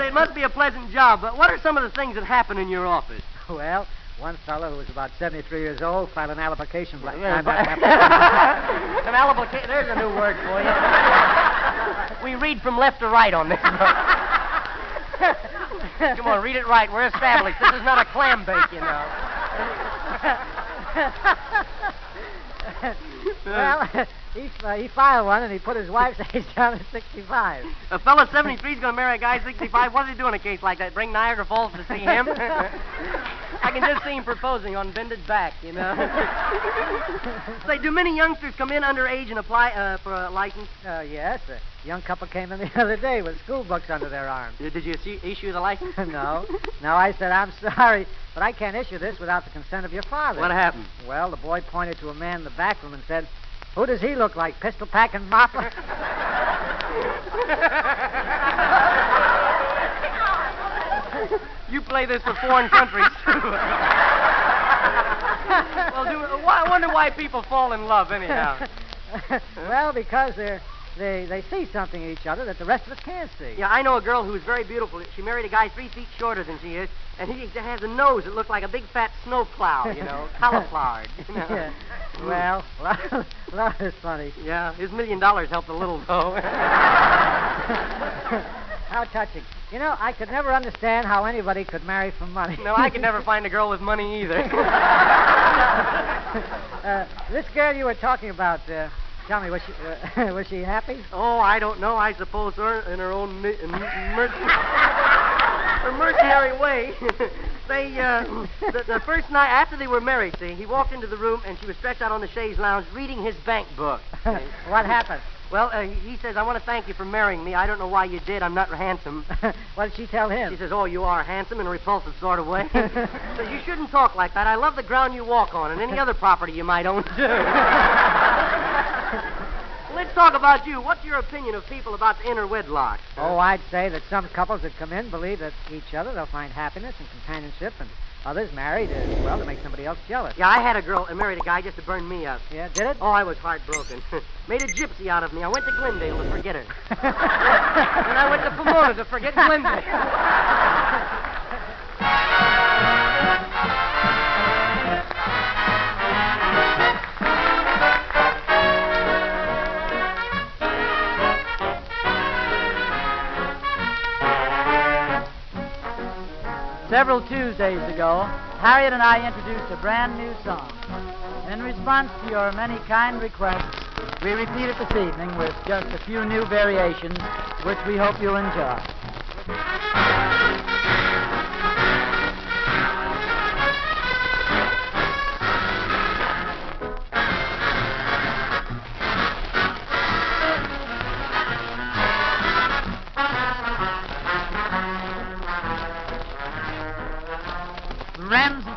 it must be a pleasant job, but what are some of the things that happen in your office? Well, one fellow who was about 73 years old filed an application. An application. There's a new word for you. We read from left to right on this. Come on, read it right. We're established. This is not a clam bake, you know. Well, he filed one, and he put his wife's age down at 65. A fella 73 is going to marry a guy 65. What does he do in a case like that? Bring Niagara Falls to see him? I can just see him proposing on bended back, you know. Say, do many youngsters come in underage and apply for a license? Yes. A young couple came in the other day with school books under their arms. Did you issue the license? No. No, I said, I'm sorry, but I can't issue this without the consent of your father. What happened? Well, the boy pointed to a man in the back room and said, who does he look like, pistol packing mopper? You play this for foreign countries, too. Well, I wonder why people fall in love, anyhow. Well, because they see something in each other that the rest of us can't see. Yeah, I know a girl who's very beautiful. She married a guy 3 feet shorter than she is, and he has a nose that looks like a big fat snow cloud, you know, cauliflowered. You know? Yeah. Well, that is funny. Yeah, his $1 million helped a little, though. How touching. You know, I could never understand how anybody could marry for money. No, I could never find a girl with money either. This girl you were talking about, tell me, was she happy? Oh, I don't know. I suppose her in her own mercenary way. The first night after they were married, see, he walked into the room and she was stretched out on the chaise lounge reading his bank book. What happened? Well, he says, I want to thank you for marrying me. I don't know why you did. I'm not handsome. What did she tell him? She says, oh, you are handsome in a repulsive sort of way. Says, you shouldn't talk like that. I love the ground you walk on and any other property you might own, too. Let's talk about you. What's your opinion of people about the inner wedlock? Oh, I'd say that some couples that come in believe that each other they'll find happiness and companionship, and others married to make somebody else jealous. Yeah, I had a girl and married a guy just to burn me up. Yeah, did it? Oh, I was heartbroken. Made a gypsy out of me. I went to Glendale to forget her. And I went to Pomona to forget Glendale. Several Tuesdays ago, Harriet and I introduced a brand new song. In response to your many kind requests, we repeat it this evening with just a few new variations, which we hope you'll enjoy. Ramsey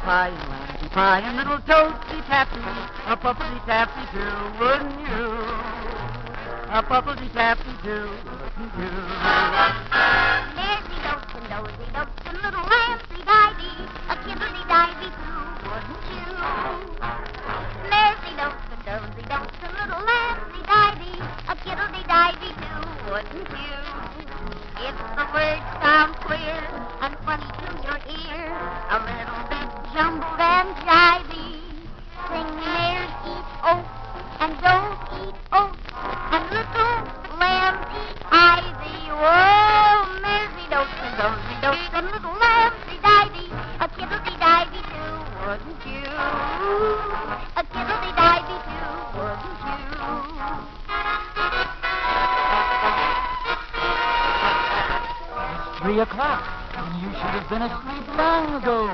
pie and little toasty tappy, a puppety tappy too, wouldn't you? A puppety tappy too, wouldn't you? Lazy dotes and dozy dotes and little Ramsey divey, a kiddly divey too, wouldn't you? Lazy dotes and dozy dotes and little Ramsey divey, a kiddly divey too, wouldn't you? If the words sound queer and funny to your ear, a little bit jumbled and jivey, sing mares eat oats and does eat oats and little lambs eat ivy. Whoa, 3 o'clock, and you should have been asleep long ago.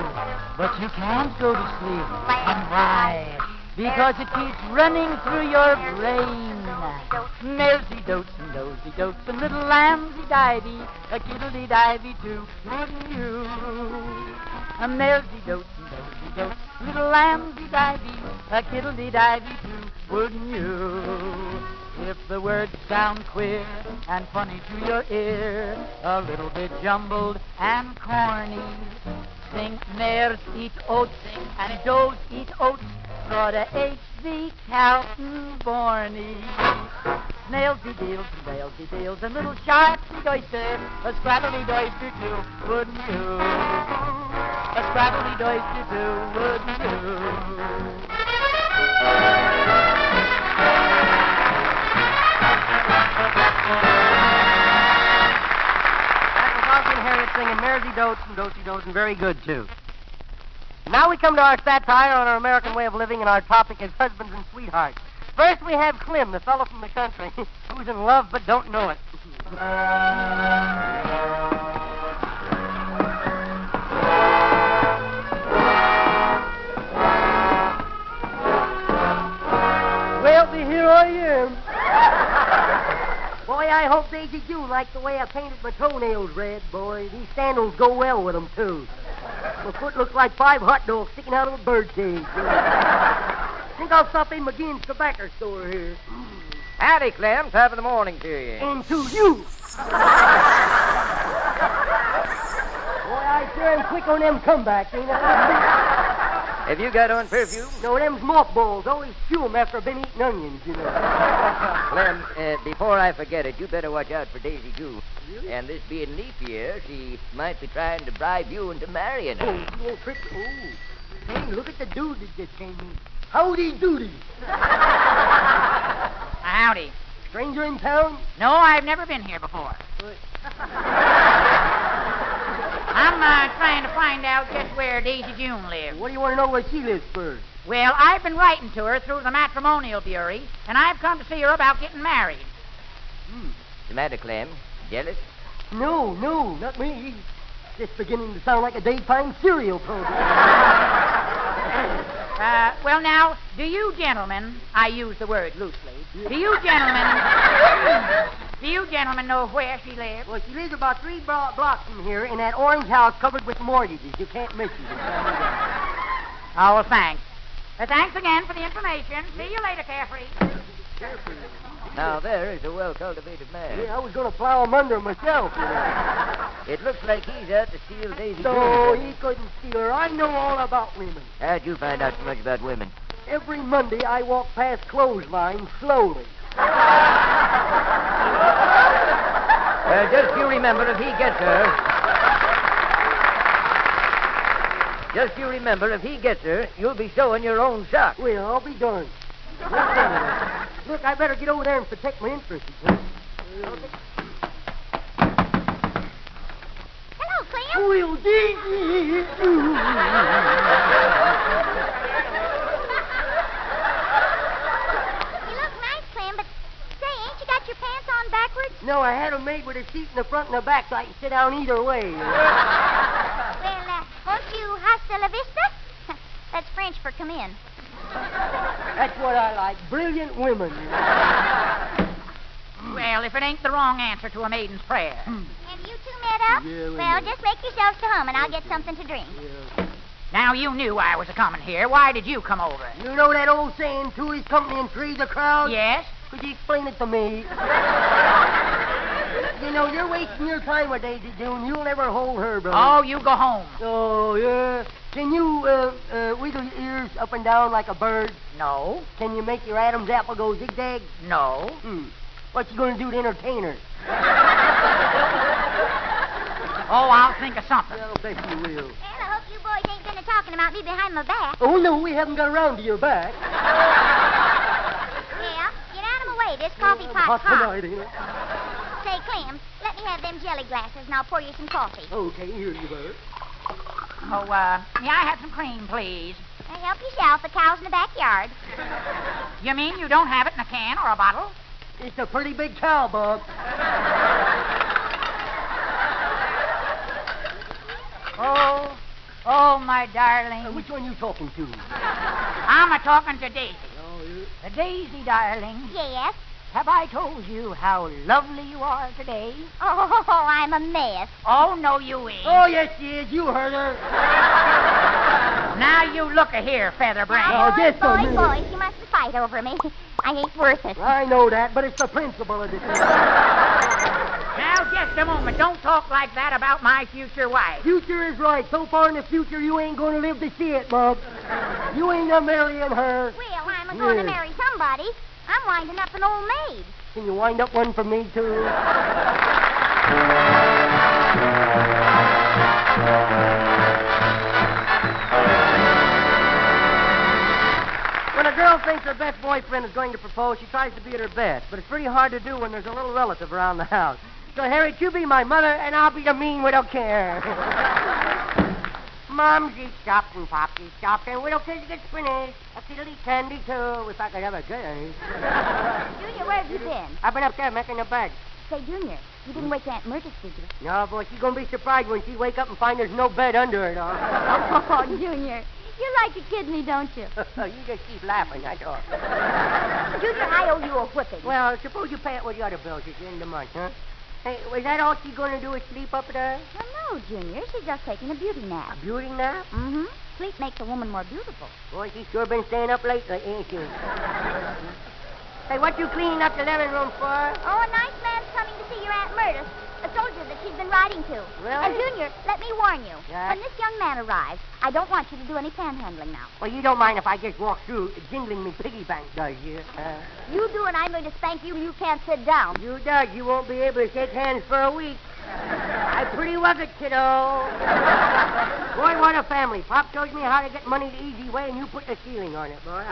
But you can't go to sleep. And why? Because it keeps running through your brain. Nosey dotes and nosey dotes and little lambsy-divey, a kiddly-divey too, wouldn't you? A nosey dotes and nosey dotes, little lambsy-divey, a kiddly-divey too, wouldn't you? If the words sound queer and funny to your ear, a little bit jumbled and corny, sing mares eat oats and does eat oats, sorta H the Calton Borny. Snailsy deals and whalesy deals and little sharksy doyster, a scrabbly doyster too, wouldn't you? A scrabbly doyster too, wouldn't you? That was Osmond Harriet singing Mersey Dotes and Dosey Dotes, and very good, too. Now we come to our satire on our American way of living, and our topic is husbands and sweethearts. First we have Clem, the fellow from the country, who's in love but don't know it. Well, here I am. Boy, I hope Daisy June liked the way I painted my toenails red, boy. These sandals go well with them, too. My foot looks like 5 hot dogs sticking out of a bird cage. Think I'll stop in McGinn's tobacco store here. Howdy, Clem. Top of the morning to you. And to you. Boy, I sure am quick on them comebacks, ain't I? Have you got on perfume? No, them's mothballs. Always chew 'em after I've been eating onions, you know. Clem, before I forget it, you better watch out for Daisy June. Really? And this being leap year, she might be trying to bribe you into marrying her. Oh, you won't trick. Oh. Hey, look at the dude that just came in. Howdy doody. Howdy. Stranger in town? No, I've never been here before. I'm trying to find out just where Daisy June lives. What do you want to know where she lives first? Well, I've been writing to her through the matrimonial bureau, and I've come to see her about getting married. What's the matter, Clem? Jealous? No, not me. Just beginning to sound like a daytime cereal program. Well, now, do you gentlemen, I use the word loosely, do you gentlemen know where she lives? Well, she lives about 3 blocks from here in that orange house covered with mortgages. You can't miss it. Oh, well, thanks. Thanks again for the information. See you later, Carefree. Carefree. Now, there is a well-cultivated man. Yeah, I was going to plow him under myself, you know. It looks like he's out to steal Daisy June. No, he couldn't steal her. I know all about women. How'd you find out so much about women? Every Monday, I walk past clotheslines slowly. Just you remember, if he gets her, you'll be showing your own sock. Well, I'll be darned. Look, I better get over there and protect my interests. Hello, Clem. Well, Daisy. Your pants on backwards? No, I had them made with a seat in the front and the back so I can sit down either way. Well, won't you hasta la vista? That's French for come in. That's what I like. Brilliant women. Well, if it ain't the wrong answer to a maiden's prayer. Have you two met up? Yeah, well, just make yourselves to hum and I'll get something to drink. Yeah. Now, you knew I was a-coming here. Why did you come over? You know that old saying, two is company and three's a crowd? Yes. Could you explain it to me? You know, you're wasting your time with Daisy June. You'll never hold her, brother. Oh, you go home. Oh, yeah. Can you wiggle your ears up and down like a bird? No. Can you make your Adam's apple go zigzag? No. What you going to do to entertain her? Oh, I'll think of something. I'll bet you will. Well, I hope you boys ain't been talking about me behind my back. Oh, no, we haven't got around to your back. Yeah, get out of my way. This coffee pot's hot. Tonight, ain't it? Say, Clem, let me have them jelly glasses and I'll pour you some coffee. Okay, here you go. Oh, may I have some cream, please? Help yourself. The cow's in the backyard. You mean you don't have it in a can or a bottle? It's a pretty big cow, Bob. Oh, my darling. Which one you talking to? I'm a-talking to Daisy. Daisy, darling. Yes? Have I told you how lovely you are today? Oh, I'm a mess. Oh, no, you ain't. Oh, yes, she is. You heard her. Now, you look-a-here, Featherbrain. Boys, you mustn't fight over me. I ain't worth it. I know that, but it's the principle of the thing. Now, just a moment. Don't talk like that about my future wife. Future is right. So far in the future, you ain't going to live to see it, Bob. You ain't a marrying her. Well, I'm going to marry somebody. I'm winding up an old maid. Can you wind up one for me, too? When a girl thinks her best boyfriend is going to propose, she tries to be at her best. But it's pretty hard to do when there's a little relative around the house. So, Harriet, you be my mother, and I'll be the mean widow care. Momsy stopped and Poppy stopped, and widow kids get spinach. A fiddly candy, too, if I could have a good. Junior, where have you been? I've been up there making a bed. Say, Junior, you didn't wake Aunt Myrtis, did you? No, boy, she's going to be surprised when she wake up and find there's no bed under it. Oh, Junior, you like to kid me, don't you? You just keep laughing, that's all. Junior, I owe you a whipping. Well, suppose you pay it with the other bills at the end of the month, huh? Hey, was that all she's going to do is sleep up there? Well, no, Junior. She's just taking a beauty nap. A beauty nap? Mm-hmm. Sleep makes a woman more beautiful. Boy, she's sure been staying up lately, ain't she? Hey, what you cleaning up the living room for? Oh, a nice man's coming to see your Aunt Myrtis, a soldier that she's been writing to. Really? And, Junior, let me warn you. Yeah? When this young man arrives, I don't want you to do any panhandling now. Well, you don't mind if I just walk through jingling me piggy bank, does you? You do, and I'm going to spank you, and you can't sit down. You does. You won't be able to shake hands for a week. I pretty rugged, kiddo. Boy, what a family. Pop shows me how to get money the easy way, and you put the ceiling on it, boy.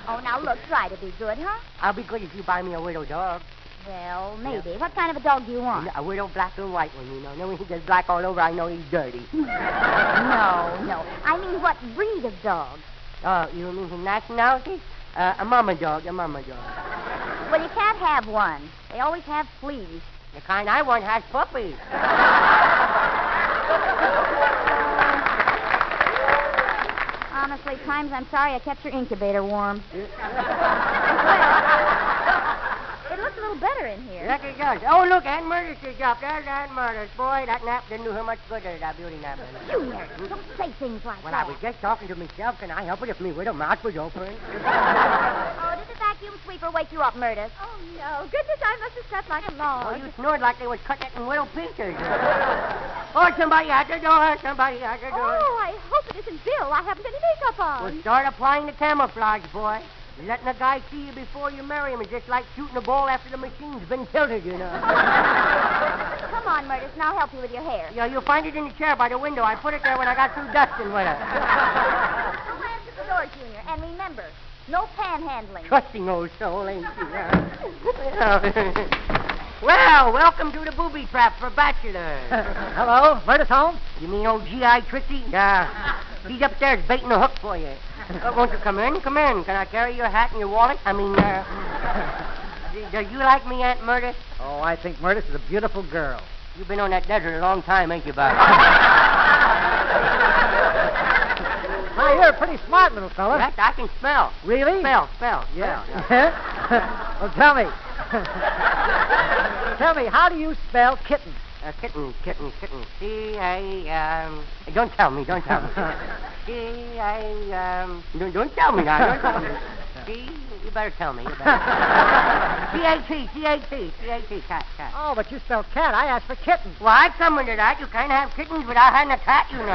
Oh, now look, try to be good, huh? I'll be good if you buy me a widow dog. Well, maybe. Yeah. What kind of a dog do you want? A widow black and white one, you know. Then when he gets black all over, I know he's dirty. No. I mean, what breed of dog? Oh, you mean from nationality? A mama dog. Well, you can't have one. They always have fleas. The kind I want has puppies. Honestly, times I'm sorry I kept your incubator warm. It looks a little better in here. Yes, it does. Oh, look, Aunt Myrtis is up. There's Aunt Myrtis. Boy, that nap didn't do her much good, that beauty nap. Junior, don't say things like that. Well, I was just talking to myself. Can I help it if me widow mouth was open? Oh, did the vacuum sweeper wake you up, Myrtis? Oh, no. Goodness, I must have slept like a log. Oh, you snored like they was cutting it in widow pieces. Oh, somebody at the door. Oh, I hope it isn't Bill. I haven't any makeup on. Well, start applying the camouflage, boy. Letting a guy see you before you marry him is just like shooting a ball after the machine's been tilted, you know. Come on, Myrtis, and I'll help you with your hair. Yeah, you'll find it in the chair by the window. I put it there when I got through dusting with it. Go answer the door, Junior, and remember, no panhandling. Trusting old soul, ain't she? Well, welcome to the booby trap for bachelors. Hello, Myrtis home? You mean old G.I. Trixie? Yeah. He's upstairs baiting a hook for you. Won't you come in? Come in. Can I carry your hat and your wallet? I mean, do you like me, Aunt Myrtis? Oh, I think Myrtis is a beautiful girl. You've been on that desert a long time, ain't you, Bob? Now, you're a pretty smart little fella. Yes, I can spell. Really? Spell. Yeah. Well, tell me. Tell me, how do you spell kitten? Kitten. C-A, don't tell me. C-A, don't tell me now. Don't tell me. You better tell me. C-A-T, cat. Oh, but you spelled cat. I asked for kitten. Well, I'd come into that. You can't have kittens without having a cat, you know.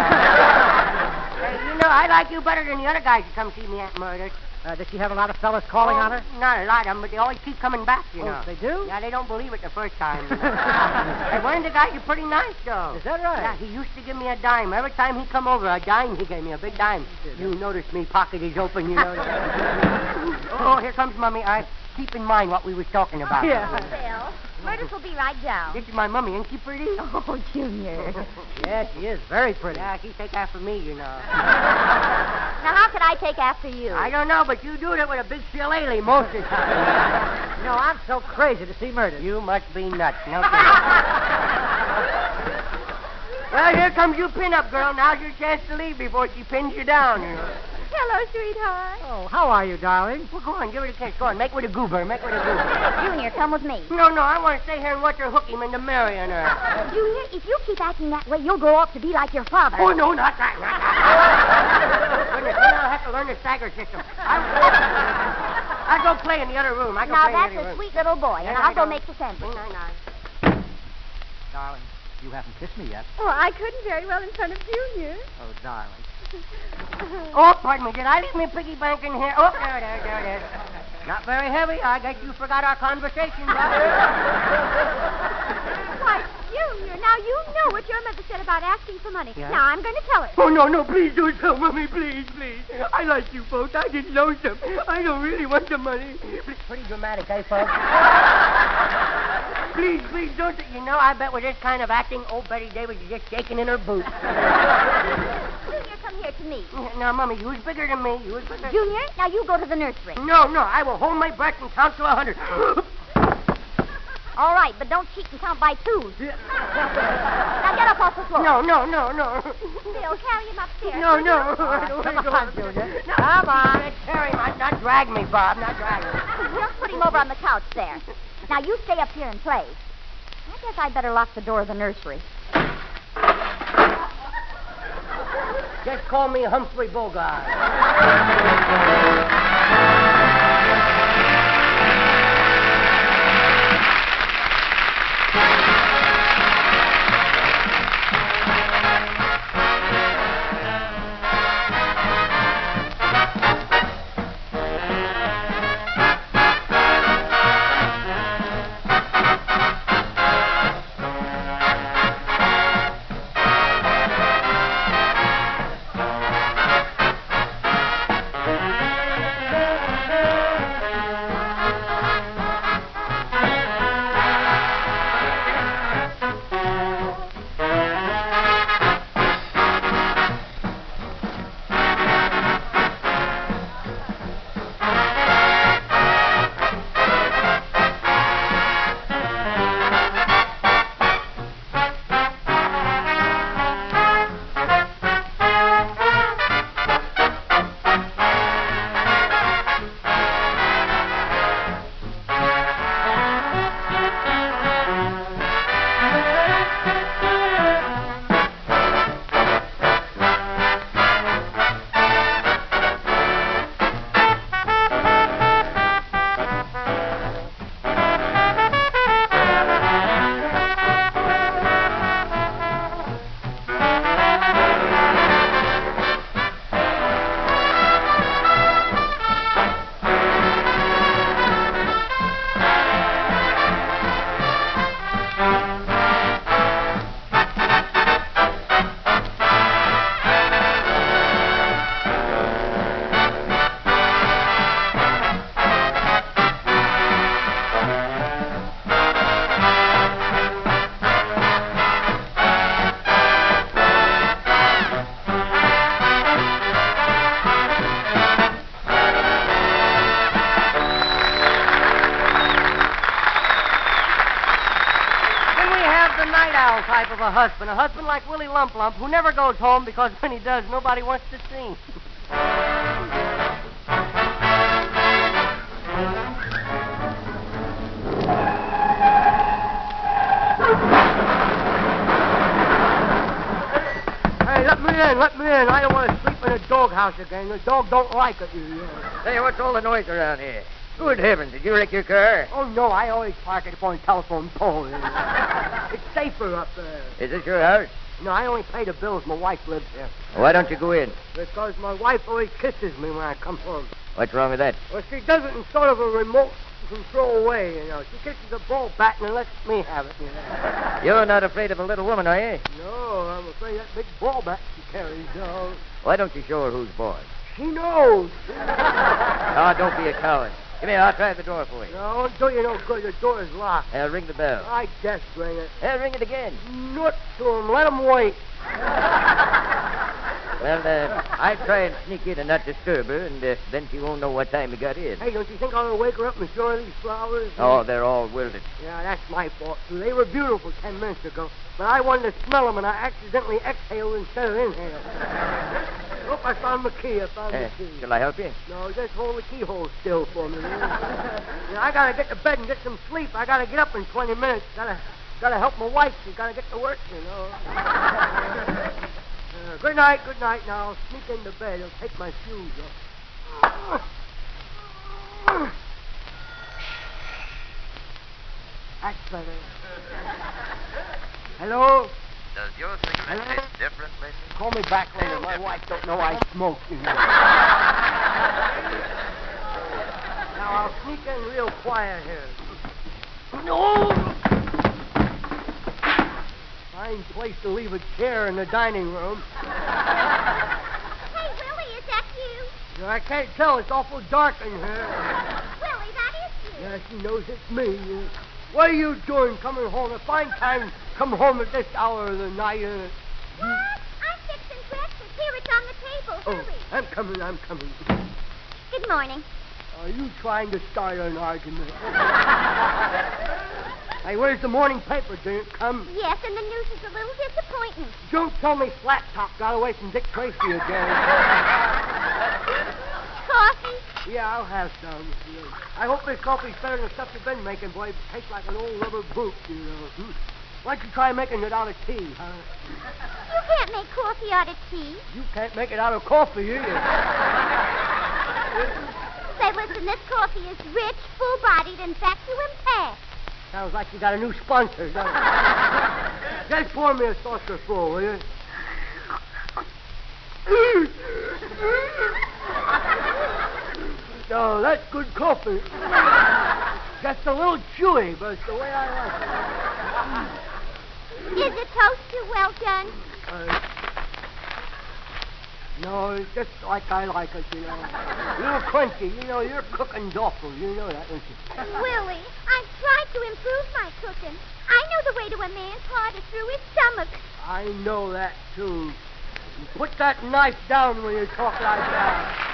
You know, I like you better than the other guys who come see me, Aunt Myrtis. Does she have a lot of fellas calling on her? Not a lot of them, but they always keep coming back, you know. They do? Yeah, they don't believe it the first time. And one of the guys is pretty nice, though. Is that right? Yeah, he used to give me a dime. Every time he come over, a dime he gave me, a big dime. You notice me pocket is open, you know. Oh, here comes Mummy. I keep in mind what we was talking about. Yeah. Bill, Myrtis will be right down. This is my mummy, ain't she pretty? Oh, Junior. Yeah, she is very pretty. Yeah, she take after me, you know. Now, how could I take after you? I don't know, but you do it with a big shillelagh most of the time. You know, I'm so crazy to see Myrtis. You must be nuts. No Well, here comes you pin-up girl. Now's your chance to leave before she pins you down. Hello, sweetheart. Oh, how are you, darling? Well, go on, give her the kiss. Go on, make with a goober. Junior, come with me. No, I want to stay here and watch her hook him into marrying her. Junior, if you keep acting that way, you'll grow up to be like your father. Oh, no, not that. Goodness, I'll have to learn the stagger system. I'll go play in the other room. Now, that's a sweet little boy, and I'll go make the sandwich. Darling, you haven't kissed me yet. Oh, I couldn't very well in front of Junior. Oh, darling. Oh, pardon me. Did I leave my piggy bank in here? Oh, there it is. Not very heavy. I guess you forgot our conversation. Why, Junior, now you know what your mother said about asking for money. Yeah? Now I'm going to tell her. Oh, no, please don't tell Mommy, please. I like you folks. I didn't know some. I don't really want the money. Pretty dramatic, eh, folks? Please, don't. You know, I bet with this kind of acting, old Betty Davis is just shaking in her boots. Junior, come here to me. Now, Mommy, who's bigger than me? Junior, now you go to the nursery. No, I will hold my breath and count to 100. All right, but don't cheat and count by twos. Now get up off the floor. No. Bill, carry him upstairs. No. Come on, Junior. Come on, let's carry him. Not drag me, Bob. Not drag me. Just put him over on the couch there. Now you stay up here and play. I guess I'd better lock the door of the nursery. Just call me Humphrey Bogart. Type of a husband like Willie Lump Lump, who never goes home because when he does, nobody wants to see. Hey, let me in. I don't want to sleep in a doghouse again. The dog don't like it. Say, what's all the noise around here? Good heavens, did you wreck your car? Oh, no, I always park it upon telephone pole. It's safer up there. Is this your house? No, I only pay the bills. My wife lives here. Why don't you go in? Because my wife always kisses me when I come home. What's wrong with that? Well, she does it in sort of a remote control way, you know. She kisses the ball bat and lets me have it, you know. You're not afraid of a little woman, are you? No, I'm afraid that big ball bat she carries, though. Why don't you show her who's boss? She knows. Ah, don't be a coward. Come here, I'll try the door for you. No, I won't do you no good. The door is locked. I'll ring the bell. I just ring it. I'll ring it again. Nut to him. Let him wait. Well, I try and sneak in and not disturb her, and then she won't know what time we got in. Hey, don't you think I ought to wake her up and show her these flowers? Oh, they're all wilted. Yeah, that's my fault, too. They were beautiful 10 minutes ago, but I wanted to smell them, and I accidentally exhaled instead of inhaled. Oh, I found the key. Shall I help you? No, just hold the keyhole still for me. Yeah, I gotta get to bed and get some sleep. I gotta get up in 20 minutes. Gotta help my wife. She's gotta get to work, you know. Good night. Now I'll sneak into bed. I'll take my shoes off. That's better. Hello? Does your cigarette taste different, Tracy? Call me back later. My wife don't know I smoke. You know. Now I'll sneak in real quiet here. No! Fine place to leave a chair in the dining room. Hey, Willie, is that you? I can't tell. It's awful dark in here. Willie, that is you. Yeah, she knows it's me. What are you doing coming home? A fine time to come home at this hour of the night. What? I'm fixing breakfast. Here, it's on the table. Hurry. I'm coming. Good morning. Are you trying to start an argument? Hey, where's the morning paper? Didn't it come? Yes, and the news is a little disappointing. Don't tell me Flat Top got away from Dick Tracy again. Coffee? Yeah, I'll have some. I hope this coffee's better than the stuff you've been making, boy. It tastes like an old rubber boot, you know. Why don't you try making it out of tea, huh? You can't make coffee out of tea. You can't make it out of coffee, either. Say, listen, this coffee is rich, full-bodied, and vacuum-packed. Sounds like you got a new sponsor, doesn't it? Just pour me a saucer full, will you? No, that's good coffee. Just a little chewy, but it's the way I like it. Is the toast too well done? No, it's just like I like it, you know. A little crunchy. You know, your cooking's awful. You know that, don't you? Willie, I've tried to improve my cooking. I know the way to a man's heart is through his stomach. I know that, too. You put that knife down when you talk like that.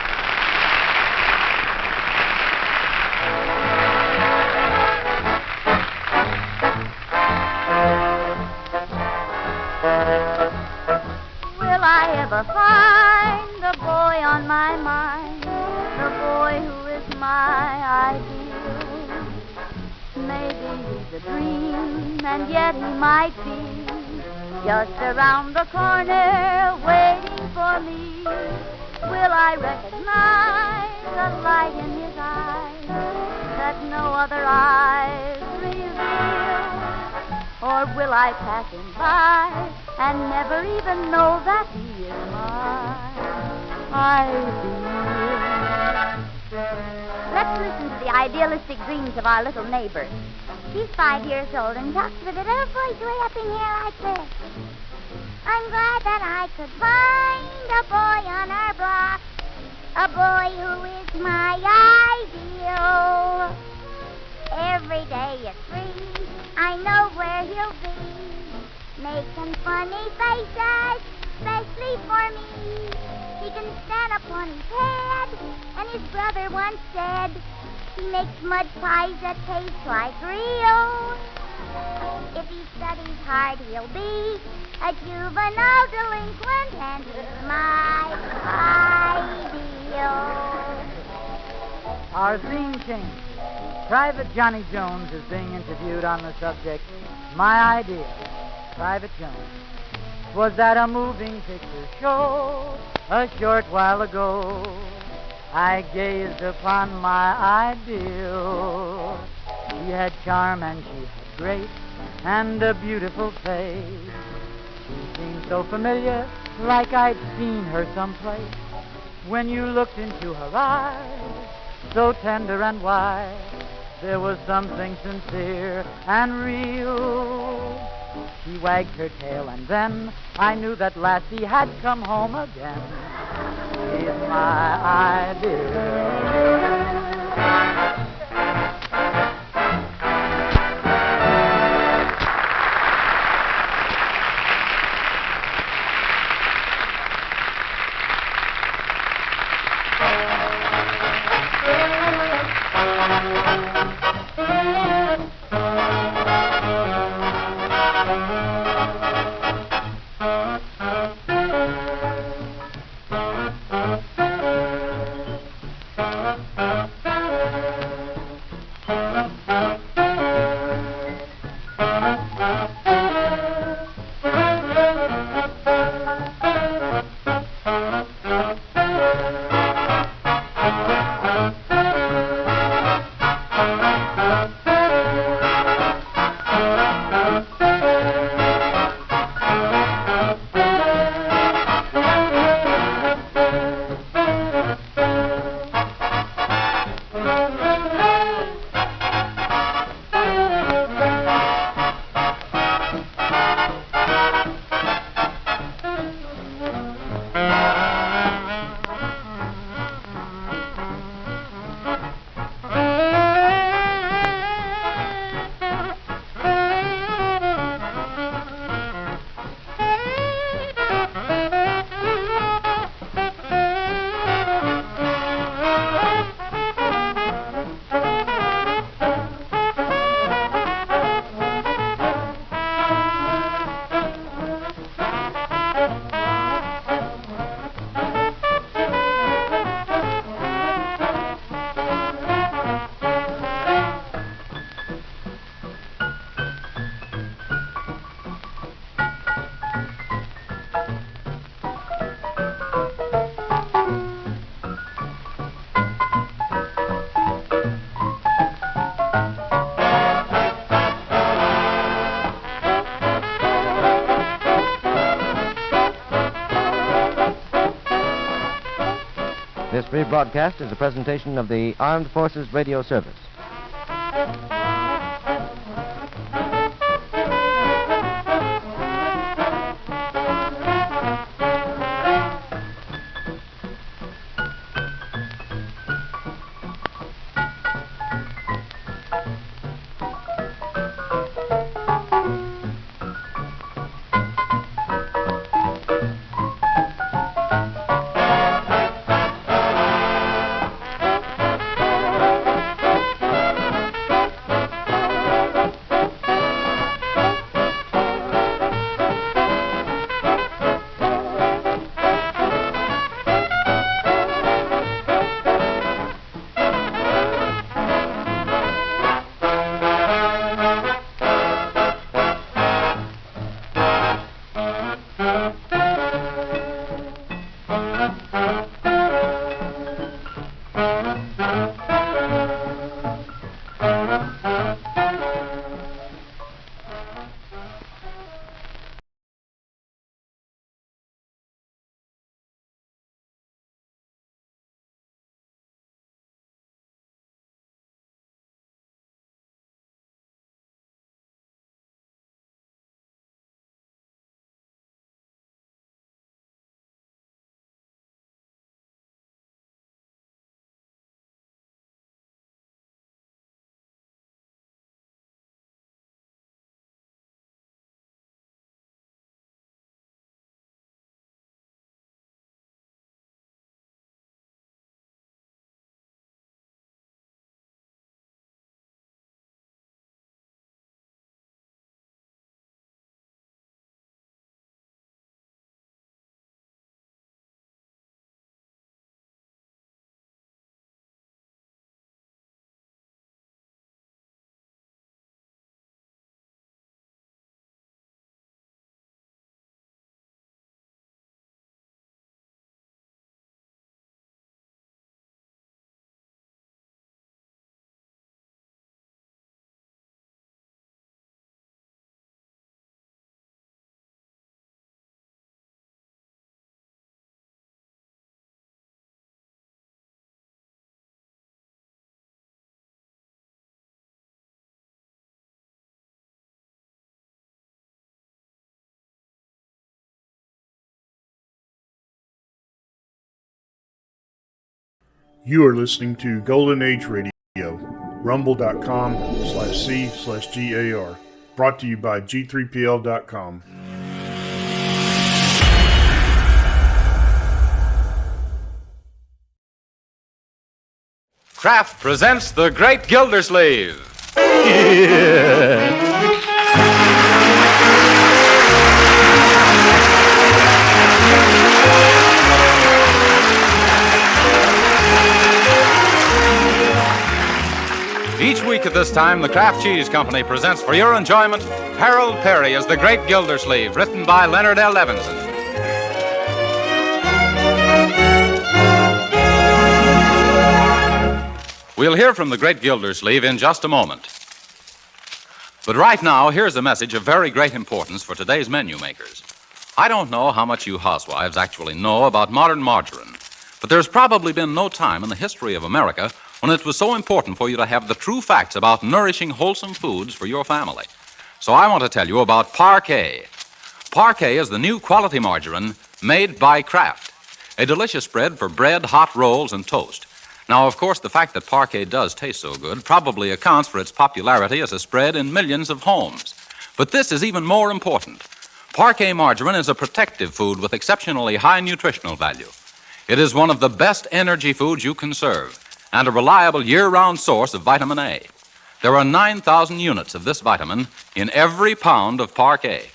Will I ever find the boy on my mind, the boy who is my ideal? Maybe he's a dream, and yet he might be just around the corner waiting for me. Will I recognize a light in his eyes that no other eyes reveal? Or will I pass him by and never even know that he is mine? Let's listen to the idealistic dreams of our little neighbor. She's 5 years old and talks with a little voice way up in here like this. I'm glad that I could find a boy on our block, a boy who is my ideal. Every day at 3, I know where he'll be, making funny faces, especially for me. He can stand up on his head, and his brother once said he makes mud pies that taste like real. If he studies hard, he'll be a juvenile delinquent, and he's my ideal. Our scene change. Private Johnny Jones is being interviewed on the subject, My Ideal. Private Jones. Was at a moving picture show a short while ago. I gazed upon my ideal. She had charm and she had grace and a beautiful face. She seemed so familiar, like I'd seen her someplace. When you looked into her eyes, so tender and wide, there was something sincere and real. She wagged her tail, and then I knew that Lassie had come home again. She's my ideal. This rebroadcast is a presentation of the Armed Forces Radio Service. You are listening to Golden Age Radio, rumble.com/C/GAR. Brought to you by G3PL.com. Kraft presents The Great Gildersleeve. Each week at this time, the Kraft Cheese Company presents for your enjoyment Harold Perry as The Great Gildersleeve, written by Leonard L. Levinson. We'll hear from The Great Gildersleeve in just a moment. But right now, here's a message of very great importance for today's menu makers. I don't know how much you housewives actually know about modern margarine, but there's probably been no time in the history of America when it was so important for you to have the true facts about nourishing, wholesome foods for your family. So I want to tell you about Parquet. Parquet is the new quality margarine made by Kraft. A delicious spread for bread, hot rolls, and toast. Now, of course, the fact that Parquet does taste so good probably accounts for its popularity as a spread in millions of homes. But this is even more important. Parquet margarine is a protective food with exceptionally high nutritional value. It is one of the best energy foods you can serve and a reliable year-round source of vitamin A. There are 9,000 units of this vitamin in every pound of Parquet.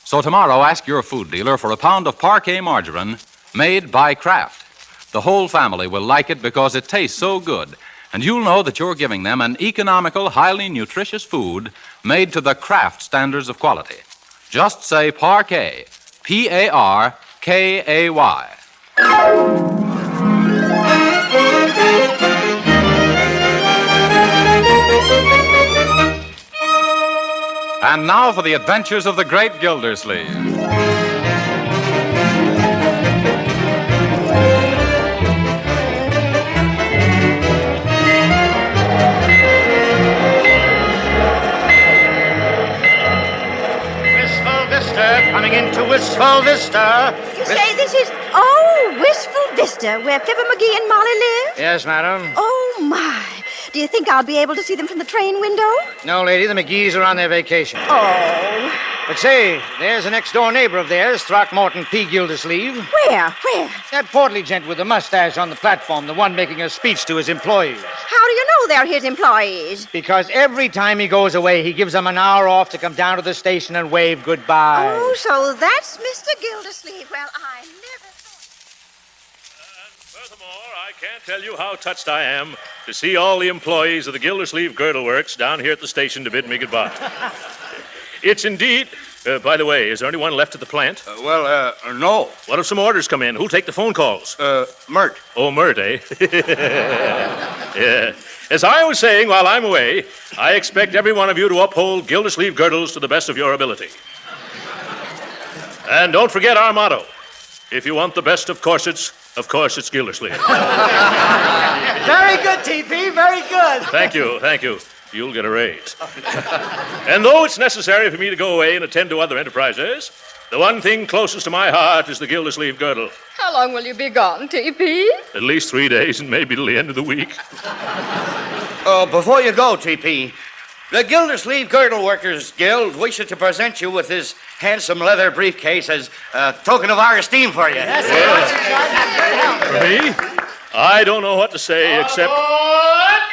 So tomorrow, ask your food dealer for a pound of Parquet margarine made by Kraft. The whole family will like it because it tastes so good, and you'll know that you're giving them an economical, highly nutritious food made to the Kraft standards of quality. Just say Parquet, P-A-R-K-A-Y. And now for the adventures of the Great Gildersleeve. Coming into Wistful Vista. You say this is, Wistful Vista, where Fibber McGee and Molly live? Yes, madam. Oh, my. Do you think I'll be able to see them from the train window? No, lady, the McGees are on their vacation. Oh. But say, there's a next-door neighbor of theirs, Throckmorton P. Gildersleeve. Where? That portly gent with the mustache on the platform, the one making a speech to his employees. How do you know they're his employees? Because every time he goes away, he gives them an hour off to come down to the station and wave goodbye. Oh, so that's Mr. Gildersleeve. Well, I never thought... Furthermore, I can't tell you how touched I am to see all the employees of the Gildersleeve Girdle Works down here at the station to bid me goodbye. It's indeed... by the way, is there anyone left at the plant? No. What if some orders come in? Who'll take the phone calls? Mert. Oh, Mert, eh? Yeah. As I was saying while I'm away, I expect every one of you to uphold Gildersleeve girdles to the best of your ability. And don't forget our motto. If you want the best of corsets, of course it's Gildersleeve. Very good, T.P., very good. Thank you. You'll get a raise. And though it's necessary for me to go away and attend to other enterprises, the one thing closest to my heart is the Gildersleeve girdle. How long will you be gone, T.P.? At least 3 days and maybe till the end of the week. Before you go, T.P., the Gildersleeve Girdle Workers Guild wishes to present you with this handsome leather briefcase as a token of our esteem for you. For me? I don't know what to say except...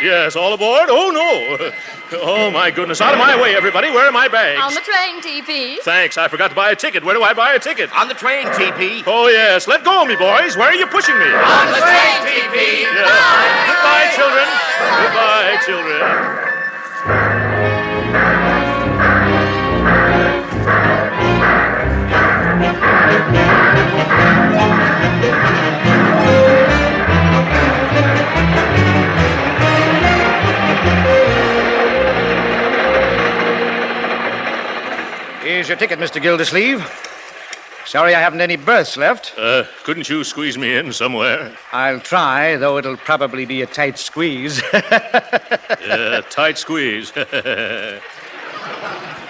Yes, all aboard? Oh, no. Oh, my goodness. Out of my way, everybody. Where are my bags? On the train, T.P. Thanks. I forgot to buy a ticket. Where do I buy a ticket? On the train, T.P. Oh, yes. Let go of me, boys. Where are you pushing me? On the train, T.P. Yes. Goodbye, children. Goodbye, children. Here's your ticket, Mr. Gildersleeve. Sorry I haven't any berths left. Couldn't you squeeze me in somewhere? I'll try, though it'll probably be a tight squeeze. Yeah, tight squeeze.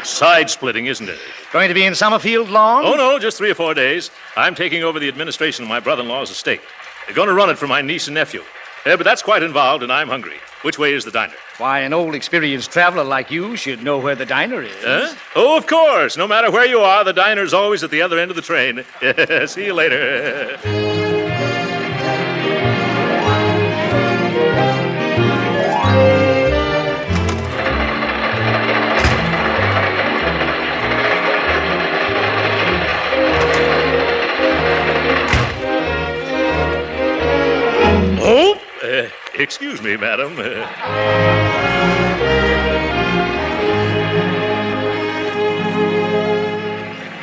Side-splitting, isn't it? Going to be in Summerfield long? Oh, no, just 3 or 4 days. I'm taking over the administration of my brother-in-law's estate. They're going to run it for my niece and nephew. But that's quite involved, and I'm hungry. Which way is the diner? Why, an old experienced traveler like you should know where the diner is. Huh? Oh, of course. No matter where you are, the diner's always at the other end of the train. See you later. Excuse me, madam.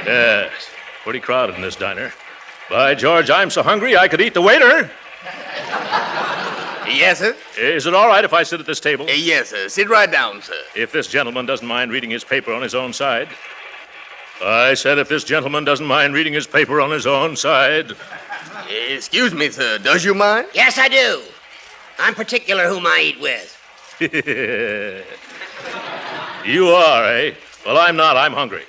Yes, pretty crowded in this diner. By George, I'm so hungry I could eat the waiter. Yes, sir? Is it all right if I sit at this table? Yes, sir. Sit right down, sir. If this gentleman doesn't mind reading his paper on his own side. I said if this gentleman doesn't mind reading his paper on his own side. Excuse me, sir. Does you mind? Yes, I do. I'm particular whom I eat with. You are, eh? Well, I'm not. I'm hungry.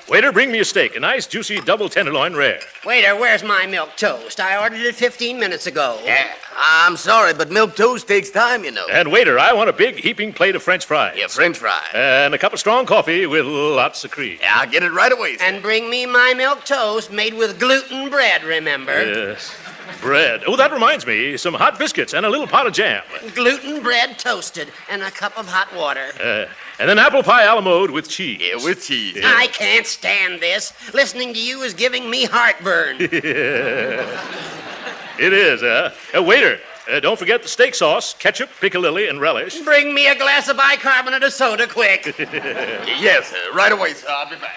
Waiter, bring me a steak, a nice, juicy, double tenderloin rare. Waiter, where's my milk toast? I ordered it 15 minutes ago. Yeah, I'm sorry, but milk toast takes time, you know. And waiter, I want a big, heaping plate of French fries. Yeah, French fries. And a cup of strong coffee with lots of cream. Yeah, I'll get it right away, sir. And bring me my milk toast made with gluten bread, remember? Yes. Bread. Oh, that reminds me. Some hot biscuits and a little pot of jam. Gluten bread toasted and a cup of hot water. And then apple pie a la mode with cheese. Yeah, with cheese. Yeah. I can't stand this. Listening to you is giving me heartburn. It is, waiter, don't forget the steak sauce, ketchup, piccalilli, and relish. Bring me a glass of bicarbonate of soda, quick. Yes, sir. Right away, sir. I'll be back.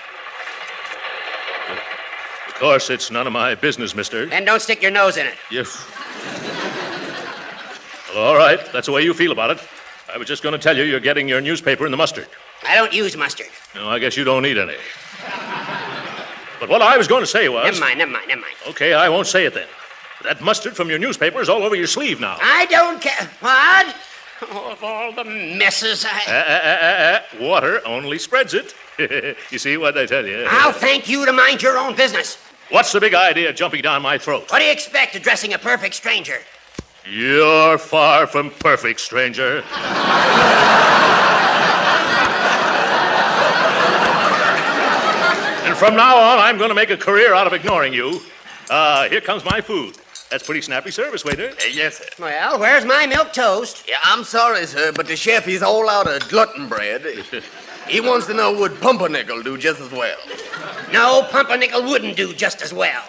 Of course, it's none of my business, mister. And don't stick your nose in it. Yes. Well, all right. That's the way you feel about it. I was just going to tell you you're getting your newspaper in the mustard. I don't use mustard. No, I guess you don't need any. But what I was going to say was... Never mind. Okay, I won't say it then. That mustard from your newspaper is all over your sleeve now. I don't care. What? Oh, of all the messes Water only spreads it. You see what I tell you? I'll thank you to mind your own business. What's the big idea jumping down my throat? What do you expect addressing a perfect stranger? You're far from perfect, stranger. And from now on, I'm going to make a career out of ignoring you. Here comes my food. That's pretty snappy service, waiter. Yes, sir. Well, where's my milk toast? Yeah, I'm sorry, sir, but the chef, he's all out of gluten bread. He wants to know would pumpernickel do just as well? No, pumpernickel wouldn't do just as well.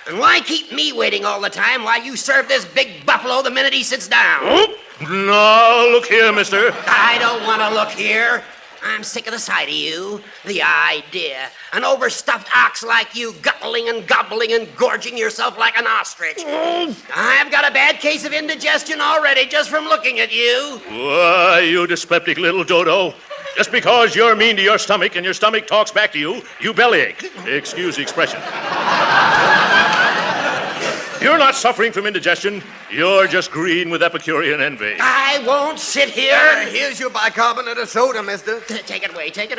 And why keep me waiting all the time while you serve this big buffalo the minute he sits down? Oh, no, look here, mister. I don't want to look here. I'm sick of the sight of you. The idea. An overstuffed ox like you, guttling and gobbling and gorging yourself like an ostrich. I've got a bad case of indigestion already just from looking at you. Why, you dyspeptic little dodo. Just because you're mean to your stomach and your stomach talks back to you, you bellyache. Excuse the expression. You're not suffering from indigestion. You're just green with Epicurean envy. I won't sit here. Here's your bicarbonate of soda, mister. Take it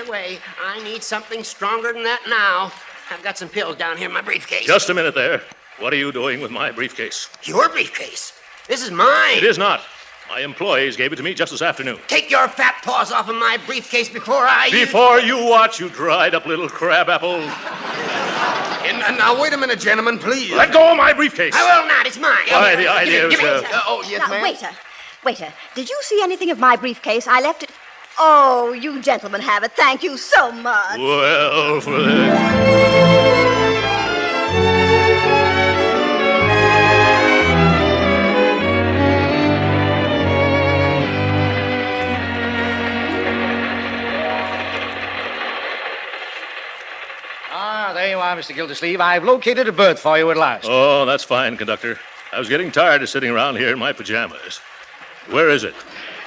away. I need something stronger than that now. I've got some pills down here in my briefcase. Just a minute there. What are you doing with my briefcase? Your briefcase? This is mine. It is not. My employees gave it to me just this afternoon. Take your fat paws off of my briefcase before I... Before you watch, you dried up little crabapple. And now, wait a minute, gentlemen, please. Let go of my briefcase. I will not. It's mine. Why, the idea is... Oh, yes, now, ma'am. Waiter, did you see anything of my briefcase? I left it... Oh, you gentlemen have it. Thank you so much. Well, for that... There you are, Mr. Gildersleeve. I've located a berth for you at last. Oh, that's fine, conductor. I was getting tired of sitting around here in my pajamas. Where is it?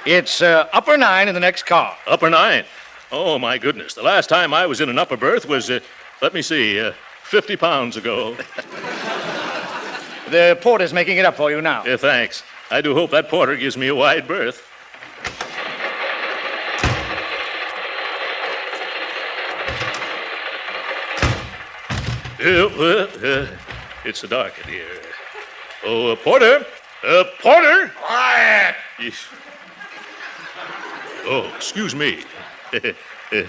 It's upper 9 in the next car. Upper 9? Oh, my goodness. The last time I was in an upper berth was, 50 pounds ago. The porter's making it up for you now. Thanks. I do hope that porter gives me a wide berth. It's so dark in here. Oh, porter! Porter! Quiet! Oh, excuse me.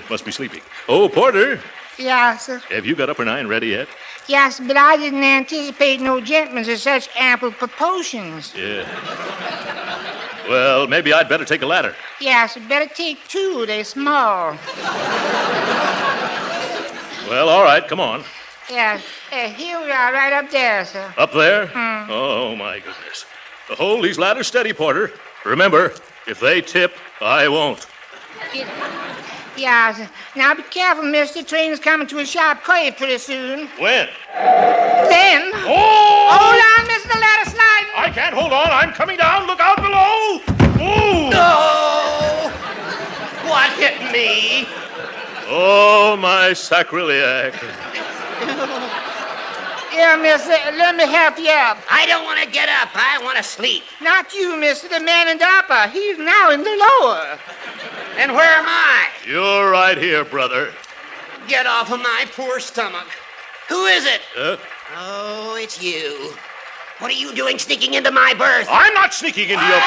Must be sleeping. Oh, porter! Yes, sir. Have you got upper 9 ready yet? Yes, but I didn't anticipate no gentlemen of such ample proportions. Yeah. Well, maybe I'd better take a ladder. Yes, better take 2. They're small. Well, all right, come on. Yes, here we are, right up there, sir. Up there? Oh, my goodness. Hold these ladders steady, porter. Remember, if they tip, I won't. Yes. Now be careful, mister. Train's coming to a sharp curve pretty soon. When? Then. Oh! Hold on, mister. Let us slide. I can't hold on. I'm coming down. Look out below. Ooh! No! What hit me? Oh, my sacrilege. Yeah, mister, let me help you up. I don't want to get up. I want to sleep. Not you, mister, the man in the upper. He's now in the lower. And where am I? You're right here, brother. Get off of my poor stomach. Who is it? Huh? Oh, it's you. What are you doing sneaking into my berth? I'm not sneaking into your...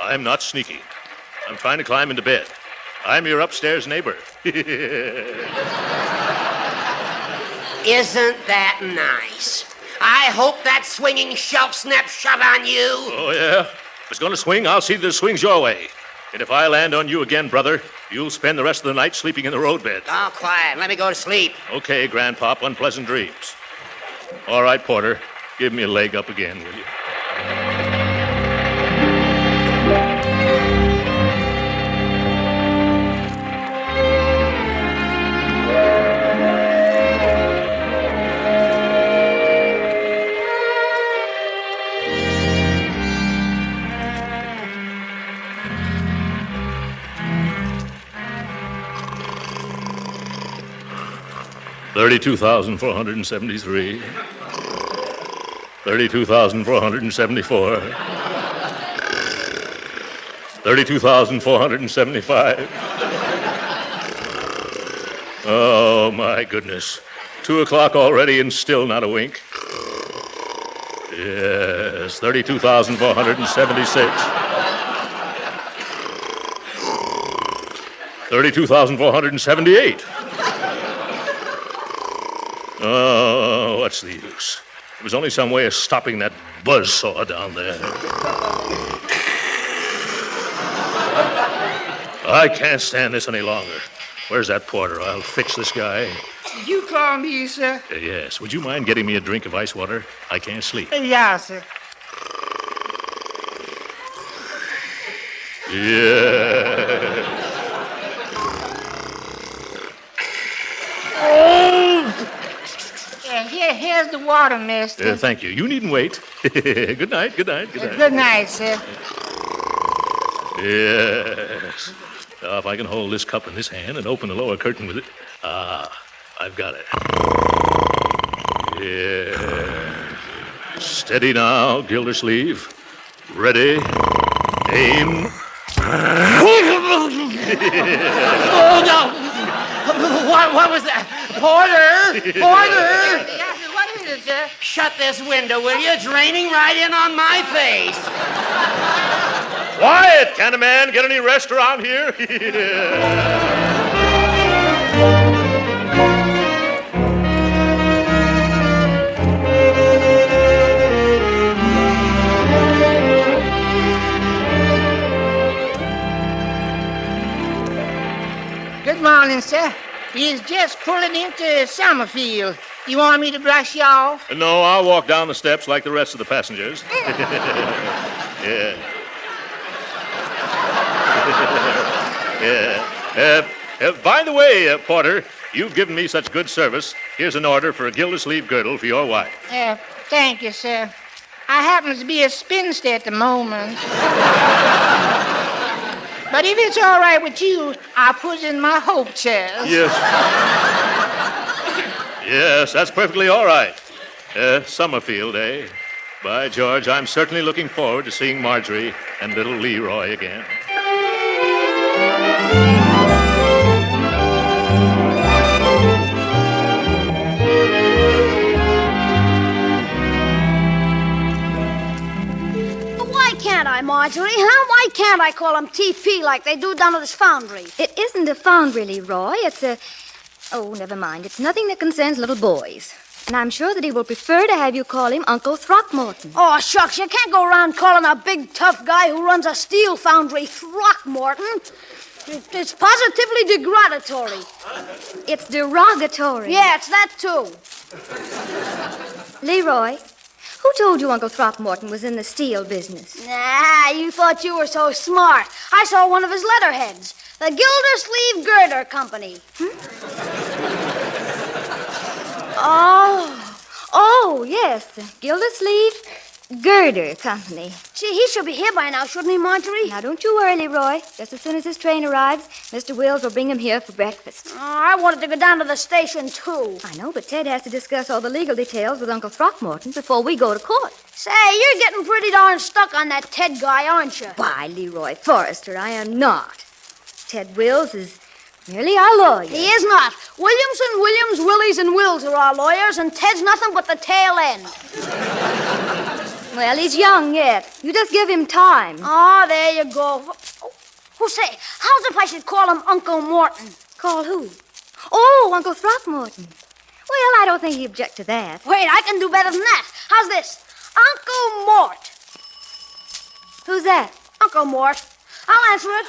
I'm not sneaking. I'm trying to climb into bed. I'm your upstairs neighbor. Isn't that nice? I hope that swinging shelf snap shut on you. Oh, yeah? If it's going to swing, I'll see that it swings your way. And if I land on you again, brother, you'll spend the rest of the night sleeping in the roadbed. Oh, quiet. Let me go to sleep. Okay, Grandpop, unpleasant dreams. All right, Porter, give me a leg up again, will you? 32,473. 32,474. 32,475. Oh, my goodness. 2 o'clock already and still not a wink. Yes, 32,476. 32,478. Oh, what's the use? There was only some way of stopping that buzzsaw down there. I can't stand this any longer. Where's that porter? I'll fix this guy. You call me, sir? Yes. Would you mind getting me a drink of ice water? I can't sleep. Yeah, sir. Yeah. Here's the water, mister. Thank you. You needn't wait. Good night, good night, good night. Good night, sir. Yes. Now, if I can hold this cup in this hand and open the lower curtain with it. Ah, I've got it. Yeah. Steady now, Gildersleeve. Ready. Aim. Oh, no. What was that? Porter! Porter! What is it, sir? Shut this window, will you? It's raining right in on my face. Quiet! Can a man get any rest around here? Good morning, sir. He's just pulling into Summerfield. You want me to brush you off? No, I'll walk down the steps like the rest of the passengers. Yeah. Yeah. By the way, Porter, you've given me such good service. Here's an order for a Gildersleeve girdle for your wife. Thank you, sir. I happen to be a spinster at the moment. But if it's all right with you, I'll put it in my hope chest. Yes. Yes, that's perfectly all right. Summerfield, eh? By George, I'm certainly looking forward to seeing Marjorie and little Leroy again. Why can't I, Marjorie, huh? Why can't I call them TP like they do down at this foundry? It isn't a foundry, Leroy. It's a... Oh, never mind. It's nothing that concerns little boys. And I'm sure that he will prefer to have you call him Uncle Throckmorton. Oh, shucks, you can't go around calling a big, tough guy who runs a steel foundry Throckmorton. It's positively degradatory. It's derogatory. Yeah, it's that, too. Leroy, who told you Uncle Throckmorton was in the steel business? Nah, you thought you were so smart. I saw one of his letterheads. The Gildersleeve Girder Company. Oh, yes, the Gildersleeve Girder Company. Gee, he should be here by now, shouldn't he, Marjorie? Now, don't you worry, Leroy. Just as soon as his train arrives, Mr. Wills will bring him here for breakfast. Oh, I wanted to go down to the station, too. I know, but Ted has to discuss all the legal details with Uncle Throckmorton before we go to court. Say, you're getting pretty darn stuck on that Ted guy, aren't you? Why, Leroy Forrester, I am not. Ted Wills is merely our lawyer. He is not. Williamson, Williams, Willies, and Wills are our lawyers, and Ted's nothing but the tail end. Well, he's young yet. You just give him time. Oh, there you go. Who say, how's if I should call him Uncle Morton? Call who? Oh, Uncle Throckmorton. Well, I don't think he'd object to that. Wait, I can do better than that. How's this? Uncle Mort. Who's that? Uncle Mort. I'll answer it.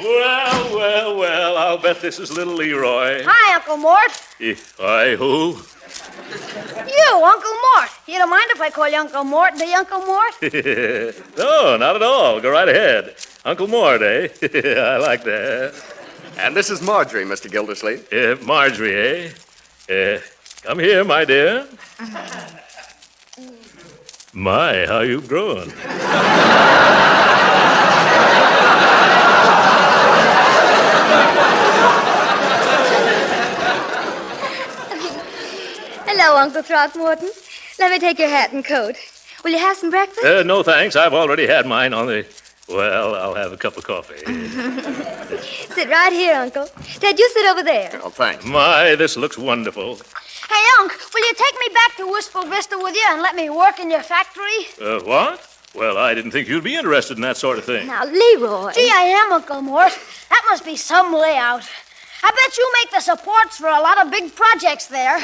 Well, I'll bet this is little Leroy. Hi, Uncle Mort. Hi, who? You, Uncle Mort. You don't mind if I call you Uncle Mort, do you, Uncle Mort? No, not at all. Go right ahead. Uncle Mort, eh? I like that. And this is Marjorie, Mr. Gildersleeve. Marjorie, eh? Come here, my dear. My, how you've grown. Hello, Uncle Throckmorton. Let me take your hat and coat. Will you have some breakfast? No, thanks. I've already had mine on the... Well, I'll have a cup of coffee. Sit right here, Uncle. Ted, you sit over there. Oh, thanks. My, this looks wonderful. Hey, Unc, will you take me back to Wistful Vista with you and let me work in your factory? What? Well, I didn't think you'd be interested in that sort of thing. Now, Leroy. Gee, I am, Uncle Mort. That must be some layout. I bet you make the supports for a lot of big projects there.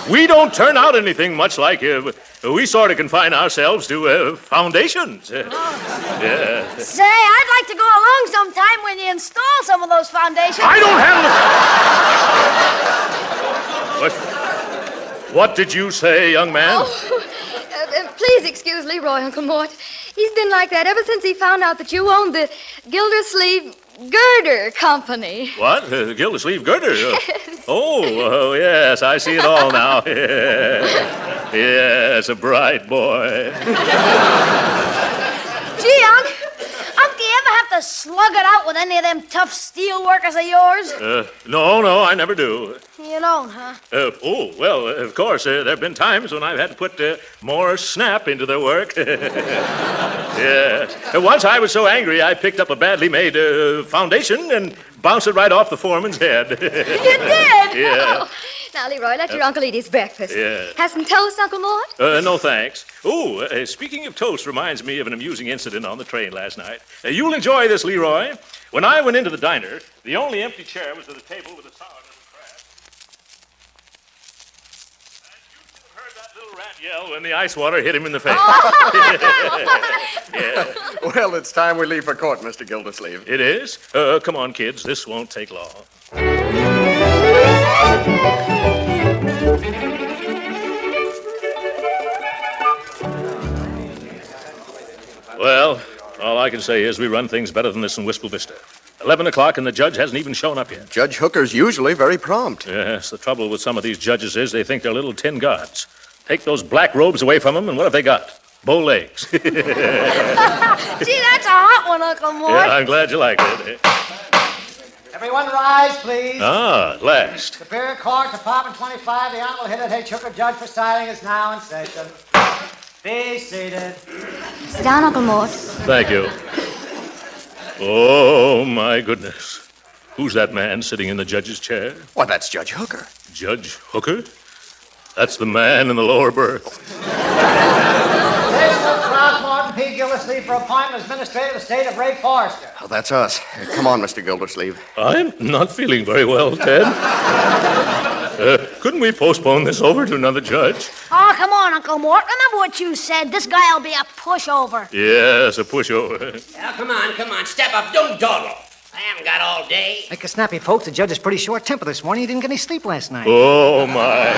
We don't turn out anything much like... we sort of confine ourselves to foundations. Yeah. Say, I'd like to go along sometime when you install some of those foundations. I don't have... What did you say, young man? Oh, please excuse Leroy, Uncle Mort. He's been like that ever since he found out that you owned the Gildersleeve Girder Company. What? Gildersleeve Girder? Oh, yes, I see it all now. Yes, a bright boy. Gee, Unc, do you ever have to slug it out with any of them tough steel workers of yours? No, I never do. You don't, huh? Well, of course, there have been times when I've had to put more snap into their work. Yes. Once I was so angry, I picked up a badly made foundation and bounced it right off the foreman's head. You did? Yeah. Oh. Now, Leroy, let your uncle eat his breakfast. Yeah. Have some toast, Uncle Mort? No, thanks. Speaking of toast reminds me of an amusing incident on the train last night. You'll enjoy this, Leroy. When I went into the diner, the only empty chair was at a table with a sour little crab. And you should have heard that little rat yell when the ice water hit him in the face. Yeah. Well, it's time we leave for court, Mr. Gildersleeve. It is? Come on, kids. This won't take long. Well, all I can say is we run things better than this in Wistful Vista. 11 o'clock and the judge hasn't even shown up yet. Judge Hooker's usually very prompt. Yes, the trouble with some of these judges is they think they're little tin gods. Take those black robes away from them, and what have they got? Bow legs. Gee, that's a hot one, Uncle Mort. Yeah, I'm glad you like it. Everyone rise, please. At last. Superior Court, Department 25, the Honorable Hibbert H. Hooker, judge presiding, is now in session. Be seated. Sit down, Uncle Mort. Thank you. Oh, my goodness. Who's that man sitting in the judge's chair? Why, that's Judge Hooker. Judge Hooker? That's the man in the lower berth. Martin P. Gildersleeve for appointment as Administrator of the State of Ray Forrester. Oh, that's us. Come on, Mr. Gildersleeve. I'm not feeling very well, Ted. Couldn't we postpone this over to another judge? Oh, come on, Uncle Mort. Remember what you said. This guy'll be a pushover. Yes, a pushover. Now, come on. Step up. Don't dawdle. I haven't got all day. Make a snappy, folks. The judge is pretty short-tempered this morning. He didn't get any sleep last night. Oh, my.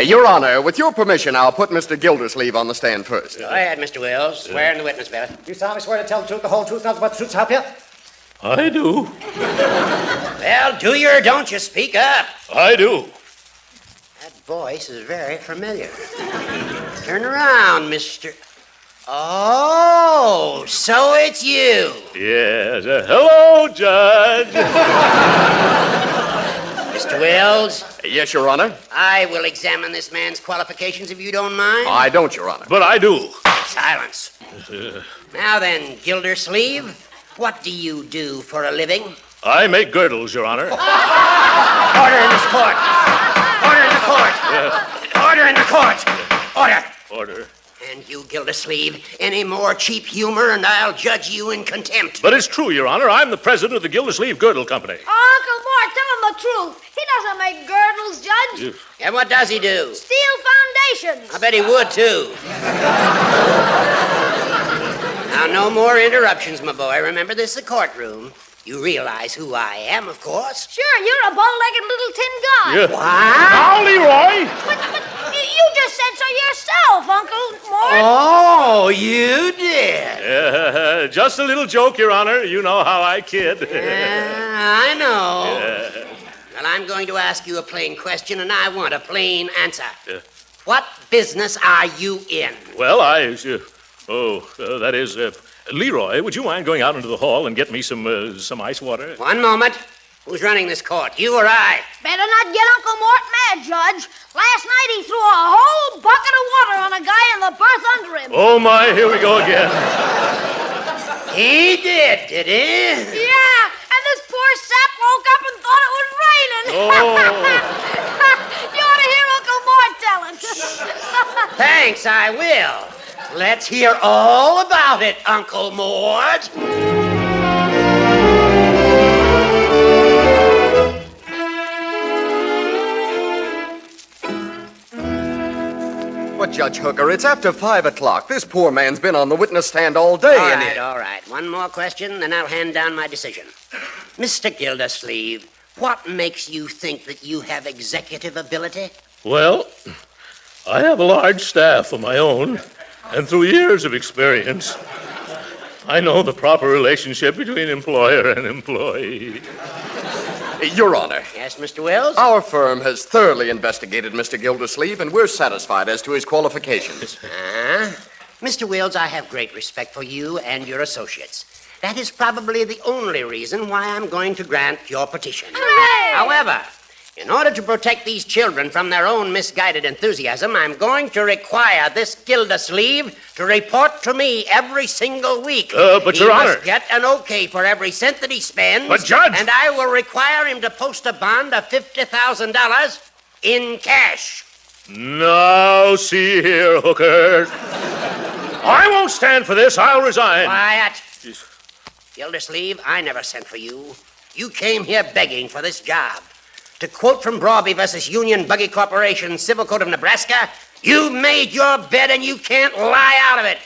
Your Honor, with your permission, I'll put Mr. Gildersleeve on the stand first. Go ahead, Mr. Wills. Swear in the witness, fella. You solemnly swear to tell the truth, the whole truth, nothing but the truth to help you? I do. Well, do you or don't you speak up? I do. That voice is very familiar. Turn around, Mr. Oh, so it's you. Yes. Hello, Judge. Mr. Wells? Yes, Your Honor. I will examine this man's qualifications if you don't mind. I don't, Your Honor. But I do. Silence. Now then, Gildersleeve, what do you do for a living? I make girdles, Your Honor. Order in this court. Order in the court. Order in the court. Order. Order. And you, Gildersleeve, any more cheap humor and I'll judge you in contempt. But it's true, Your Honor. I'm the president of the Gildersleeve Girdle Company. Uncle Mort, tell him the truth. He doesn't make girdles, Judge. And what does he do? Steel foundations. I bet he would, too. Now, no more interruptions, my boy. Remember, this is a courtroom. You realize who I am, of course. Sure, you're a bow-legged little tin guy. Yeah. What? Now, Leroy! But you just said so yourself, Uncle Mort. Oh, you did. Just a little joke, Your Honor. You know how I kid. I know. Well, I'm going to ask you a plain question, and I want a plain answer. What business are you in? Well, that is, Leroy, would you mind going out into the hall and get me some ice water? One moment. Who's running this court, you or I? Better not get Uncle Mort mad, Judge. Last night he threw a whole bucket of water on a guy in the berth under him. Oh, my, here we go again. He did he? Yeah, and this poor sap woke up and thought it was raining. Oh. You ought to hear Uncle Mort tell it. Thanks, I will. Let's hear all about it, Uncle Mort. But, Judge Hooker, it's after 5 o'clock. This poor man's been on the witness stand all day. All right. One more question, then I'll hand down my decision. Mr. Gildersleeve, what makes you think that you have executive ability? Well, I have a large staff of my own, and through years of experience, I know the proper relationship between employer and employee. Your Honor. Yes, Mr. Wells? Our firm has thoroughly investigated Mr. Gildersleeve, and we're satisfied as to his qualifications. Mr. Wells, I have great respect for you and your associates. That is probably the only reason why I'm going to grant your petition. Hooray! However, in order to protect these children from their own misguided enthusiasm, I'm going to require this Gildersleeve to report to me every single week. But, Your Honor... He must get an okay for every cent that he spends. But, Judge... And I will require him to post a bond of $50,000 in cash. Now, see here, Hooker. I won't stand for this. I'll resign. Quiet. Gildersleeve, I never sent for you. You came here begging for this job. To quote from Brawby versus Union Buggy Corporation, Civil Code of Nebraska, you made your bed and you can't lie out of it.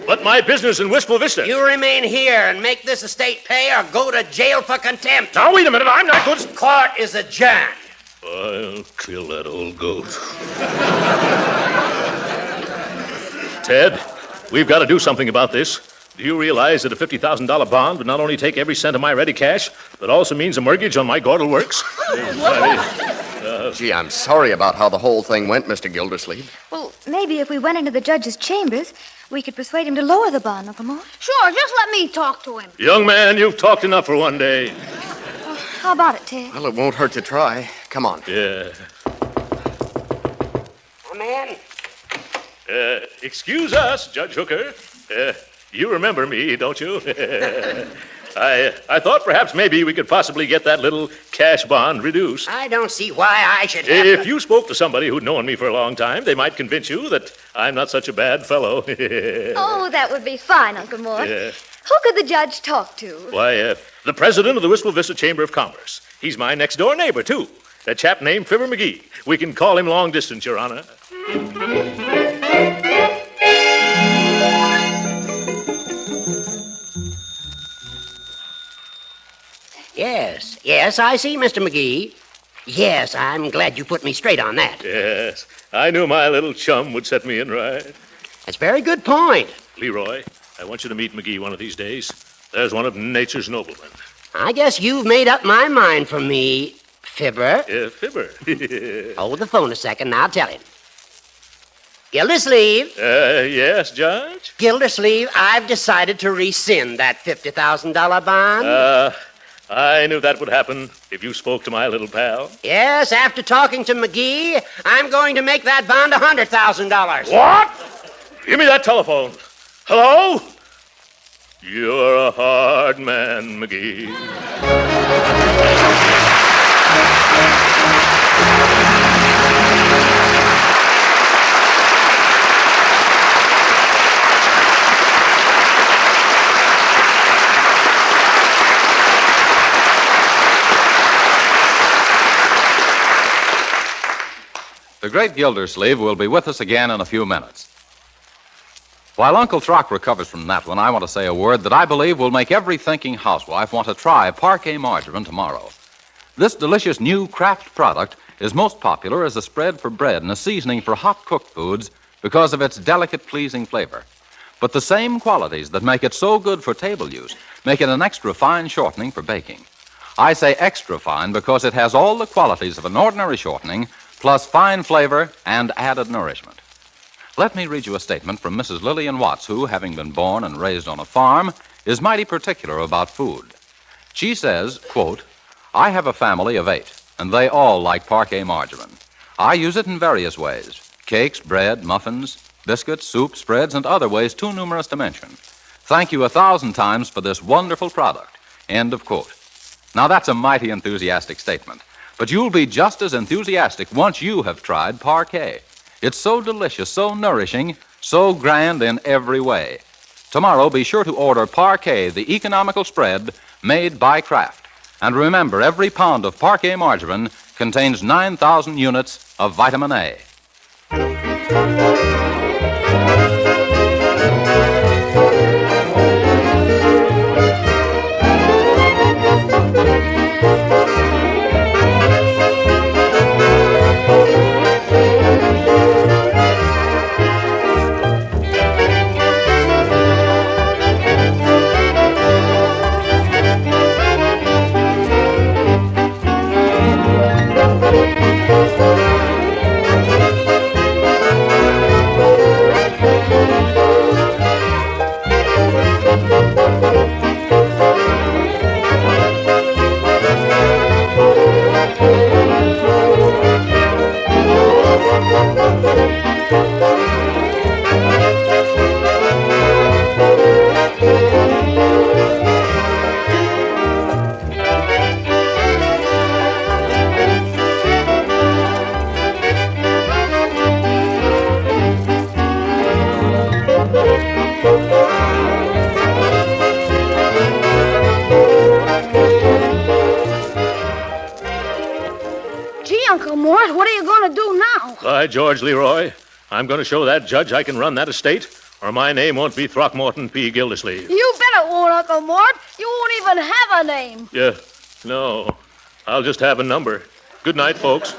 But my business in Wistful Vista... You remain here and make this estate pay or go to jail for contempt. Now, wait a minute. I'm not going to... Court is adjourned. I'll kill that old goat. Ted, we've got to do something about this. Do you realize that a $50,000 bond would not only take every cent of my ready cash, but also means a mortgage on my Gordle Works? Gee, I'm sorry about how the whole thing went, Mr. Gildersleeve. Well, maybe if we went into the judge's chambers, we could persuade him to lower the bond, Uncle Mort. Sure, just let me talk to him. Young man, you've talked enough for one day. How about it, Ted? Well, it won't hurt to try. Come on. Yeah. Come in. Excuse us, Judge Hooker. You remember me, don't you? I thought perhaps maybe we could possibly get that little cash bond reduced. I don't see why I should have If you spoke to somebody who'd known me for a long time, they might convince you that I'm not such a bad fellow. Oh, that would be fine, Uncle Mort. Yeah. Who could the judge talk to? Why, the president of the Wistful Vista Chamber of Commerce. He's my next-door neighbor, too. A chap named Fibber McGee. We can call him long distance, Your Honor. Yes, I see, Mr. McGee. Yes, I'm glad you put me straight on that. Yes, I knew my little chum would set me in right. That's a very good point. Leroy, I want you to meet McGee one of these days. There's one of nature's noblemen. I guess you've made up my mind for me, Fibber. Fibber. Hold the phone a second, and I'll tell him. Gildersleeve. Yes, Judge? Gildersleeve, I've decided to rescind that $50,000 bond. I knew that would happen if you spoke to my little pal. Yes, after talking to McGee, I'm going to make that bond $100,000. What? Give me that telephone. Hello? You're a hard man, McGee. The Great Gildersleeve will be with us again in a few minutes. While Uncle Throck recovers from that one, I want to say a word that I believe will make every thinking housewife want to try parquet margarine tomorrow. This delicious new craft product is most popular as a spread for bread and a seasoning for hot cooked foods because of its delicate, pleasing flavor. But the same qualities that make it so good for table use make it an extra fine shortening for baking. I say extra fine because it has all the qualities of an ordinary shortening, plus fine flavor and added nourishment. Let me read you a statement from Mrs. Lillian Watts, who, having been born and raised on a farm, is mighty particular about food. She says, quote, I have a family of 8, and they all like parquet margarine. I use it in various ways: cakes, bread, muffins, biscuits, soup, spreads, and other ways too numerous to mention. Thank you 1,000 times for this wonderful product. End of quote. Now, that's a mighty enthusiastic statement. But you'll be just as enthusiastic once you have tried parquet. It's so delicious, so nourishing, so grand in every way. Tomorrow, be sure to order parquet, the economical spread made by Kraft. And remember, every pound of parquet margarine contains 9,000 units of vitamin A. What are you going to do now? By George Leroy, I'm going to show that judge I can run that estate, or my name won't be Throckmorton P. Gildersleeve. You bet it won't, Uncle Mort. You won't even have a name. Yeah, no. I'll just have a number. Good night, folks.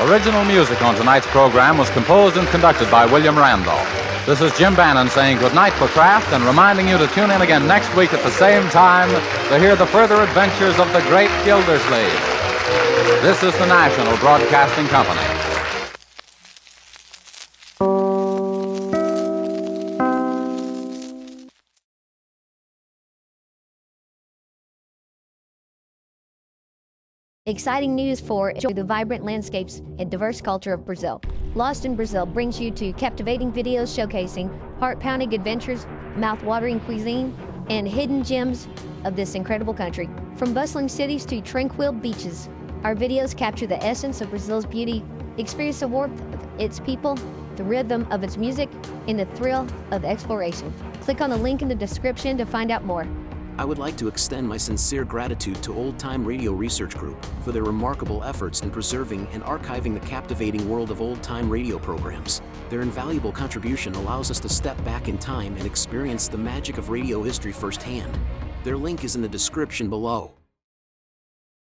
Original music on tonight's program was composed and conducted by William Randolph. This is Jim Bannon saying goodnight for Kraft and reminding you to tune in again next week at the same time to hear the further adventures of the Great Gildersleeve. This is the National Broadcasting Company. Exciting news for the vibrant landscapes and diverse culture of Brazil. Lost in Brazil brings you to captivating videos showcasing heart-pounding adventures, mouth-watering cuisine, and hidden gems of this incredible country. From bustling cities to tranquil beaches, our videos capture the essence of Brazil's beauty. Experience the warmth of its people, the rhythm of its music, and the thrill of exploration. Click on the link in the description to find out more. I would like to extend my sincere gratitude to Old Time Radio Research Group for their remarkable efforts in preserving and archiving the captivating world of old-time radio programs. Their invaluable contribution allows us to step back in time and experience the magic of radio history firsthand. Their link is in the description below.